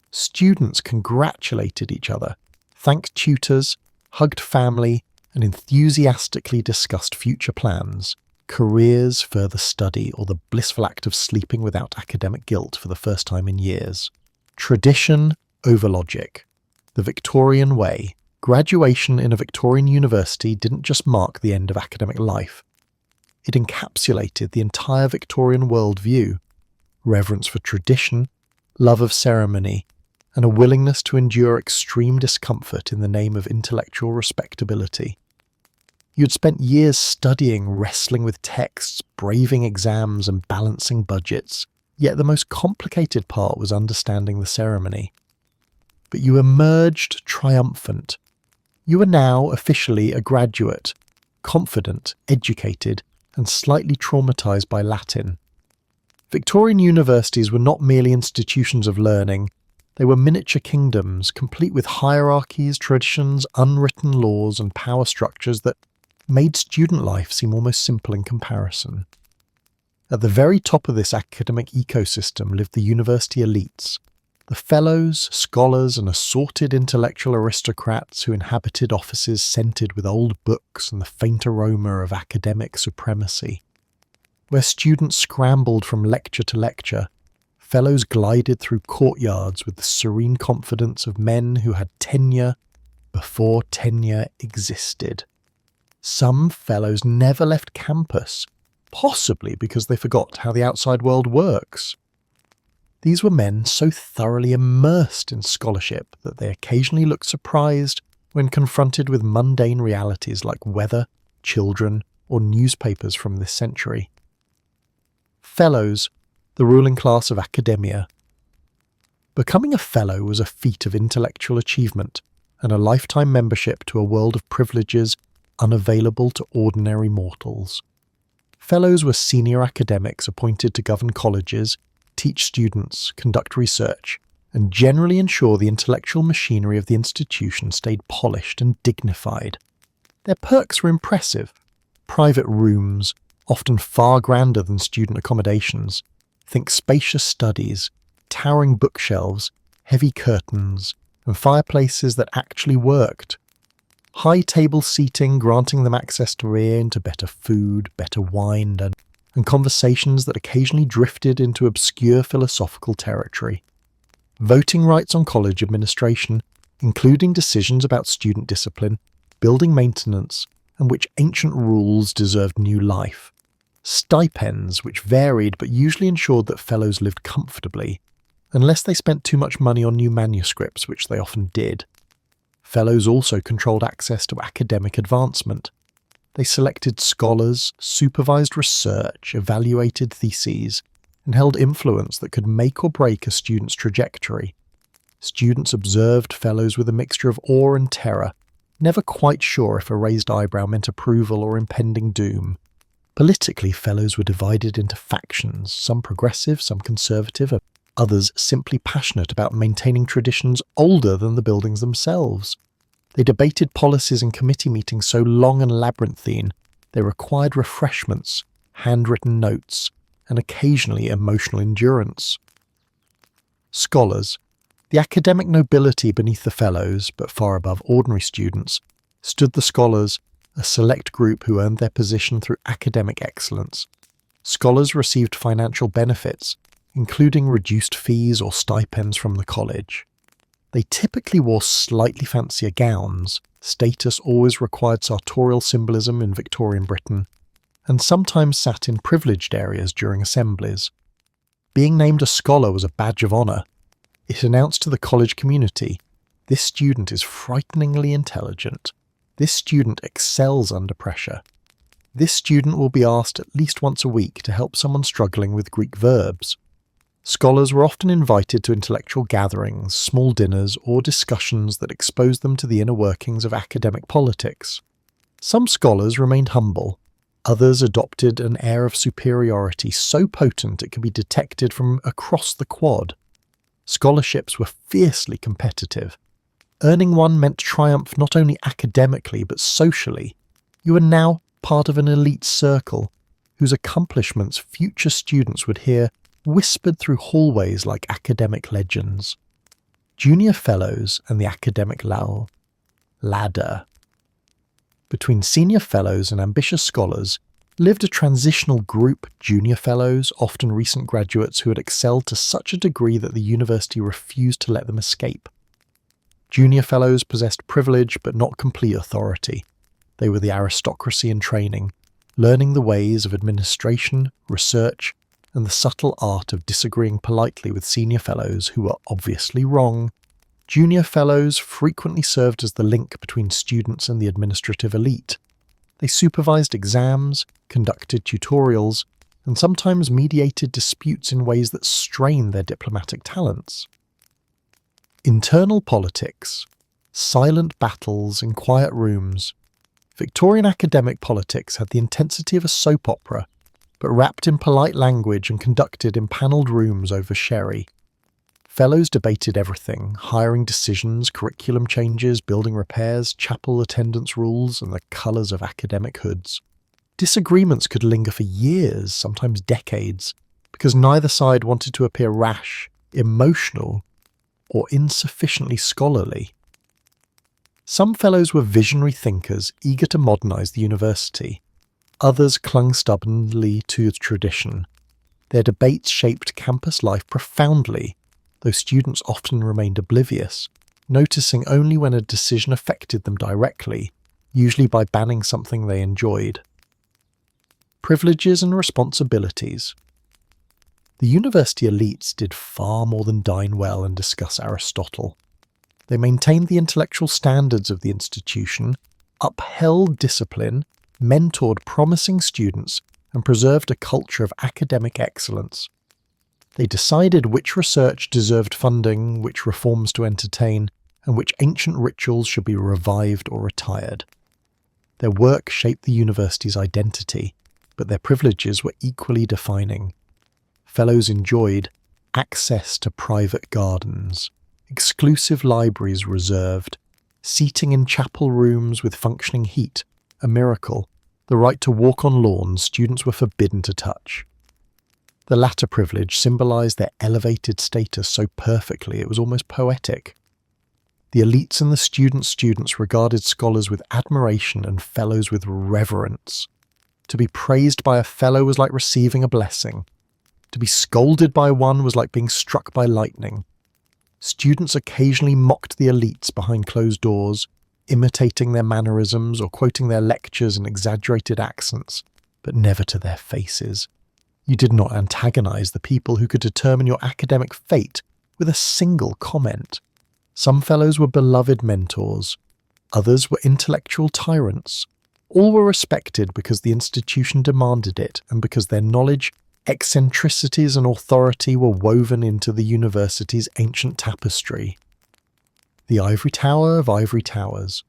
Students congratulated each other, thanked tutors, hugged family, and enthusiastically discussed future plans, careers, further study, or the blissful act of sleeping without academic guilt for the first time in years. Tradition over logic. The Victorian way. Graduation in a Victorian university didn't just mark the end of academic life. It encapsulated the entire Victorian worldview, reverence for tradition, love of ceremony, and a willingness to endure extreme discomfort in the name of intellectual respectability. You'd spent years studying, wrestling with texts, braving exams, and balancing budgets, yet the most complicated part was understanding the ceremony. But you emerged triumphant. You are now officially a graduate, confident, educated, and slightly traumatized by Latin. Victorian universities were not merely institutions of learning, they were miniature kingdoms, complete with hierarchies, traditions, unwritten laws, and power structures that made student life seem almost simple in comparison. At the very top of this academic ecosystem lived the university elites, the fellows, scholars, and assorted intellectual aristocrats who inhabited offices scented with old books and the faint aroma of academic supremacy. Where students scrambled from lecture to lecture, fellows glided through courtyards with the serene confidence of men who had tenure before tenure existed. Some fellows never left campus, possibly because they forgot how the outside world works. These were men so thoroughly immersed in scholarship that they occasionally looked surprised when confronted with mundane realities like weather, children, or newspapers from this century. Fellows, the ruling class of academia. Becoming a fellow was a feat of intellectual achievement and a lifetime membership to a world of privileges unavailable to ordinary mortals. Fellows were senior academics appointed to govern colleges, teach students, conduct research, and generally ensure the intellectual machinery of the institution stayed polished and dignified. Their perks were impressive. Private rooms, often far grander than student accommodations. Think spacious studies, towering bookshelves, heavy curtains, and fireplaces that actually worked. High table seating granting them access to better food, better wine, and conversations that occasionally drifted into obscure philosophical territory. Voting rights on college administration, including decisions about student discipline, building maintenance, and which ancient rules deserved new life. Stipends, which varied but usually ensured that fellows lived comfortably, unless they spent too much money on new manuscripts, which they often did. Fellows also controlled access to academic advancement. They selected scholars, supervised research, evaluated theses, and held influence that could make or break a student's trajectory. Students observed fellows with a mixture of awe and terror, never quite sure if a raised eyebrow meant approval or impending doom. Politically, fellows were divided into factions, some progressive, some conservative, and others simply passionate about maintaining traditions older than the buildings themselves. They debated policies in committee meetings so long and labyrinthine, they required refreshments, handwritten notes, and occasionally emotional endurance. Scholars, the academic nobility beneath the fellows, but far above ordinary students, stood the scholars, a select group who earned their position through academic excellence. Scholars received financial benefits, including reduced fees or stipends from the college. They typically wore slightly fancier gowns, status always required sartorial symbolism in Victorian Britain, and sometimes sat in privileged areas during assemblies. Being named a scholar was a badge of honour. It announced to the college community, this student is frighteningly intelligent. This student excels under pressure. This student will be asked at least once a week to help someone struggling with Greek verbs. Scholars were often invited to intellectual gatherings, small dinners, or discussions that exposed them to the inner workings of academic politics. Some scholars remained humble. Others adopted an air of superiority so potent it could be detected from across the quad. Scholarships were fiercely competitive. Earning one meant triumph not only academically but socially. You were now part of an elite circle, whose accomplishments future students would hear whispered through hallways like academic legends. Junior fellows and the academic ladder. Between senior fellows and ambitious scholars lived a transitional group, junior fellows, often recent graduates who had excelled to such a degree that the university refused to let them escape. Junior fellows possessed privilege but not complete authority. They were the aristocracy in training, learning the ways of administration, research, and the subtle art of disagreeing politely with senior fellows who were obviously wrong. Junior fellows frequently served as the link between students and the administrative elite. They supervised exams, conducted tutorials, and sometimes mediated disputes in ways that strained their diplomatic talents. Internal politics, silent battles in quiet rooms. Victorian academic politics had the intensity of a soap opera, but wrapped in polite language and conducted in panelled rooms over sherry. Fellows debated everything, hiring decisions, curriculum changes, building repairs, chapel attendance rules, and the colours of academic hoods. Disagreements could linger for years, sometimes decades, because neither side wanted to appear rash, emotional, or insufficiently scholarly. Some fellows were visionary thinkers eager to modernise the university. Others clung stubbornly to tradition. Their debates shaped campus life profoundly, though students often remained oblivious, noticing only when a decision affected them directly, usually by banning something they enjoyed. Privileges and responsibilities. The university elites did far more than dine well and discuss Aristotle. They maintained the intellectual standards of the institution, upheld discipline, mentored promising students, and preserved a culture of academic excellence. They decided which research deserved funding, which reforms to entertain, and which ancient rituals should be revived or retired. Their work shaped the university's identity, but their privileges were equally defining. Fellows enjoyed access to private gardens, exclusive libraries reserved, seating in chapel rooms with functioning heat, a miracle, the right to walk on lawns students were forbidden to touch. The latter privilege symbolised their elevated status so perfectly it was almost poetic. The elites and the students regarded scholars with admiration and fellows with reverence. To be praised by a fellow was like receiving a blessing. To be scolded by one was like being struck by lightning. Students occasionally mocked the elites behind closed doors, imitating their mannerisms or quoting their lectures in exaggerated accents, but never to their faces. You did not antagonize the people who could determine your academic fate with a single comment. Some fellows were beloved mentors. Others were intellectual tyrants. All were respected because the institution demanded it and because their knowledge, eccentricities and authority were woven into the university's ancient tapestry. The ivory tower of ivory towers.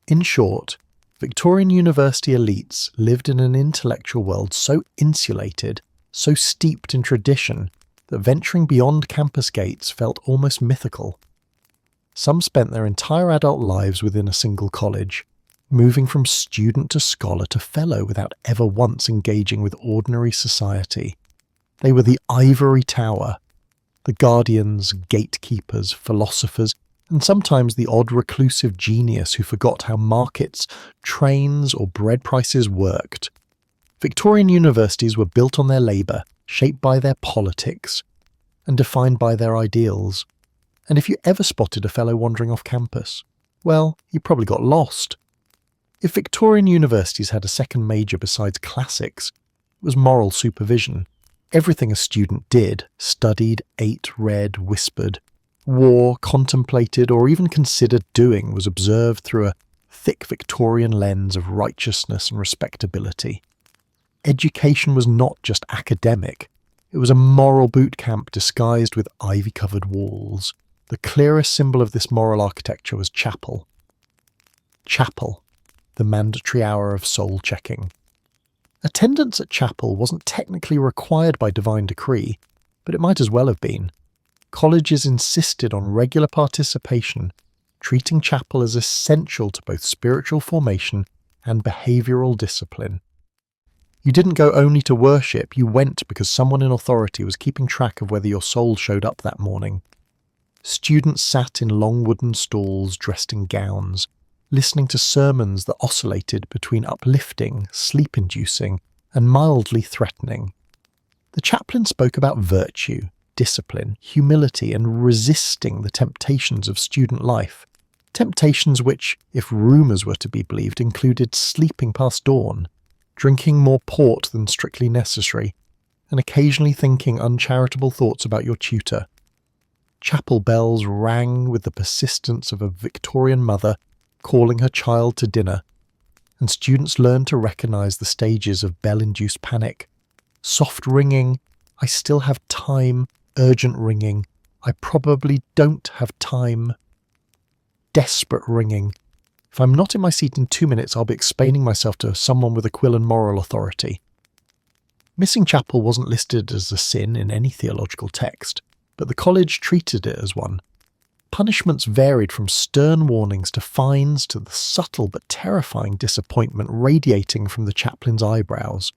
In short, Victorian university elites lived in an intellectual world so insulated, so steeped in tradition, that venturing beyond campus gates felt almost mythical. Some spent their entire adult lives within a single college, moving from student to scholar to fellow without ever once engaging with ordinary society. They were the ivory tower, the guardians, gatekeepers, philosophers, and sometimes the odd reclusive genius who forgot how markets, trains, or bread prices worked. Victorian universities were built on their labour, shaped by their politics, and defined by their ideals. And if you ever spotted a fellow wandering off campus, well, he probably got lost. If Victorian universities had a second major besides classics, it was moral supervision. Everything a student did, studied, ate, read, whispered, wore, contemplated, or even considered doing was observed through a thick Victorian lens of righteousness and respectability. Education was not just academic, it was a moral boot camp disguised with ivy-covered walls. The clearest symbol of this moral architecture was chapel. Chapel, the mandatory hour of soul-checking. Attendance at chapel wasn't technically required by divine decree, but it might as well have been. Colleges insisted on regular participation, treating chapel as essential to both spiritual formation and behavioural discipline. You didn't go only to worship, you went because someone in authority was keeping track of whether your soul showed up that morning. Students sat in long wooden stalls dressed in gowns, listening to sermons that oscillated between uplifting, sleep-inducing, and mildly threatening. The chaplain spoke about virtue, discipline, humility, and resisting the temptations of student life. Temptations which, if rumours were to be believed, included sleeping past dawn, drinking more port than strictly necessary, and occasionally thinking uncharitable thoughts about your tutor. Chapel bells rang with the persistence of a Victorian mother calling her child to dinner, and students learned to recognise the stages of bell-induced panic. Soft ringing, I still have time, urgent ringing, I probably don't have time. Desperate ringing, if I'm not in my seat in 2 minutes, I'll be explaining myself to someone with a quill and moral authority. Missing chapel wasn't listed as a sin in any theological text, but the college treated it as one. Punishments varied from stern warnings to fines to the subtle but terrifying disappointment radiating from the chaplain's eyebrows.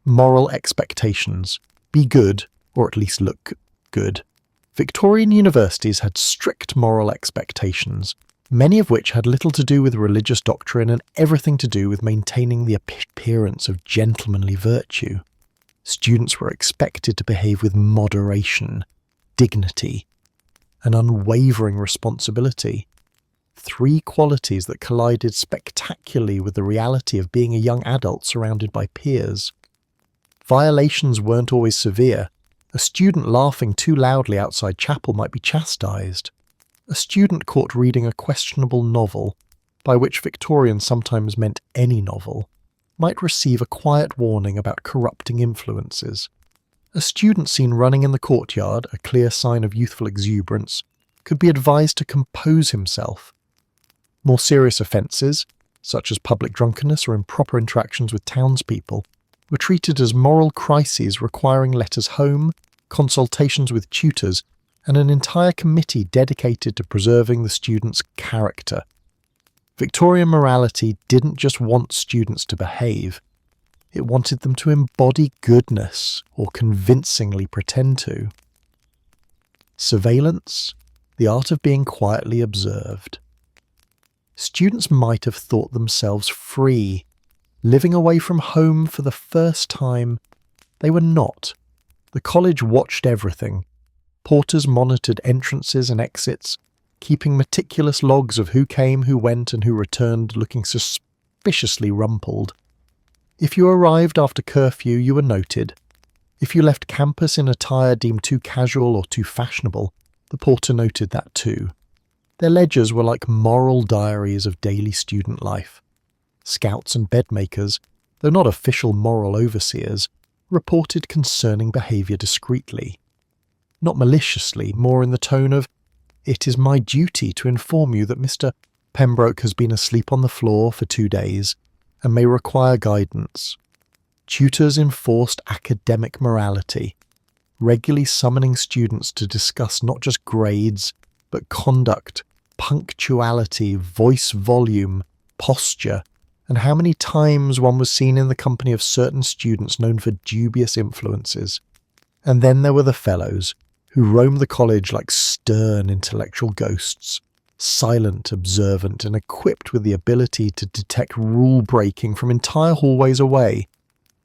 Moral expectations. Be good, or at least look good. Victorian universities had strict moral expectations, many of which had little to do with religious doctrine and everything to do with maintaining the appearance of gentlemanly virtue. Students were expected to behave with moderation, dignity, and unwavering responsibility. 3 qualities that collided spectacularly with the reality of being a young adult surrounded by peers. Violations weren't always severe. A student laughing too loudly outside chapel might be chastised. A student caught reading a questionable novel, by which Victorian sometimes meant any novel, might receive a quiet warning about corrupting influences. A student seen running in the courtyard, a clear sign of youthful exuberance, could be advised to compose himself. More serious offences, such as public drunkenness or improper interactions with townspeople, were treated as moral crises requiring letters home, consultations with tutors, and an entire committee dedicated to preserving the student's character. Victorian morality didn't just want students to behave, it wanted them to embody goodness or convincingly pretend to. Surveillance, the art of being quietly observed. Students might have thought themselves free, living away from home for the first time. They were not. The college watched everything. Porters monitored entrances and exits, keeping meticulous logs of who came, who went, and who returned, looking suspiciously rumpled. If you arrived after curfew, you were noted. If you left campus in attire deemed too casual or too fashionable, the porter noted that too. Their ledgers were like moral diaries of daily student life. Scouts and bedmakers, though not official moral overseers, reported concerning behaviour discreetly. Not maliciously, more in the tone of, "It is my duty to inform you that Mr. Pembroke has been asleep on the floor for 2 days and may require guidance." Tutors enforced academic morality, regularly summoning students to discuss not just grades, but conduct, punctuality, voice volume, posture, and how many times one was seen in the company of certain students known for dubious influences. And then there were the fellows, who roamed the college like stern intellectual ghosts, silent, observant, and equipped with the ability to detect rule-breaking from entire hallways away.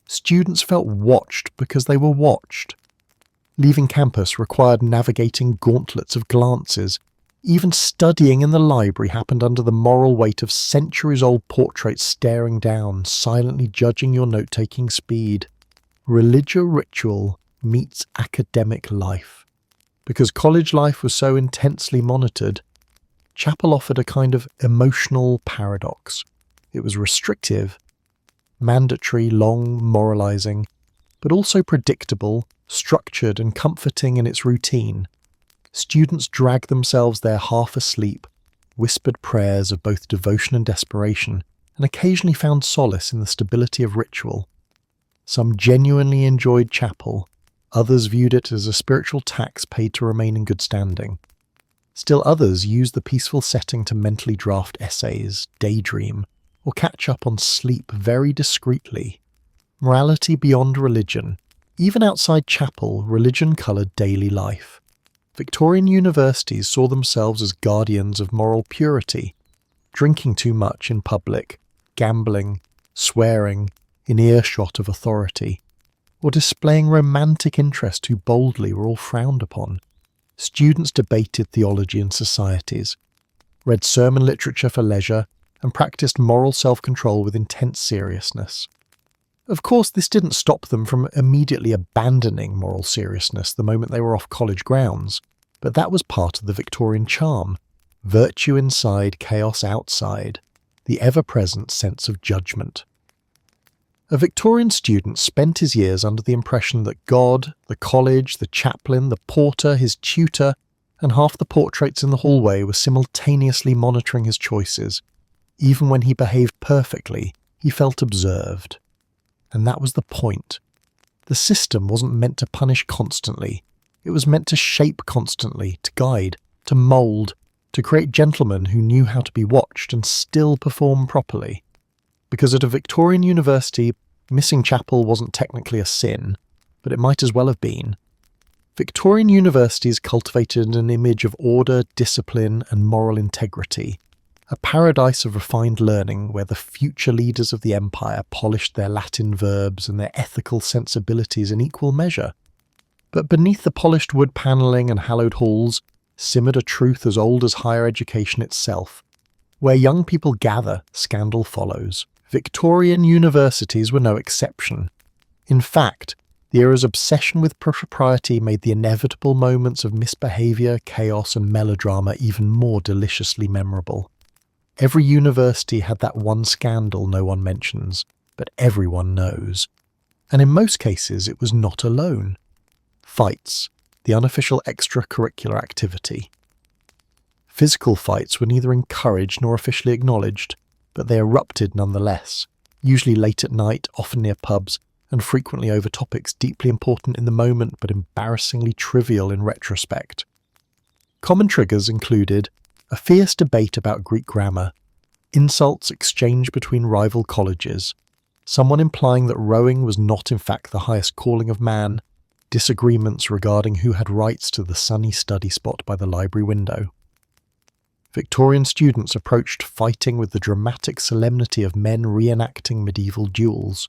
Students felt watched because they were watched. Leaving campus required navigating gauntlets of glances. Even studying in the library happened under the moral weight of centuries-old portraits staring down, silently judging your note-taking speed. Religious ritual meets academic life. Because college life was so intensely monitored, chapel offered a kind of emotional paradox. It was restrictive, mandatory, long, moralizing, but also predictable, structured, and comforting in its routine. Students dragged themselves there half asleep, whispered prayers of both devotion and desperation, and occasionally found solace in the stability of ritual. Some genuinely enjoyed chapel, others viewed it as a spiritual tax paid to remain in good standing. Still others used the peaceful setting to mentally draft essays, daydream, or catch up on sleep very discreetly. Morality beyond religion. Even outside chapel, religion coloured daily life. Victorian universities saw themselves as guardians of moral purity, drinking too much in public, gambling, swearing, in earshot of authority, or displaying romantic interest too boldly were all frowned upon. Students debated theology in societies, read sermon literature for leisure, and practiced moral self-control with intense seriousness. Of course, this didn't stop them from immediately abandoning moral seriousness the moment they were off college grounds, but that was part of the Victorian charm. Virtue inside, chaos outside, the ever-present sense of judgment. A Victorian student spent his years under the impression that God, the college, the chaplain, the porter, his tutor, and half the portraits in the hallway were simultaneously monitoring his choices. Even when he behaved perfectly, he felt observed. And that was the point. The system wasn't meant to punish constantly. It was meant to shape constantly, to guide, to mould, to create gentlemen who knew how to be watched and still perform properly. Because at a Victorian university, missing chapel wasn't technically a sin, but it might as well have been. Victorian universities cultivated an image of order, discipline, and moral integrity, a paradise of refined learning where the future leaders of the empire polished their Latin verbs and their ethical sensibilities in equal measure. But beneath the polished wood panelling and hallowed halls simmered a truth as old as higher education itself. Where young people gather, scandal follows. Victorian universities were no exception. In fact, the era's obsession with propriety made the inevitable moments of misbehaviour, chaos and melodrama even more deliciously memorable. Every university had that one scandal no one mentions, but everyone knows. And in most cases it was not alone. Fights, the unofficial extracurricular activity. Physical fights were neither encouraged nor officially acknowledged, but they erupted nonetheless, usually late at night, often near pubs, and frequently over topics deeply important in the moment but embarrassingly trivial in retrospect. Common triggers included a fierce debate about Greek grammar, insults exchanged between rival colleges, someone implying that rowing was not in fact the highest calling of man, disagreements regarding who had rights to the sunny study spot by the library window. Victorian students approached fighting with the dramatic solemnity of men reenacting medieval duels.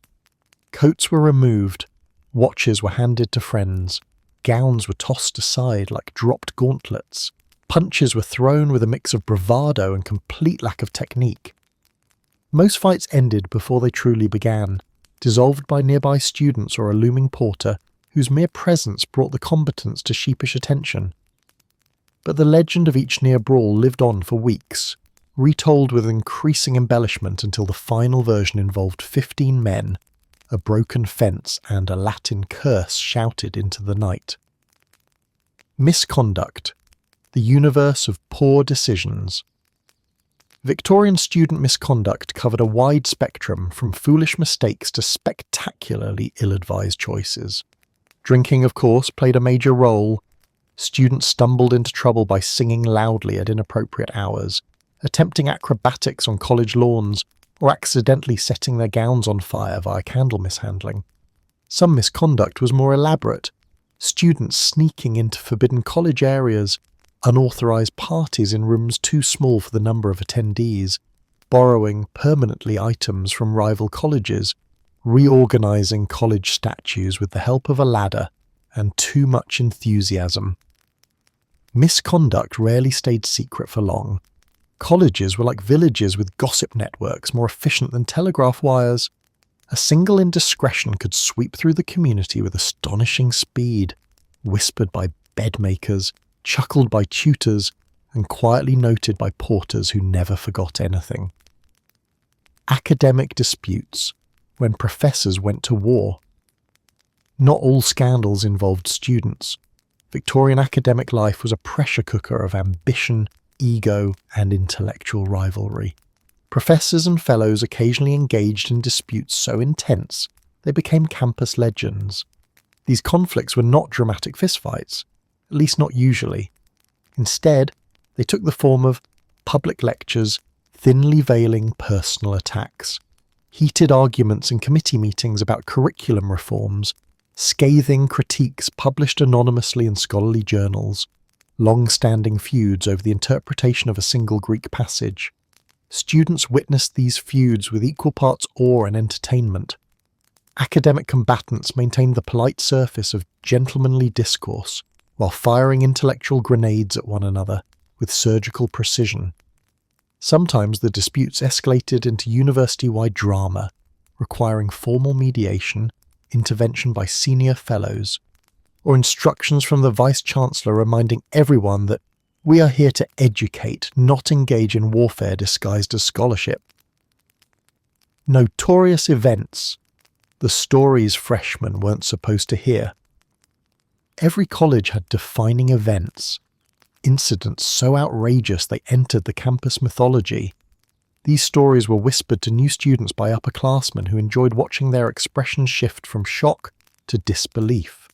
Coats were removed, watches were handed to friends, gowns were tossed aside like dropped gauntlets, punches were thrown with a mix of bravado and complete lack of technique. Most fights ended before they truly began, dissolved by nearby students or a looming porter whose mere presence brought the combatants to sheepish attention. But the legend of each near brawl lived on for weeks, retold with increasing embellishment until the final version involved 15 men, a broken fence and a Latin curse shouted into the night. Misconduct, the universe of poor decisions. Victorian student misconduct covered a wide spectrum from foolish mistakes to spectacularly ill-advised choices. Drinking, of course, played a major role. Students stumbled into trouble by singing loudly at inappropriate hours, attempting acrobatics on college lawns, or accidentally setting their gowns on fire via candle mishandling. Some misconduct was more elaborate. Students sneaking into forbidden college areas, unauthorized parties in rooms too small for the number of attendees, borrowing permanently items from rival colleges, reorganizing college statues with the help of a ladder, and too much enthusiasm. Misconduct rarely stayed secret for long. Colleges were like villages with gossip networks more efficient than telegraph wires. A single indiscretion could sweep through the community with astonishing speed, whispered by bedmakers, chuckled by tutors, and quietly noted by porters who never forgot anything. Academic disputes, when professors went to war. Not all scandals involved students. Victorian academic life was a pressure cooker of ambition, ego, and intellectual rivalry. Professors and fellows occasionally engaged in disputes so intense they became campus legends. These conflicts were not dramatic fistfights, at least not usually. Instead, they took the form of public lectures, thinly veiling personal attacks, heated arguments in committee meetings about curriculum reforms, scathing critiques published anonymously in scholarly journals, long-standing feuds over the interpretation of a single Greek passage. Students witnessed these feuds with equal parts awe and entertainment. Academic combatants maintained the polite surface of gentlemanly discourse, while firing intellectual grenades at one another with surgical precision. Sometimes the disputes escalated into university-wide drama, requiring formal mediation, intervention by senior fellows, or instructions from the Vice-Chancellor reminding everyone that we are here to educate, not engage in warfare disguised as scholarship. Notorious events, the stories freshmen weren't supposed to hear. Every college had defining events, incidents so outrageous they entered the campus mythology. These stories were whispered to new students by upperclassmen who enjoyed watching their expressions shift from shock to disbelief.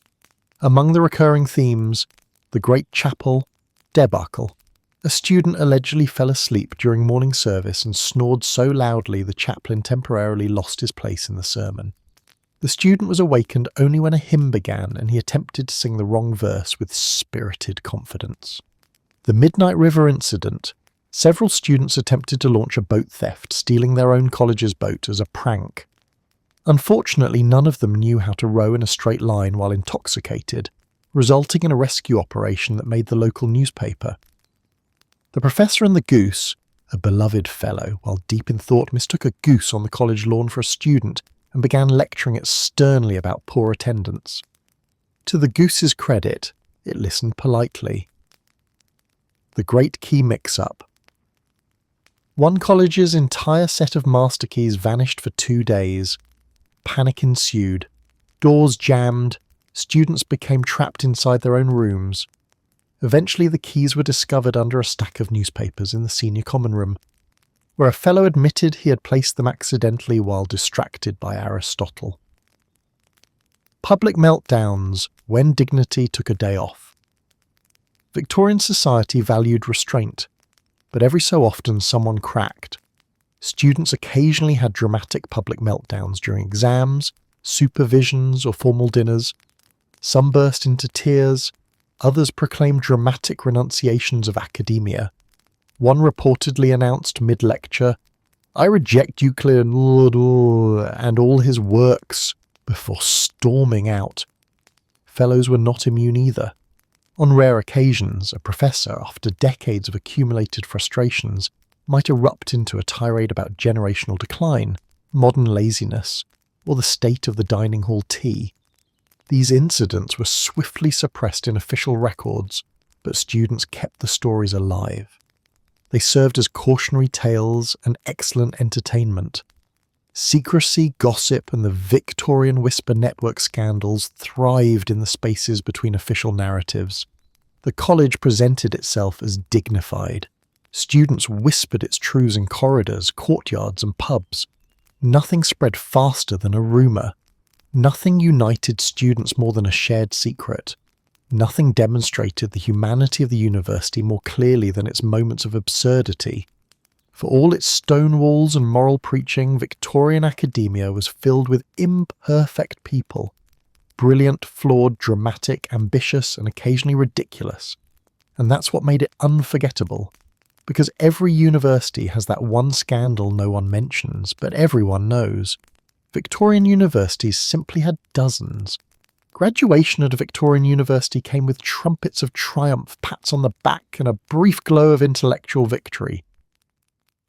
Among the recurring themes, the Great Chapel, debacle, A student allegedly fell asleep during morning service and snored so loudly the chaplain temporarily lost his place in the sermon. The student was awakened only when a hymn began and he attempted to sing the wrong verse with spirited confidence. The Midnight River incident. Several students attempted to launch a boat theft, stealing their own college's boat as a prank. Unfortunately, none of them knew how to row in a straight line while intoxicated, resulting in a rescue operation that made the local newspaper. The professor and the goose, a beloved fellow, while deep in thought, mistook a goose on the college lawn for a student and began lecturing it sternly about poor attendance. To the goose's credit, it listened politely. The Great Key Mix-Up. One college's entire set of master keys vanished for 2 days. Panic ensued. Doors jammed. Students became trapped inside their own rooms. Eventually the keys were discovered under a stack of newspapers in the senior common room, where a fellow admitted he had placed them accidentally while distracted by Aristotle. Public meltdowns, when dignity took a day off. Victorian society valued restraint, but every so often someone cracked. Students occasionally had dramatic public meltdowns during exams, supervisions, or formal dinners. Some burst into tears, others proclaimed dramatic renunciations of academia. One reportedly announced mid-lecture, "I reject Euclid and all his works," before storming out. Fellows were not immune either. On rare occasions, a professor, after decades of accumulated frustrations, might erupt into a tirade about generational decline, modern laziness, or the state of the dining hall tea. These incidents were swiftly suppressed in official records, but students kept the stories alive. They served as cautionary tales and excellent entertainment. Secrecy, gossip, and the Victorian whisper network scandals thrived in the spaces between official narratives. The college presented itself as dignified. Students whispered its truths in corridors, courtyards, and pubs. Nothing spread faster than a rumour. Nothing united students more than a shared secret. Nothing demonstrated the humanity of the university more clearly than its moments of absurdity. For all its stone walls and moral preaching, Victorian academia was filled with imperfect people. Brilliant, flawed, dramatic, ambitious, and occasionally ridiculous. And that's what made it unforgettable. Because every university has that one scandal no one mentions, but everyone knows. Victorian universities simply had dozens. Graduation at a Victorian university came with trumpets of triumph, pats on the back, and a brief glow of intellectual victory.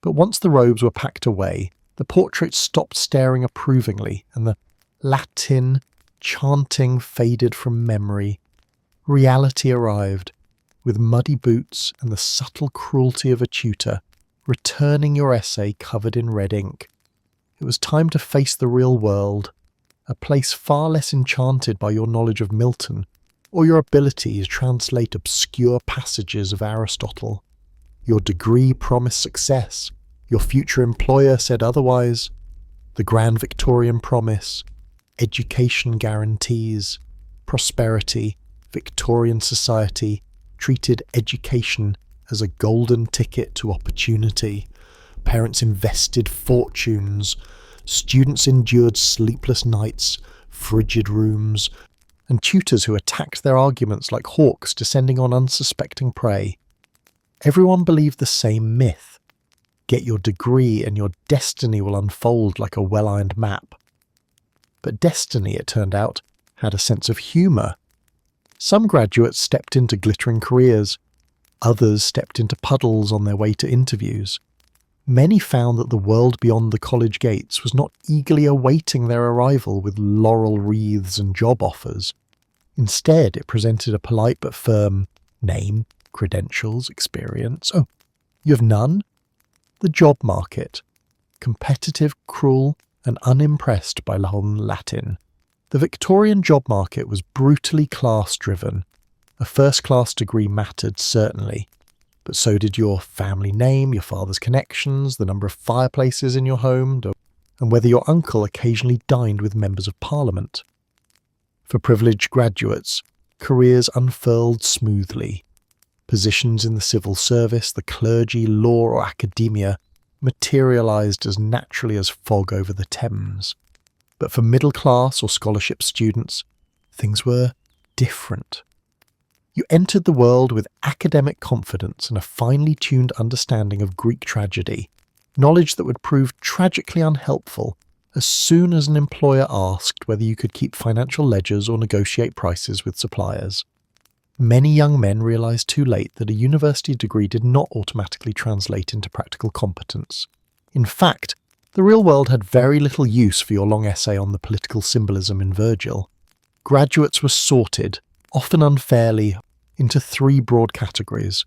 But once the robes were packed away, the portraits stopped staring approvingly, and the Latin chanting faded from memory. Reality arrived, with muddy boots and the subtle cruelty of a tutor, returning your essay covered in red ink. It was time to face the real world, a place far less enchanted by your knowledge of Milton, or your ability to translate obscure passages of Aristotle. Your degree promised success. Your future employer said otherwise. The grand Victorian promise, education guarantees, prosperity, Victorian society treated education as a golden ticket to opportunity. Parents invested fortunes. Students endured sleepless nights, frigid rooms, and tutors who attacked their arguments like hawks descending on unsuspecting prey. Everyone believed the same myth. Get your degree and your destiny will unfold like a well-ironed map. But destiny, it turned out, had a sense of humour. Some graduates stepped into glittering careers. Others stepped into puddles on their way to interviews. Many found that the world beyond the college gates was not eagerly awaiting their arrival with laurel wreaths and job offers. Instead, it presented a polite but firm name, credentials, experience. Oh, you have none? The job market. Competitive, cruel, and unimpressed by Latin. The Victorian job market was brutally class-driven. A first-class degree mattered, certainly. But so did your family name, your father's connections, the number of fireplaces in your home, and whether your uncle occasionally dined with members of parliament. For privileged graduates, careers unfurled smoothly. Positions in the civil service, the clergy, law, or academia materialized as naturally as fog over the Thames. But for middle-class or scholarship students, things were different. You entered the world with academic confidence and a finely tuned understanding of Greek tragedy, knowledge that would prove tragically unhelpful as soon as an employer asked whether you could keep financial ledgers or negotiate prices with suppliers. Many young men realized too late that a university degree did not automatically translate into practical competence. In fact, the real world had very little use for your long essay on the political symbolism in Virgil. Graduates were sorted, often unfairly, into three broad categories.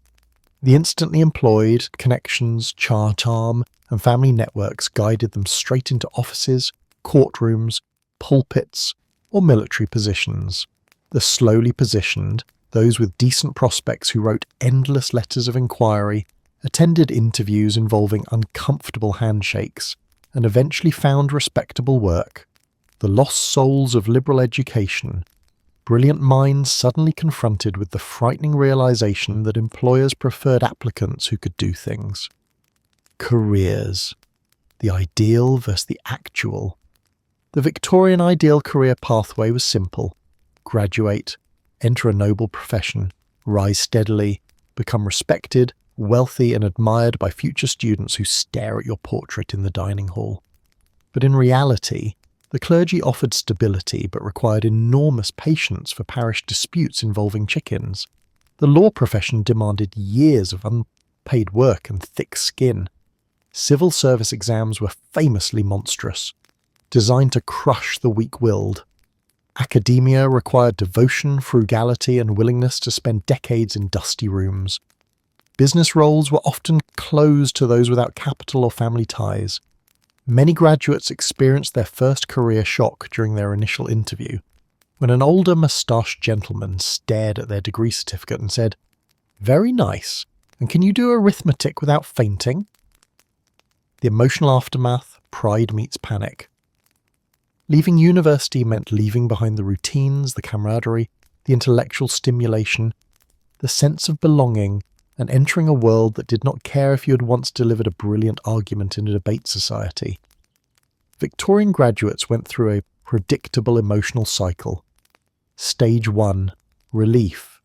The instantly employed, connections, charm, and family networks guided them straight into offices, courtrooms, pulpits, or military positions. The slowly positioned, those with decent prospects who wrote endless letters of inquiry, attended interviews involving uncomfortable handshakes, and eventually found respectable work. The lost souls of liberal education, brilliant minds suddenly confronted with the frightening realization that employers preferred applicants who could do things. Careers. The ideal versus the actual. The Victorian ideal career pathway was simple. Graduate, enter a noble profession, rise steadily, become respected, wealthy and admired by future students who stare at your portrait in the dining hall. But in reality, the clergy offered stability but required enormous patience for parish disputes involving chickens. The law profession demanded years of unpaid work and thick skin. Civil service exams were famously monstrous, designed to crush the weak-willed. Academia required devotion, frugality, and willingness to spend decades in dusty rooms. Business roles were often closed to those without capital or family ties. Many graduates experienced their first career shock during their initial interview, when an older moustached gentleman stared at their degree certificate and said, "Very nice, and can you do arithmetic without fainting?" The emotional aftermath, pride meets panic. Leaving university meant leaving behind the routines, the camaraderie, the intellectual stimulation, the sense of belonging, and entering a world that did not care if you had once delivered a brilliant argument in a debate society. Victorian graduates went through a predictable emotional cycle. Stage 1, relief.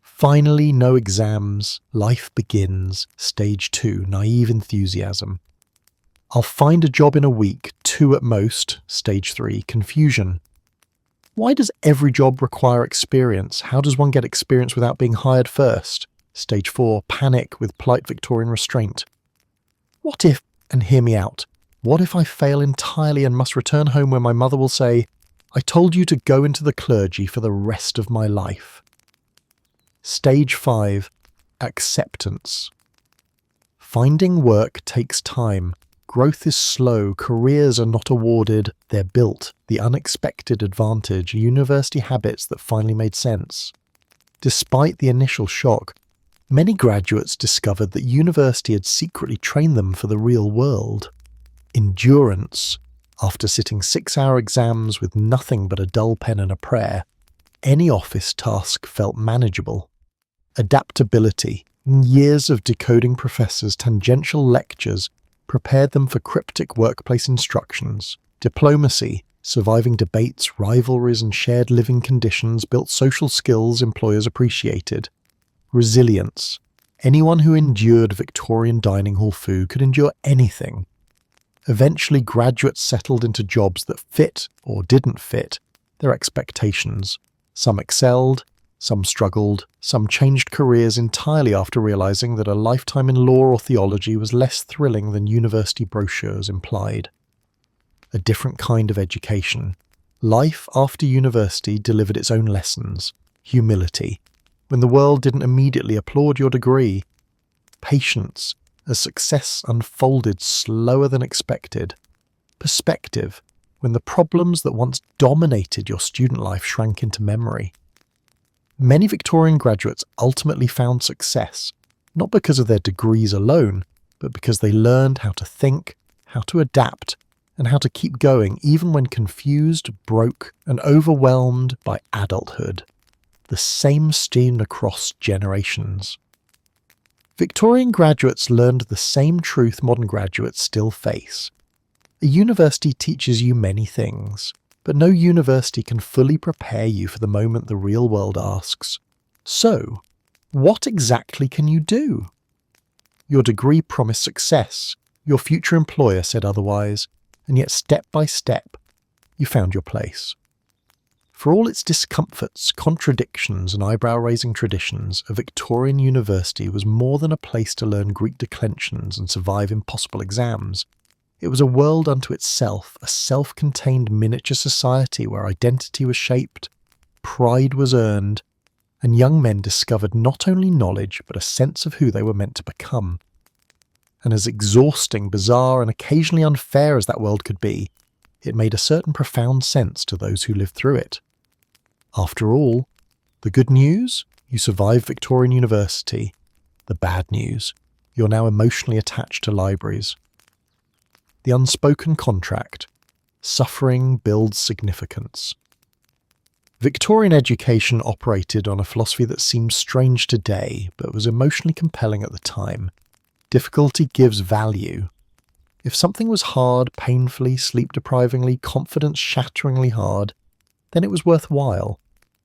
Finally, no exams, life begins. Stage 2, naive enthusiasm. I'll find a job in a week, 2 at most. Stage 3, confusion. Why does every job require experience? How does one get experience without being hired first? Stage 4, panic with polite Victorian restraint. What if, and hear me out, what if I fail entirely and must return home where my mother will say, "I told you to go into the clergy for the rest of my life"? Stage 5, acceptance. Finding work takes time. Growth is slow, careers are not awarded, they're built. The unexpected advantage, university habits that finally made sense. Despite the initial shock, many graduates discovered that university had secretly trained them for the real world. Endurance. After sitting 6-hour exams with nothing but a dull pen and a prayer, any office task felt manageable. Adaptability. Years of decoding professors' tangential lectures prepared them for cryptic workplace instructions. Diplomacy. Surviving debates, rivalries, and shared living conditions built social skills employers appreciated. Resilience. Anyone who endured Victorian dining hall food could endure anything. Eventually, graduates settled into jobs that fit, or didn't fit, their expectations. Some excelled, some struggled, some changed careers entirely after realizing that a lifetime in law or theology was less thrilling than university brochures implied. A different kind of education. Life after university delivered its own lessons. Humility. When the world didn't immediately applaud your degree. Patience, as success unfolded slower than expected. Perspective, when the problems that once dominated your student life shrank into memory. Many Victorian graduates ultimately found success, not because of their degrees alone, but because they learned how to think, how to adapt, and how to keep going even when confused, broke, and overwhelmed by adulthood. the same streamed across generations. Victorian graduates learned the same truth modern graduates still face. A university teaches you many things, but no university can fully prepare you for the moment the real world asks, "So, what exactly can you do?" Your degree promised success, your future employer said otherwise, and yet step by step, you found your place. For all its discomforts, contradictions, and eyebrow-raising traditions, a Victorian university was more than a place to learn Greek declensions and survive impossible exams. It was a world unto itself, a self-contained miniature society where identity was shaped, pride was earned, and young men discovered not only knowledge but a sense of who they were meant to become. And as exhausting, bizarre, and occasionally unfair as that world could be, it made a certain profound sense to those who lived through it. After all, the good news? You survived Victorian University. The bad news? You're now emotionally attached to libraries. The unspoken contract. Suffering builds significance. Victorian education operated on a philosophy that seems strange today, but was emotionally compelling at the time. Difficulty gives value. If something was hard, painfully, sleep-deprivingly, confidence-shatteringly hard, then it was worthwhile.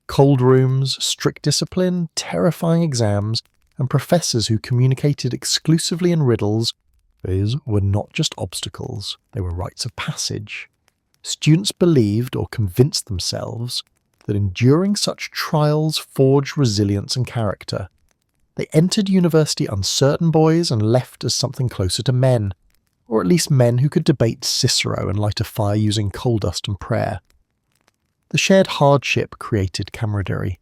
Cold rooms, strict discipline, terrifying exams, and professors who communicated exclusively in riddles, these were not just obstacles, they were rites of passage. Students believed or convinced themselves that enduring such trials forged resilience and character. They entered university uncertain boys and left as something closer to men, or at least men who could debate Cicero and light a fire using coal dust and prayer. The shared hardship created camaraderie.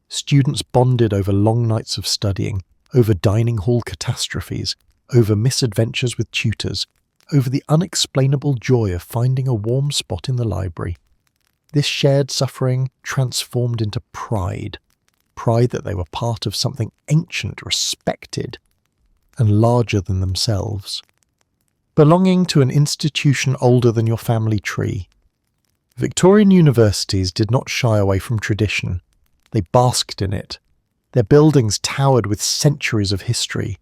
Students bonded over long nights of studying, over dining hall catastrophes, over misadventures with tutors, over the unexplainable joy of finding a warm spot in the library. This shared suffering transformed into pride that they were part of something ancient, respected, and larger than themselves. Belonging to an institution older than your family tree. Victorian universities did not shy away from tradition. They basked in it. Their buildings towered with centuries of history.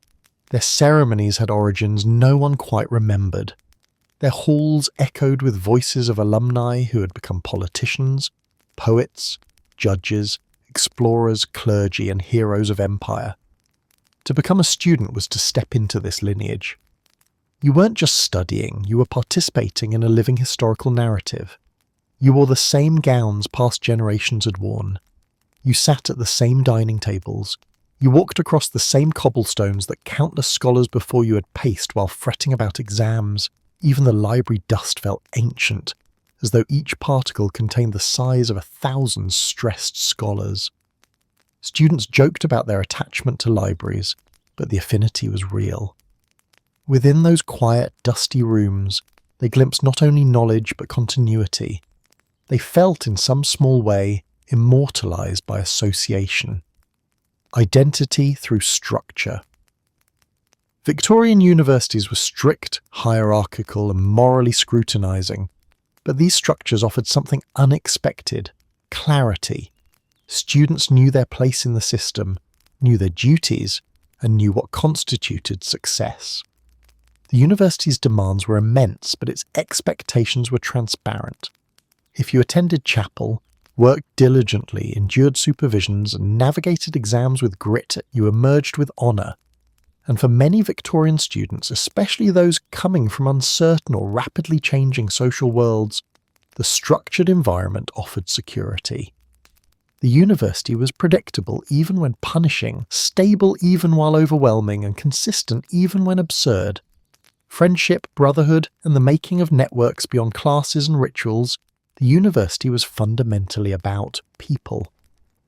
Their ceremonies had origins no one quite remembered. Their halls echoed with voices of alumni who had become politicians, poets, judges, explorers, clergy, and heroes of empire. To become a student was to step into this lineage. You weren't just studying, you were participating in a living historical narrative. You wore the same gowns past generations had worn. You sat at the same dining tables. You walked across the same cobblestones that countless scholars before you had paced while fretting about exams. Even the library dust felt ancient, as though each particle contained the size of 1,000 stressed scholars. Students joked about their attachment to libraries, but the affinity was real. Within those quiet, dusty rooms, they glimpsed not only knowledge but continuity. They felt, in some small way, immortalized by association. Identity through structure. Victorian universities were strict, hierarchical, and morally scrutinizing, but these structures offered something unexpected: clarity. Students knew their place in the system, knew their duties, and knew what constituted success. The university's demands were immense, but its expectations were transparent. If you attended chapel, worked diligently, endured supervisions, and navigated exams with grit, you emerged with honour. And for many Victorian students, especially those coming from uncertain or rapidly changing social worlds, the structured environment offered security. The university was predictable even when punishing, stable even while overwhelming, and consistent even when absurd. Friendship, brotherhood, and the making of networks beyond classes and rituals, the university was fundamentally about people.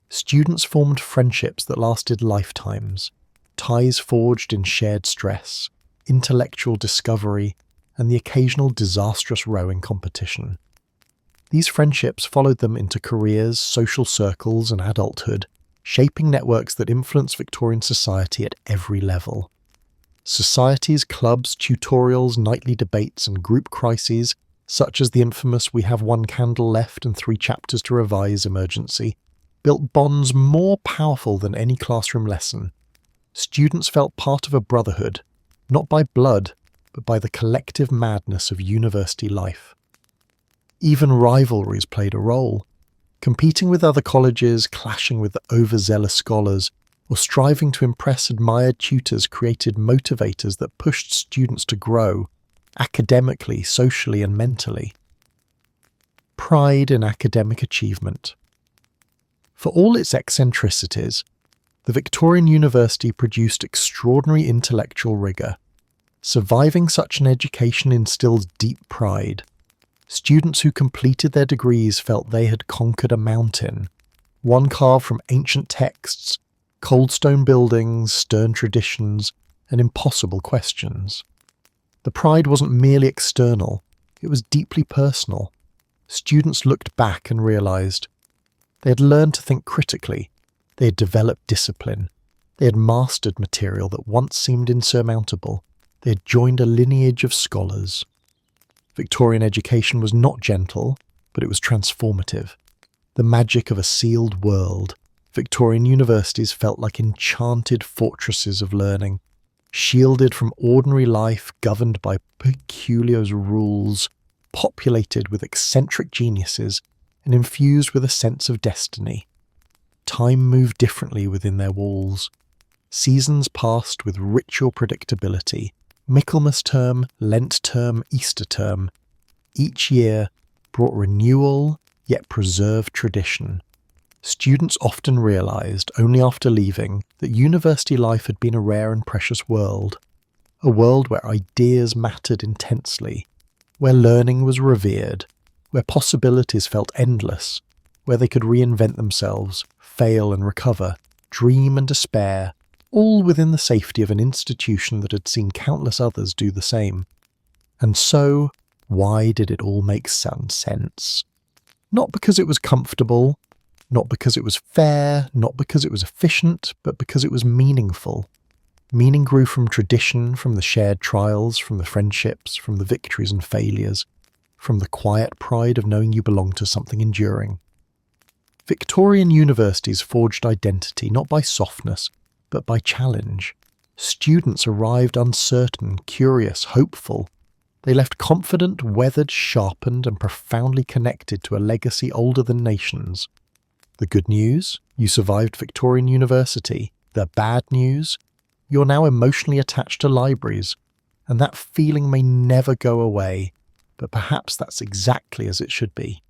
Students formed friendships that lasted lifetimes, ties forged in shared stress, intellectual discovery, and the occasional disastrous rowing competition. These friendships followed them into careers, social circles, and adulthood, shaping networks that influenced Victorian society at every level. Societies, clubs, tutorials, nightly debates, and group crises, such as the infamous "we have one candle left and 3 chapters to revise" emergency, built bonds more powerful than any classroom lesson. Students felt part of a brotherhood, not by blood, but by the collective madness of university life. Even rivalries played a role. Competing with other colleges, clashing with the overzealous scholars, or striving to impress admired tutors created motivators that pushed students to grow, academically, socially, and mentally. Pride in academic achievement. For all its eccentricities, the Victorian University produced extraordinary intellectual rigour. Surviving such an education instilled deep pride. Students who completed their degrees felt they had conquered a mountain, one carved from ancient texts, cold stone buildings, stern traditions, and impossible questions. The pride wasn't merely external, it was deeply personal. Students looked back and realised they had learned to think critically, they had developed discipline, they had mastered material that once seemed insurmountable, they had joined a lineage of scholars. Victorian education was not gentle, but it was transformative. The magic of a sealed world, Victorian universities felt like enchanted fortresses of learning, shielded from ordinary life governed by peculiar rules, populated with eccentric geniuses, and infused with a sense of destiny. Time moved differently within their walls. Seasons passed with ritual predictability. Michaelmas term, Lent term, Easter term. Each year brought renewal, yet preserved tradition. Students often realised, only after leaving, that university life had been a rare and precious world. A world where ideas mattered intensely, where learning was revered, where possibilities felt endless, where they could reinvent themselves, fail and recover, dream and despair, all within the safety of an institution that had seen countless others do the same. And so, why did it all make some sense? Not because it was comfortable, not because it was fair, not because it was efficient, but because it was meaningful. Meaning grew from tradition, from the shared trials, from the friendships, from the victories and failures, from the quiet pride of knowing you belong to something enduring. Victorian universities forged identity not by softness, but by challenge. Students arrived uncertain, curious, hopeful. They left confident, weathered, sharpened, and profoundly connected to a legacy older than nations. The good news? You survived Victorian University. The bad news? You're now emotionally attached to libraries, and that feeling may never go away, but perhaps that's exactly as it should be.